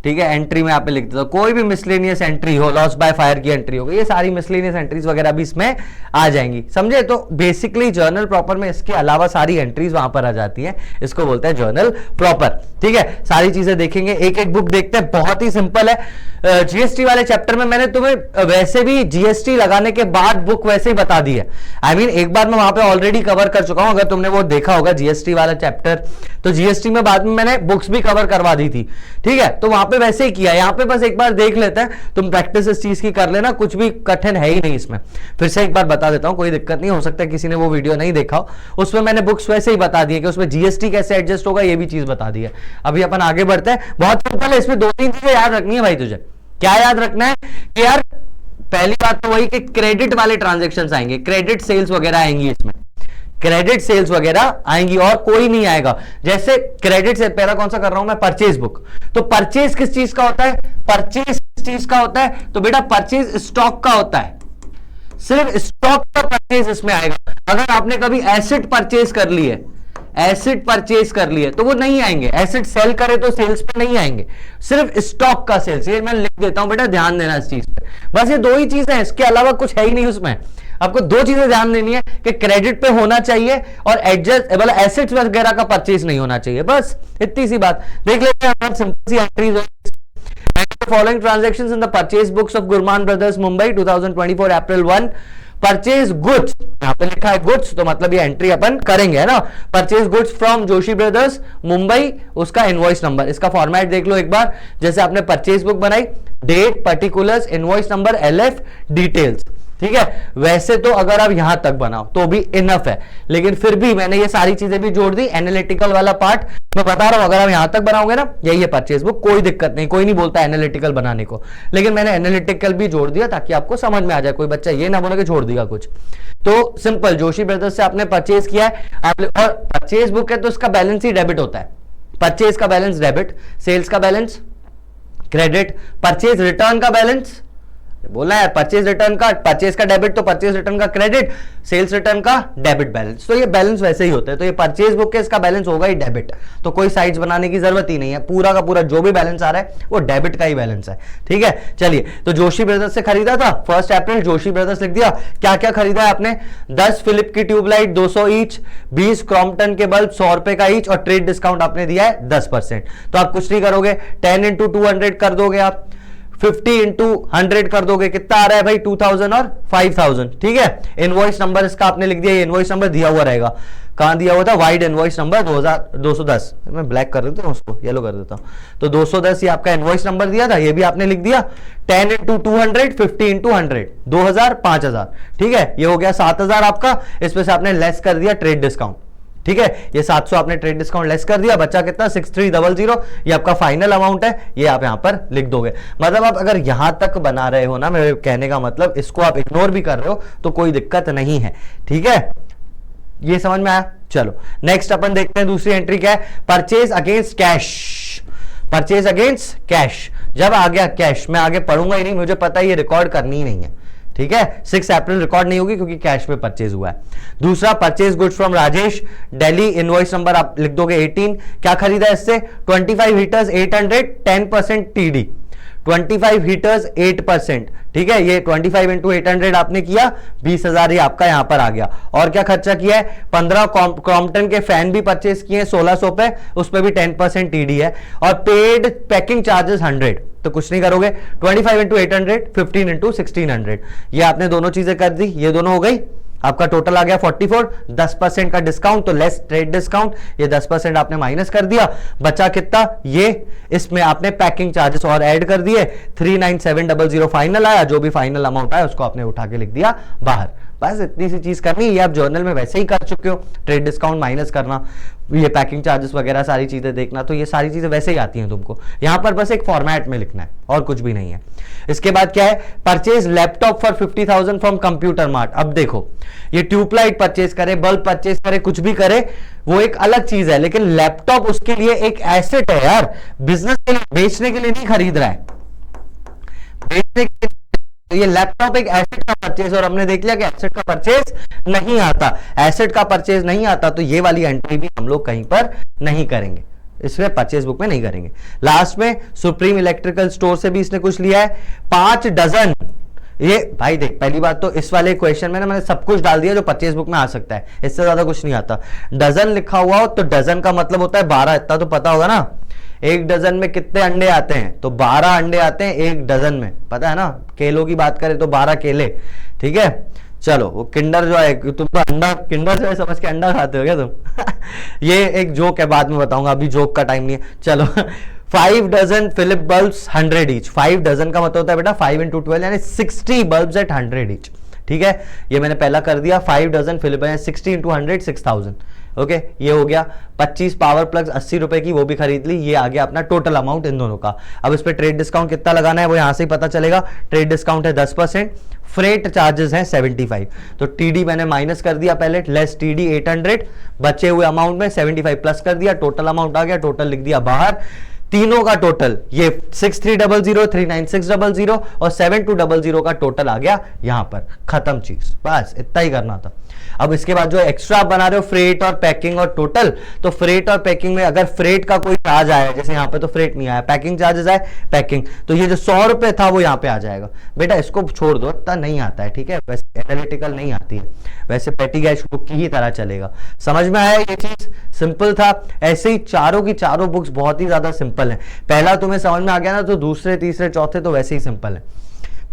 ठीक है, एंट्री में आप लिख देता हूं, कोई भी मिसलेनियस एंट्री हो, लॉस बाय फायर की एंट्री हो गई, ये सारी मिसलेनियस एंट्रीज वगैरह भी इसमें आ जाएंगी, समझे। तो बेसिकली जर्नल प्रॉपर में इसके अलावा सारी एंट्रीज वहां पर आ जाती हैं, इसको बोलते हैं जर्नल प्रॉपर, ठीक है। सारी चीजें देखेंगे, एक एक बुक देखते हैं, बहुत ही सिंपल है। जीएसटी वाले चैप्टर में मैंने तुम्हें वैसे भी जीएसटी लगाने के बाद बुक वैसे ही बता दी है, आई मीन एक बार मैं वहां पे ऑलरेडी कवर कर चुका हूं, अगर तुमने वो देखा होगा जीएसटी वाला चैप्टर, तो जीएसटी में बाद में मैंने बुक्स भी कवर करवा दी थी, ठीक है। तो वहां पे पे वैसे ही किया, यहाँ पे बस एक बार देख लेते हैं, तुम प्रैक्टिस इस चीज की कर लेना, कुछ भी कठिन है ही नहीं इसमें। फिर से एक बार बता देता हूँ, कोई दिक्कत नहीं, हो सकता है किसी ने वो वीडियो नहीं देखा हो, उसमें मैंने बुक्स वैसे ही बता दी है कि उसमें जीएसटी कैसे एडजस्ट होगा, ये भी चीज बता दी है। अभी अपन आगे बढ़ते हैं, बहुत सिंपल है, इसमें 2-3 चीजें याद रखनी है भाई तुझे। क्या याद रखना है कि यार पहली बात तो वही कि क्रेडिट वाले ट्रांजेक्शन्स आएंगे, क्रेडिट सेल्स वगैरह आएंगी, इसमें क्रेडिट सेल्स वगैरह आएंगी और कोई नहीं आएगा। जैसे क्रेडिट से पहला कौन सा कर रहा हूं मैं, परचेज बुक। तो परचेज किस चीज का होता है, परचेज किस चीज का होता है, तो बेटा परचेज स्टॉक का होता है, सिर्फ स्टॉक का परचेज इसमें आएगा। अगर आपने कभी एसेट परचेज कर ली है, एसेट परचेज कर लिए तो वो नहीं आएंगे, एसेट सेल करे तो सेल्स पे नहीं आएंगे, सिर्फ स्टॉक का सेल्स। ये मैं लिख देता हूं बेटा, ध्यान देना इस चीज पे। बस ये 2 ही चीजें हैं, इसके अलावा कुछ है ही नहीं उसमें। आपको 2 चीजें ध्यान देनी है कि क्रेडिट पे होना चाहिए और एडजस्ट मतलब एसेट्स वगैरह का परचेज नहीं होना चाहिए, बस इतनी सी बात। देख लेते हैं सिंपल सी entries. Following transactions in the purchase books of Gurman brothers Mumbai 2024 April 1। Purchase goods, यहां पे लिखा है गुड्स, तो मतलब ये एंट्री अपन करेंगे, है ना। Purchase goods from Joshi brothers Mumbai, उसका इनवॉइस नंबर, इसका फॉर्मेट देख लो एक बार। जैसे आपने परचेज बुक बनाई, date, particulars, invoice number, LF, details, ठीक है। वैसे तो अगर आप यहां तक बनाओ तो भी इनफ है, लेकिन फिर भी मैंने ये सारी चीजें भी जोड़ दी। एनालिटिकल वाला पार्ट मैं बता रहा हूं, अगर आप यहां तक बनाओगे ना, यही है परचेज बुक, कोई दिक्कत नहीं, कोई नहीं बोलता एनालिटिकल बनाने को, लेकिन मैंने एनालिटिकल भी जोड़ दिया ताकि आपको समझ में आ जाए, कोई बच्चा ये ना बोले कि छोड़ दिया कुछ। तो सिंपल, जोशी ब्रदर्स से आपने परचेज किया है, और परचेज बुक है तो उसका बैलेंस ही डेबिट होता है। परचेज का बैलेंस डेबिट, सेल्स का बैलेंस क्रेडिट, परचेज रिटर्न का बैलेंस, बोला है परचेज रिटर्न का, परचेज का डेबिट तो परचेज रिटर्न का क्रेडिट, सेल्स रिटर्न का डेबिट बैलेंस। तो ये बैलेंस वैसे ही होते हैं, तो ये परचेज बुक के इसका बैलेंस होगा ही डेबिट, तो कोई साइड्स बनाने की जरूरत ही नहीं है, पूरा का पूरा जो भी बैलेंस आ रहा है वो डेबिट का ही बैलेंस है, ठीक है। चलिए, तो जोशी ब्रदर्स से खरीदा था 1 अप्रैल, जोशी ब्रदर्स लिख दिया। क्या क्या खरीदा है आपने, 10 फिलिप की ट्यूबलाइट 200 ईच, 20 क्रॉम्पटन के बल्ब 100 रुपए का ईच, और ट्रेड डिस्काउंट आपने दिया है 10%। तो आप कुछ नहीं करोगे, 10 × 200 कर दोगे आप, 50 × 100 कर दोगे, कितना आ रहा है भाई 2000 और 5000, ठीक है। इनवॉइस नंबर इसका आपने लिख दिया, ये इनवॉइस नंबर दिया हुआ रहेगा, कहां दिया हुआ था, वाइड इनवॉइस नंबर 210, मैं ब्लैक कर देता हूं, उसको येलो कर देता हूं, तो 210 ये आपका इनवॉइस नंबर दिया था, ये भी आपने लिख दिया। 10 × 200, 50 × 100, 2000, 5000, ठीक है, ये हो गया 7000 आपका। इसमें से आपने लेस कर दिया ट्रेड डिस्काउंट, ठीक है, ये 700 आपने ट्रेड डिस्काउंट लेस कर दिया, बच्चा कितना 6300, ये आपका फाइनल अमाउंट है, ये आप यहां पर लिख दोगे। मतलब आप अगर यहां तक बना रहे हो ना, मेरे कहने का मतलब इसको आप इग्नोर भी कर रहे हो तो कोई दिक्कत नहीं है, ठीक है, ये समझ में आया। चलो नेक्स्ट अपन देखते हैं, दूसरी एंट्री क्या है, purchase against cash. Purchase against cash, जब आ गया कैश, मैं आगे पढ़ूंगा ही नहीं, मुझे पता है ये रिकॉर्ड करनी ही नहीं है, ठीक है। 6 अप्रैल रिकॉर्ड नहीं होगी क्योंकि कैश में परचेज हुआ है। दूसरा, purchase goods from Rajesh Delhi, invoice number आप लिख दोगे 18। क्या खरीदा इससे, 25 हीटर्स 800, 10% टीडी, 25 हीटर्स 8%, ठीक है, ये 25 × 800 आपने किया, 20,000 ये आपका यहां पर आ गया। और क्या खर्चा किया है, 15 क्रॉम्पटन के फैन भी परचेज किए 1600 पे, उस पर भी 10% टीडी है, और पेड पैकिंग चार्जेस 100, तो कुछ नहीं करोगे, 25 × 800, 15 × 1600, ये आपने दोनों चीजें कर दी, ये दोनों हो गई, आपका टोटल आ गया 44, 10% का डिस्काउंट, तो लेस ट्रेड डिस्काउंट, ये 10% आपने माइनस कर दिया, बचा कितना, ये इसमें आपने पैकिंग चार्जेस और ऐड कर दिए, 39700 फाइनल आया, जो भी फाइनल अमाउंट आया उसको आपने उठा के लिख दिया बाहर। बस इतनी सी चीज करनी, ये आप जर्नल में वैसे ही कर चुके हो, ट्रेड डिस्काउंट माइनस करना, ये पैकिंग चार्जेस वगैरह सारी चीजें देखना, तो ये सारी चीजें वैसे ही आती हैं तुमको, यहां पर बस एक फॉर्मेट में लिखना है और कुछ भी नहीं है। इसके बाद क्या है, purchase laptop for 50,000 from computer mart. अब देखो, ये ट्यूबलाइट परचेज करे, बल्ब परचेज करे, कुछ भी करे, वो एक अलग चीज है, लेकिन लैपटॉप उसके लिए एक एसेट है यार, बिजनेस के लिए, बेचने के लिए नहीं खरीद रहा है, बेचने के लिए। ये लैपटॉप एक एसेट का परचेज, और हमने देख लिया कि एसेट का परचेज नहीं आता, एसेट का परचेज नहीं आता, तो ये वाली एंट्री भी हम लोग कहीं पर नहीं करेंगे, इसमें परचेज बुक में नहीं करेंगे। लास्ट में सुप्रीम इलेक्ट्रिकल स्टोर से भी इसने कुछ लिया है 5 डजन। ये भाई देख, पहली बात तो इस वाले क्वेश्चन में ना मैंने सब कुछ डाल दिया जो परचेज बुक में आ सकता है, इससे ज्यादा कुछ नहीं आता। डजन लिखा हुआ हो तो डजन का मतलब होता है 12, इतना तो पता होगा ना। एक डजन में कितने अंडे आते हैं, तो 12 अंडे आते हैं एक डजन में, पता है ना। केलों की बात करें तो 12 केले, ठीक है। चलो, वो किंडर जो है, तुम तो अंडा किंडर जो है समझ के अंडा खाते हो क्या तुम ये एक जोक है, बाद में बताऊंगा, अभी जोक का टाइम नहीं है। चलो 5 dozen Philip bulbs 100 each. 5 dozen का मतलब होता है बेटा 5 इंटू 12 यानी 60 बल्ब्स एट 100 ईच। ठीक है, ये मैंने पहला कर दिया। 5 डजन फिलिप 60 इंटू 100 6000। ओके, ये हो गया। 25 पावर प्लग्स 80 रुपए की, वो भी खरीद ली। ये आ गया अपना टोटल अमाउंट इन दोनों का। अब इस पे ट्रेड डिस्काउंट कितना लगाना है वो यहां से ही पता चलेगा। ट्रेड डिस्काउंट है 10%, फ्रेट चार्जेस हैं 75। तो टीडी मैंने माइनस कर दिया पहले, लेस टीडी 800, बचे हुए अमाउंट में 75 प्लस कर दिया, टोटल अमाउंट आ गया। टोटल लिख दिया बाहर। तीनों का टोटल ये 6300, 39600 और 7200 का टोटल आ गया यहां पर। खत्म चीज, बस इतना ही करना था। अब इसके बाद जो एक्स्ट्रा आप बना रहे हो फ्रेट और पैकिंग और टोटल, तो फ्रेट और पैकिंग में अगर फ्रेट का कोई चार्ज आया, जैसे यहां पे तो फ्रेट नहीं आया, पैकिंग चार्जेस आए पैकिंग, तो ये जो 100 रुपए था वो यहां पे आ जाएगा। बेटा इसको छोड़ दो, इतना नहीं आता है। ठीक है, वैसे एनालिटिकल नहीं आती है, वैसे पेटी कैश बुक की ही तरह चलेगा। समझ में आया ये चीज? सिंपल था। ऐसे ही चारों की चारों बुक्स बहुत ही ज्यादा सिंपल है। पहला तुम्हें समझ में आ गया ना, तो दूसरे तीसरे चौथे तो वैसे ही सिंपल है।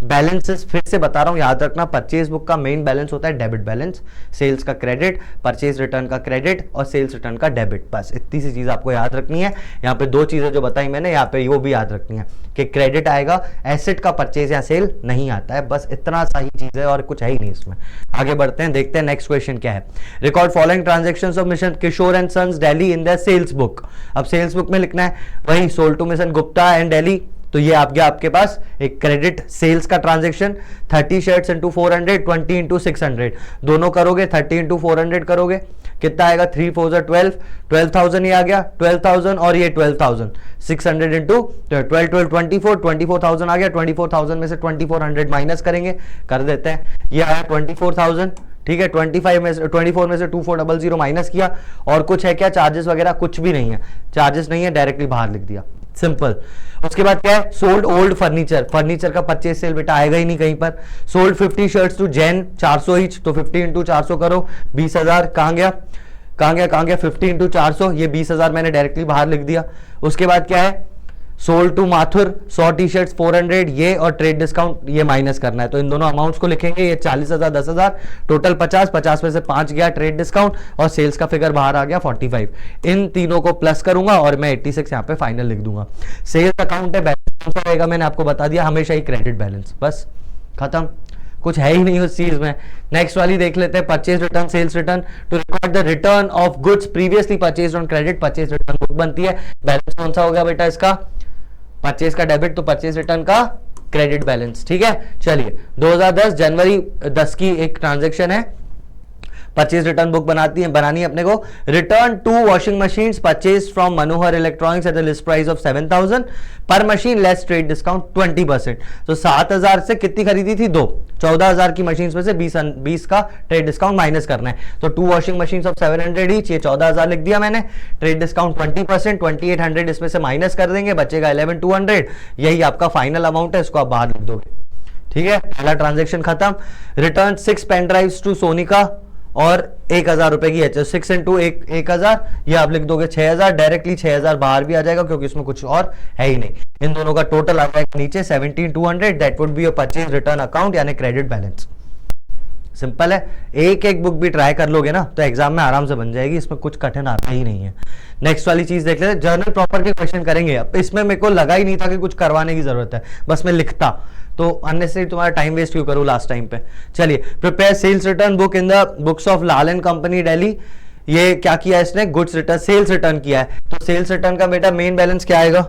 बैलेंसेस फिर से बता रहा हूं, याद रखना। परचेज बुक का मेन बैलेंस होता है डेबिट बैलेंस, सेल्स का क्रेडिट, परचेज रिटर्न का क्रेडिट और सेल्स रिटर्न का डेबिट। बस इतनी सी चीज आपको याद रखनी है। यहाँ पे दो चीजें जो बताई मैंने, यहाँ पे वो भी याद रखनी है कि क्रेडिट आएगा, एसेट का परचेज या सेल नहीं आता है। बस इतना सा ही चीज है और कुछ है ही नहीं इसमें। आगे बढ़ते हैं, देखते हैं नेक्स्ट क्वेश्चन क्या है। Record following transactions of Mission Kishore and sons Delhi in the sales book. अब सेल्स बुक में लिखना है वही sold to Mission Gupta and Delhi. तो ये आ गया आपके पास एक क्रेडिट सेल्स का ट्रांजैक्शन। 30 शर्ट्स इंटू 400, 20 इंटू 600, दोनों करोगे 30 इंटू 400 करोगे, कितना आएगा? 3 4 12, 12,000 ये आ गया, 12,000 और ये 12,000, 600 इंटू 12 12 24, 24,000 आ गया। 24,000 में से 2400 माइनस करेंगे, कर देते हैं। ये आया 24,000। ठीक है, 24 में से 2400 माइनस किया। और कुछ है क्या चार्जेस वगैरह? कुछ भी नहीं है, चार्जेस नहीं है, डायरेक्टली बाहर लिख दिया, सिंपल। उसके बाद क्या है? Sold old furniture. फर्नीचर का परचेज सेल बेटा आएगा ही नहीं कहीं पर। Sold 50 shirts to Jain, 400 each, तो 50 इंटू 400 करो, 20,000। कहां गया 50 इंटू 400, ये 20,000 मैंने डायरेक्टली बाहर लिख दिया। उसके बाद क्या है? Sold to Mathur 100 T shirts 400, ये और ट्रेड डिस्काउंट ये माइनस करना है। तो इन दोनों अमाउंट्स को लिखेंगे, ये 40,000, 10,000, टोटल 50, 50 में से 5 गया ट्रेड डिस्काउंट और सेल्स का फिगर बाहर आ गया 45। इन तीनों को प्लस करूंगा और मैं 86 यहाँ पे फाइनल लिख दूंगा। सेल्स अकाउंट है, बैलेंस कौन सा रहेगा मैंने आपको बता दिया, हमेशा ही क्रेडिट बैलेंस। बस खत्म, कुछ है ही नहीं उस चीज में। नेक्स्ट वाली देख लेते हैं, purchase return sales return. To record the return of goods previously purchase on credit, purchase return book बनती है। बैलेंस कौन सा हो गया बेटा इसका? परचेज का डेबिट, तो परचेज रिटर्न का क्रेडिट बैलेंस। ठीक है, चलिए 2010 जनवरी 10 की एक ट्रांजैक्शन है। परचेज रिटर्न बुक बनानी है अपने को। Return 2 washing machines purchase from Manohar electronics at the list price of 7,000 पर मशीन लेस ट्रेड डिस्काउंट 20%। तो 7,000 से कितनी खरीदी थी? 2, 14,000 की मशीन में से 20 का ट्रेड डिस्काउंट माइनस करना है। तो 2 वॉशिंग मशीन ऑफ 700 ईच, ये 14,000 लिख दिया मैंने। ट्रेड डिस्काउंट 20%, 2800 इसमें से माइनस कर देंगे, बचेगा 11,200। यही आपका फाइनल अमाउंट है, इसको आप बाहर लिख दोगे। ठीक है, पहला ट्रांजेक्शन खत्म। Return 6 pen drives to Sonika और 1,000 रुपए की है, 6 इंटू 1,000, ये आप लिख दोगे 6,000। डायरेक्टली 6,000 बाहर भी आ जाएगा क्योंकि इसमें कुछ और है ही नहीं। इन दोनों का टोटल आ जाएगा नीचे 17,200, that would be your purchase return account यानी क्रेडिट बैलेंस। सिंपल है, एक एक बुक भी ट्राई कर लोगे ना तो एग्जाम में आराम से बन जाएगी, इसमें कुछ कठिन आता ही नहीं है। नेक्स्ट वाली चीज देख लेते हैं, जर्नल प्रॉपर के क्वेश्चन करेंगे। अब इसमें मेरे को लगा ही नहीं था कि कुछ करवाने की जरूरत है, बस मैं लिखता, तो अननेसेसरी तुम्हारा टाइम वेस्ट क्यों करूं लास्ट टाइम पे। चलिए, prepare sales return book in the books of Lal and company Delhi. ये क्या किया इसने? गुड्स रिटर्न सेल्स रिटर्न किया है। तो सेल्स रिटर्न का बेटा मेन बैलेंस क्या आएगा?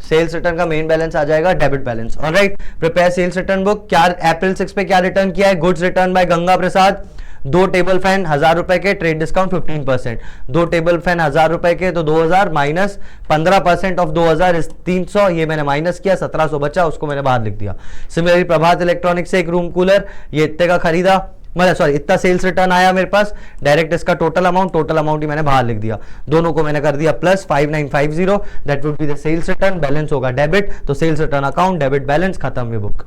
सेल्स रिटर्न का मेन बैलेंस आ जाएगा debit balance. Alright, prepare sales return book. क्या अप्रैल 6 पे क्या रिटर्न किया है? Goods return by Ganga Prasad, 2 table fan 1,000 रुपए के, ट्रेड डिस्काउंट 15%। 2 टेबल फैन 1,000 रुपए के, तो 2,000 माइनस 15% ऑफ 2,000 इज 300, ये मैंने माइनस किया, 1,700 बचा, उसको मैंने बाहर लिख दिया। सिमिलरली प्रभात इलेक्ट्रॉनिक्स से एक रूम कूलर, ये इतने का खरीदा, मतलब सॉरी इतना सेल्स रिटर्न आया मेरे पास, डायरेक्ट इसका टोटल अमाउंट ही मैंने बाहर लिख दिया। दोनों को मैंने कर दिया plus 5950, that would be the sales return. Balance होगा डेबिट, तो sales return account, debit balance, खत्म ये बुक।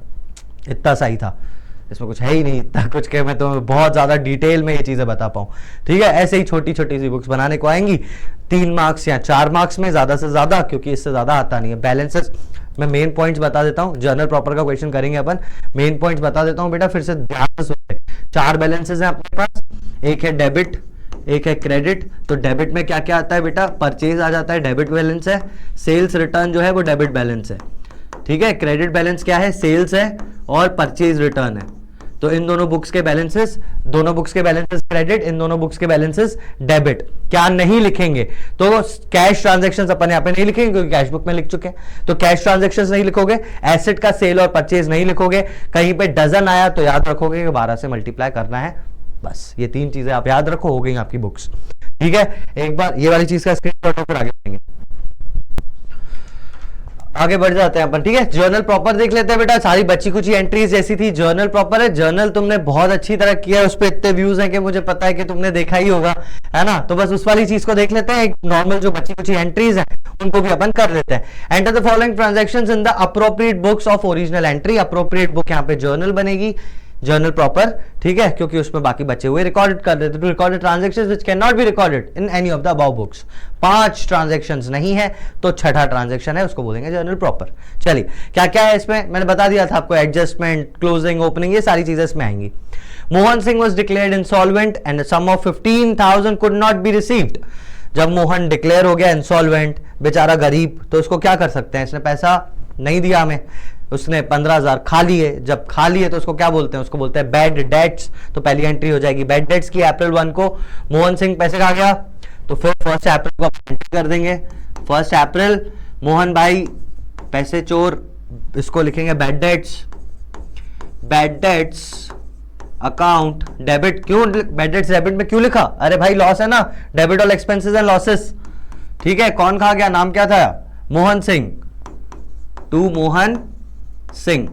इतना सही था, इसमें कुछ है ही नहीं इतना कुछ के मैं तो बहुत ज्यादा डिटेल में ये चीजें बता पाऊं। ठीक है, ऐसे ही छोटी छोटी सी बुक्स बनाने को आएंगी 3 मार्क्स या 4 मार्क्स में, ज्यादा से ज्यादा, क्योंकि इससे ज्यादा आता नहीं है। बैलेंसेस मैं मेन पॉइंट्स बता देता हूं, जर्नल प्रॉपर का क्वेश्चन करेंगे अपन, मेन पॉइंट्स बता देता हूं बेटा, फिर से ध्यान से सुनिए। 4 बैलेंसेस हैं अपने पास, एक है डेबिट, एक है क्रेडिट। तो डेबिट में क्या क्या आता है बेटा, परचेज आ जाता है, डेबिट बैलेंस है। सेल्स रिटर्न जो है वो डेबिट बैलेंस है, ठीक है। क्रेडिट बैलेंस क्या है, सेल्स है, और परचेज रिटर्न है। तो इन दोनों बुक्स के बैलेंसेस, दोनों बुक्स के बैलेंसेस क्रेडिट, इन दोनों बुक्स के बैलेंसेस डेबिट। क्या नहीं लिखेंगे, तो कैश ट्रांजैक्शंस अपन यहाँ पे नहीं लिखेंगे क्योंकि कैश बुक में लिख चुके हैं, तो कैश ट्रांजैक्शंस नहीं लिखोगे। एसेट का सेल और परचेज नहीं लिखोगे। कहीं पे डजन आया तो याद रखोगे कि 12 से मल्टीप्लाई करना है, बस ये 3 चीजें आप याद रखो, हो गई आपकी बुक्स, ठीक है। एक बार ये वाली चीज का स्क्रीनशॉट फिर आगे बढ़ेंगे, आगे बढ़ जाते हैं अपन, ठीक है। जर्नल प्रॉपर देख लेते हैं बेटा, सारी बच्ची कुछ एंट्रीज जैसी थी। जर्नल प्रॉपर है, जर्नल तुमने बहुत अच्छी तरह किया है, उस पर इतने व्यूज हैं कि मुझे पता है कि तुमने देखा ही होगा, है ना। तो बस उस वाली चीज को देख लेते हैं। एक नॉर्मल जो बच्ची कुछ एंट्रीज हैं उनको भी अपन कर लेते हैं। Enter the following transactions in the appropriate books of original entry. Appropriate book यहाँ पे जर्नल बनेगी, जर्नल प्रॉपर, ठीक है, क्योंकि उसमें बाकी बचे हुए रिकॉर्डेड कर देते। To recorded transactions which can not be recorded in any of the above books. 5 transactions नहीं है तो छठा ट्रांजैक्शन है, उसको बोलेंगे जर्नल प्रॉपर। चलिए क्या क्या है इसमें, मैंने बता दिया था आपको, एडजस्टमेंट, क्लोजिंग, ओपनिंग, ये सारी चीजें इसमें आएंगी। Mohan Singh was declared insolvent and sum of 15,000 could not be received. जब मोहन डिक्लेयर हो गया इंसॉल्वेंट, बेचारा गरीब, तो उसको क्या कर सकते हैं, इसने पैसा नहीं दिया हमें, उसने 15,000 खा लिए। जब खा लिए तो उसको क्या बोलते हैं, उसको बोलते हैं बैड डेट्स। तो पहली एंट्री हो जाएगी बैड डेट्स की। अप्रैल 1 को मोहन सिंह पैसे खा गया, तो फिर 1 अप्रैल को एंट्री कर देंगे। 1 अप्रैल मोहन भाई पैसे चोर, इसको लिखेंगे bad debts. Bad debts account debit. क्यों बैड डेट्स डेबिट में क्यों लिखा, अरे भाई लॉस है ना, debit all expenses and losses, ठीक है। कौन खा गया, नाम क्या था, मोहन सिंह। टू मोहन सिंह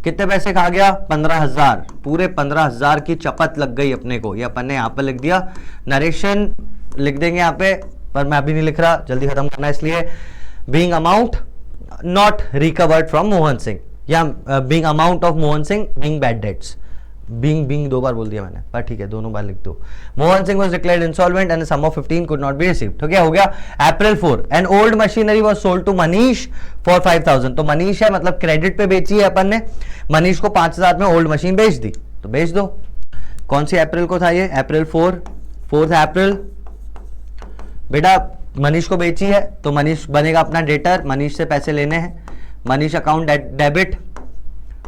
कितने पैसे खा गया, 15,000। पूरे 15,000 की चपत लग गई अपने को। ये अपन ने यहां पर लिख दिया, नरेशन लिख देंगे यहां पे, पर मैं अभी नहीं लिख रहा, जल्दी खत्म करना है इसलिए। Being amount not recovered from Mohan Singh, या being amount of Mohan Singh being bad debts. Being 2 बार बोल दिया मैंने, पर ठीक है, दोनों बार लिख दो। Mohan Singh was declared insolvent and sum of 15 could not be received. ठीक है, हो गया। April 4 an old machinery was sold to Manish for 5,000। तो मनीष है, मतलब क्रेडिट पे बेची है अपन ने, मनीष को 5,000 में ओल्ड मशीन बेच दी, तो बेच दो। कौन सी अप्रैल को था ये, अप्रैल 4 अप्रैल। बेटा मनीष को बेची है तो मनीष बनेगा अपना डेटर, मनीष से पैसे लेने हैं। Manish account debit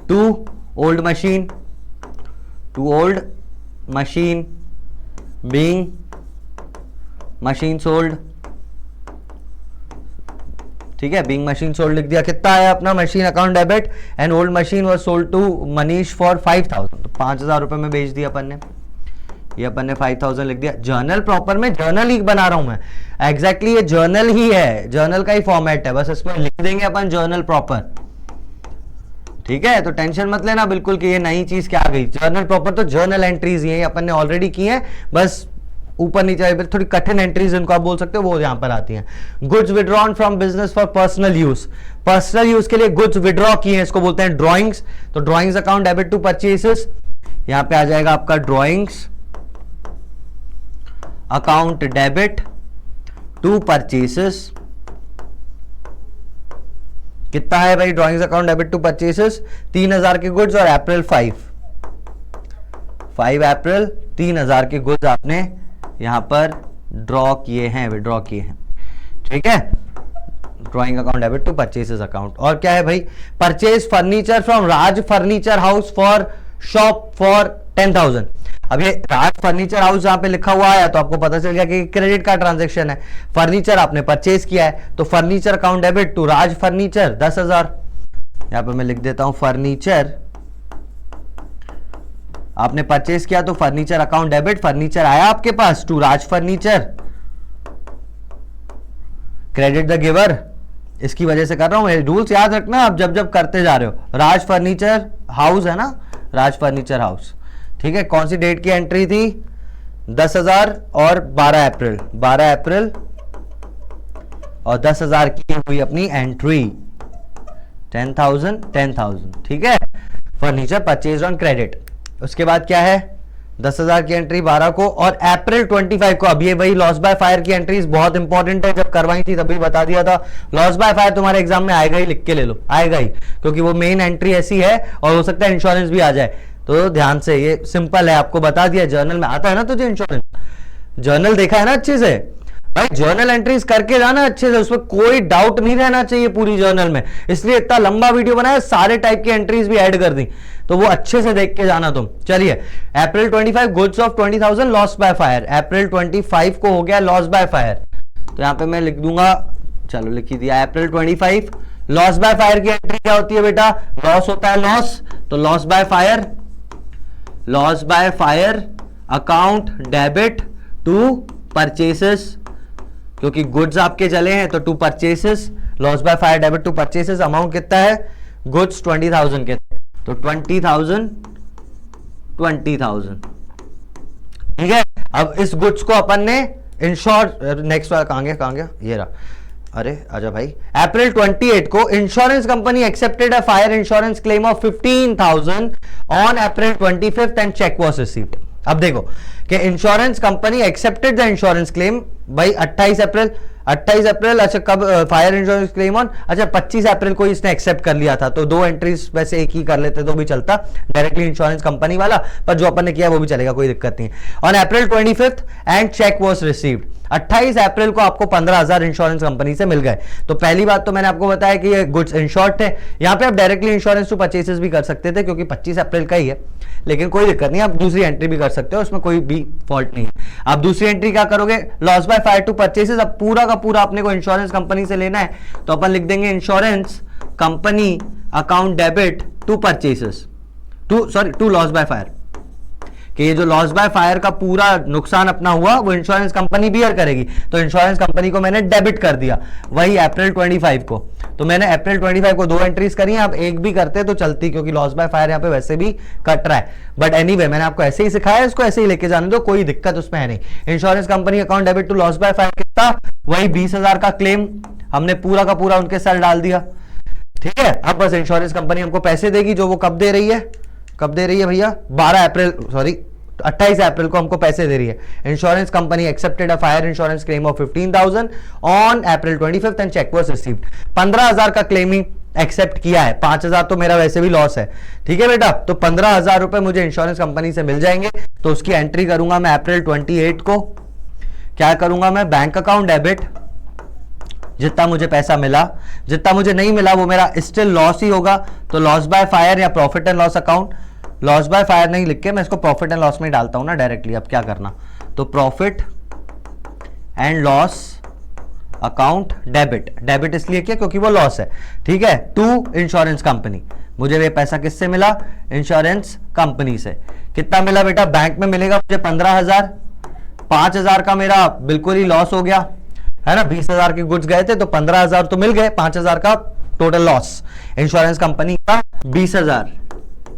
to old machine, to old machine being machine sold. ठीक है, बीइंग मशीन सोल्ड लिख दिया। कितना आया अपना, machine account debit and old machine was sold to Manish for 5,000। तो 5,000 रुपए में बेच दिया अपन ने, ये अपन ने 5,000 लिख दिया। जर्नल प्रॉपर में जर्नल ही बना रहा हूं मैं, एग्जैक्टली ये जर्नल ही है, जर्नल का ही फॉर्मेट है, बस इसमें लिख देंगे अपन जर्नल प्रॉपर। ठीक है, तो टेंशन मत लेना बिल्कुल कि ये नई चीज क्या आ गई। जर्नल प्रॉपर तो जर्नल एंट्रीज ये अपन ने ऑलरेडी की है, बस ऊपर नीचे थोड़ी कठिन एंट्रीज जिनको आप बोल सकते हो वो यहां पर आती हैं। Goods withdrawn from business for personal use, personal use के लिए गुड्स विड्रॉ किए हैं, इसको बोलते हैं ड्रॉइंग्स। तो drawings account debit to purchases, यहां पे आ जाएगा आपका drawings account debit to purchases. कितना है भाई drawings account debit to purchases, 3,000 के गुड्स और अप्रैल 5 अप्रैल 3,000 के गुड्स आपने यहां पर ड्रॉ किए हैं, विड्रॉ किए हैं। ठीक है, drawing account debit to purchases account. और क्या है भाई, purchase furniture from Raj furniture house for shop for 10,000। अब ये राज फर्नीचर हाउस जहां पे लिखा हुआ है तो आपको पता चल गया कि क्रेडिट का ट्रांजैक्शन है। फर्नीचर आपने परचेज किया है तो furniture account debit to Raj furniture 10,000। यहां पे मैं लिख देता हूं फर्नीचर आपने परचेज किया तो फर्नीचर अकाउंट डेबिट, फर्नीचर आया आपके पास to Raj furniture, credit the giver. इसकी वजह से कर रहा हूं, रूल्स याद रखना आप जब जब करते जा रहे हो। राज फर्नीचर हाउस है ना, राज फर्नीचर हाउस। ठीक है, कौन सी डेट की एंट्री थी, 10,000 और 12 अप्रैल, 12 अप्रैल और 10,000 की हुई अपनी एंट्री, 10,000। ठीक है, फर्नीचर परचेज ऑन क्रेडिट। उसके बाद क्या है, 10,000 की एंट्री 12 को और अप्रैल 25 को। अब ये वही लॉस बाय फायर की एंट्रीज बहुत इंपॉर्टेंट है, जब करवाई थी तभी बता दिया था। लॉस बाय फायर तुम्हारे एग्जाम में आएगा ही, लिख के ले लो, आएगा ही, क्योंकि वो मेन एंट्री ऐसी है और हो सकता है इंश्योरेंस भी आ जाए। तो ध्यान से, ये सिंपल है, आपको बता दिया, जर्नल में आता है ना तुझे इंश्योरेंस, जर्नल देखा है ना अच्छे से भाई, जर्नल एंट्रीज करके जाना अच्छे से, उसमें कोई डाउट नहीं रहना चाहिए पूरी जर्नल में, इसलिए इतना लंबा वीडियो बनाया, सारे टाइप की एंट्रीज भी ऐड कर दी, तो वो अच्छे से देख के जाना तुम। चलिए, April 25 goods of 20,000 lost by fire, April 25 को हो गया लॉस बाय फायर, तो यहां पे मैं लिख दूंगा, चलो लिख ही दिया, अप्रैल 25 लॉस बाय फायर की एंट्री क्या होती है बेटा, लॉस होता है लॉस, तो loss by fire account debit to purchases, क्योंकि गुड्स आपके चले हैं तो to purchases, loss by fire debit to purchases, amount कितना है, गुड्स 20,000 के, तो 20,000 ठीक है। अब इस गुड्स को अपन ने इंश्योर, नेक्स्ट वाला कहां गया, ये रहा, अरे आजा भाई, अप्रैल 28 को insurance company accepted a fire insurance claim of 15,000 on April 25 and cheque was received. अब देखो कि insurance company accepted the insurance claim भाई 28 अप्रैल, अच्छा कब फायर इंश्योरेंस क्लेम ऑन, अच्छा 25 अप्रैल को इसने एक्सेप्ट कर लिया था, तो दो एंट्रीज वैसे एक ही कर लेते तो भी चलता, डायरेक्टली इंश्योरेंस कंपनी वाला, पर जो अपन ने किया वो भी चलेगा, कोई दिक्कत नहीं है। On April 25 and cheque was received, 28 April को आपको 15,000 इंश्योरेंस कंपनी से मिल गए। तो पहली बात तो मैंने आपको बताया कि ये गुड्स इंश्योर्ड थे, यहां पे आप डायरेक्टली इंश्योरेंस टू परचेसेस भी कर सकते थे क्योंकि 25 अप्रैल का ही है, लेकिन कोई दिक्कत नहीं, आप दूसरी एंट्री भी कर सकते हो, उसमें कोई भी फॉल्ट नहीं है। आप दूसरी एंट्री क्या करोगे, loss by fire to purchases, अब पूरा का पूरा अपने को इंश्योरेंस कंपनी से लेना है, तो अपन लिख देंगे insurance company account debit to purchases, to loss by fire, कि ये जो लॉस बाय फायर का पूरा नुकसान अपना हुआ वो इंश्योरेंस कंपनी बियर करेगी, तो इंश्योरेंस कंपनी को मैंने डेबिट कर दिया, वही अप्रैल 25 को, तो मैंने अप्रैल 25 को दो एंट्रीज करी हैं, आप एक भी करते तो चलती, क्योंकि लॉस बाय फायर यहाँ पे वैसे भी कट रहा है, बट एनीवे मैंने आपको ऐसे ही सिखाया, इसको ऐसे ही लेके जाने दो, कोई दिक्कत उसमें है नहीं। Insurance company account debit to loss by fire कितना, वही 20,000 का क्लेम हमने पूरा का पूरा उनके सर डाल दिया, ठीक है। अब बस इंश्योरेंस कंपनी हमको पैसे देगी, जो वो कब दे रही है भैया, 28 अप्रैल को हमको पैसे दे रही है। Insurance company accepted a fire insurance claim of 15,000 on April 25 and cheque was received, 15,000 का क्लेमिंग एक्सेप्ट किया है, 5,000 तो मेरा वैसे भी लॉस है, ठीक है बेटा, तो 15,000 रुपए मुझे इंश्योरेंस कंपनी से मिल जाएंगे, तो उसकी एंट्री करूंगा मैं अप्रैल 28 को, क्या करूंगा मैं, बैंक अकाउंट डेबिट, जितना मुझे पैसा मिला, जितना मुझे नहीं मिला वो मेरा स्टिल लॉस ही होगा, तो लॉस बाय फायर या profit and loss account, loss by fire नहीं लिख के मैं इसको प्रॉफिट एंड लॉस में ही डालता हूं ना डायरेक्टली, अब क्या करना, तो profit and loss account debit इसलिए किया क्योंकि वो लॉस है, ठीक है, टू इंश्योरेंस कंपनी, मुझे ये पैसा किससे मिला, इंश्योरेंस कंपनी से। कितना मिला बेटा, बैंक में मिलेगा मुझे 15,000, 5,000 का मेरा बिल्कुल ही लॉस हो गया है ना, 20,000 के गुड्स गए थे तो 15,000 तो मिल गए, 5,000 का टोटल लॉस, इंश्योरेंस कंपनी का 20,000,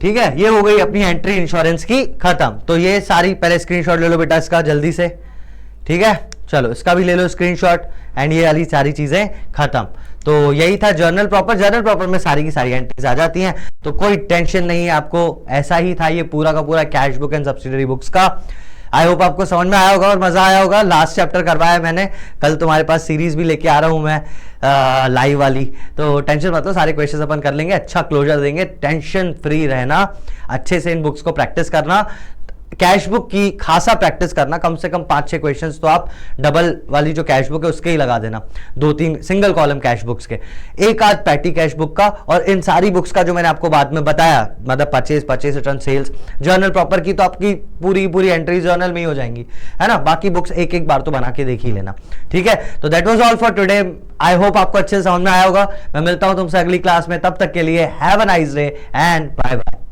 ठीक है। ये हो गई अपनी एंट्री इंश्योरेंस की खत्म। तो ये सारी पहले स्क्रीनशॉट ले लो बेटा इसका जल्दी से, ठीक है, चलो इसका भी ले लो स्क्रीनशॉट, एंड ये वाली सारी चीजें खत्म। तो यही था जर्नल प्रॉपर में सारी की सारी एंट्रीज आ जाती हैं, तो कोई टेंशन नहीं है आपको, ऐसा ही था ये पूरा का पूरा cash book and subsidiary books का। आई होप आपको समझ में आया होगा और मजा आया होगा। लास्ट चैप्टर करवाया मैंने, कल तुम्हारे पास सीरीज भी लेके आ रहा हूं मैं लाइव वाली, तो टेंशन मत लो, सारे क्वेश्चंस अपन कर लेंगे, अच्छा क्लोजर देंगे, टेंशन फ्री रहना, अच्छे से इन बुक्स को प्रैक्टिस करना, कैश बुक की खासा प्रैक्टिस करना, कम से कम 5-6 क्वेश्चंस तो आप डबल वाली जो कैश बुक है उसके ही लगा देना, 2-3 सिंगल कॉलम कैश बुक्स के, एक आध पैटी कैश बुक का, और इन सारी बुक्स का जो मैंने आपको बाद में बताया, मतलब purchase return sales, journal proper की तो आपकी पूरी एंट्री जर्नल में ही हो जाएंगी, है ना, बाकी बुक्स एक बार तो बना के देख ही लेना, ठीक है। तो that was all for today, I hope आपको अच्छे से समझ में आया होगा। मैं मिलता हूं तुमसे अगली क्लास में, तब तक के लिए have a nice day and bye bye.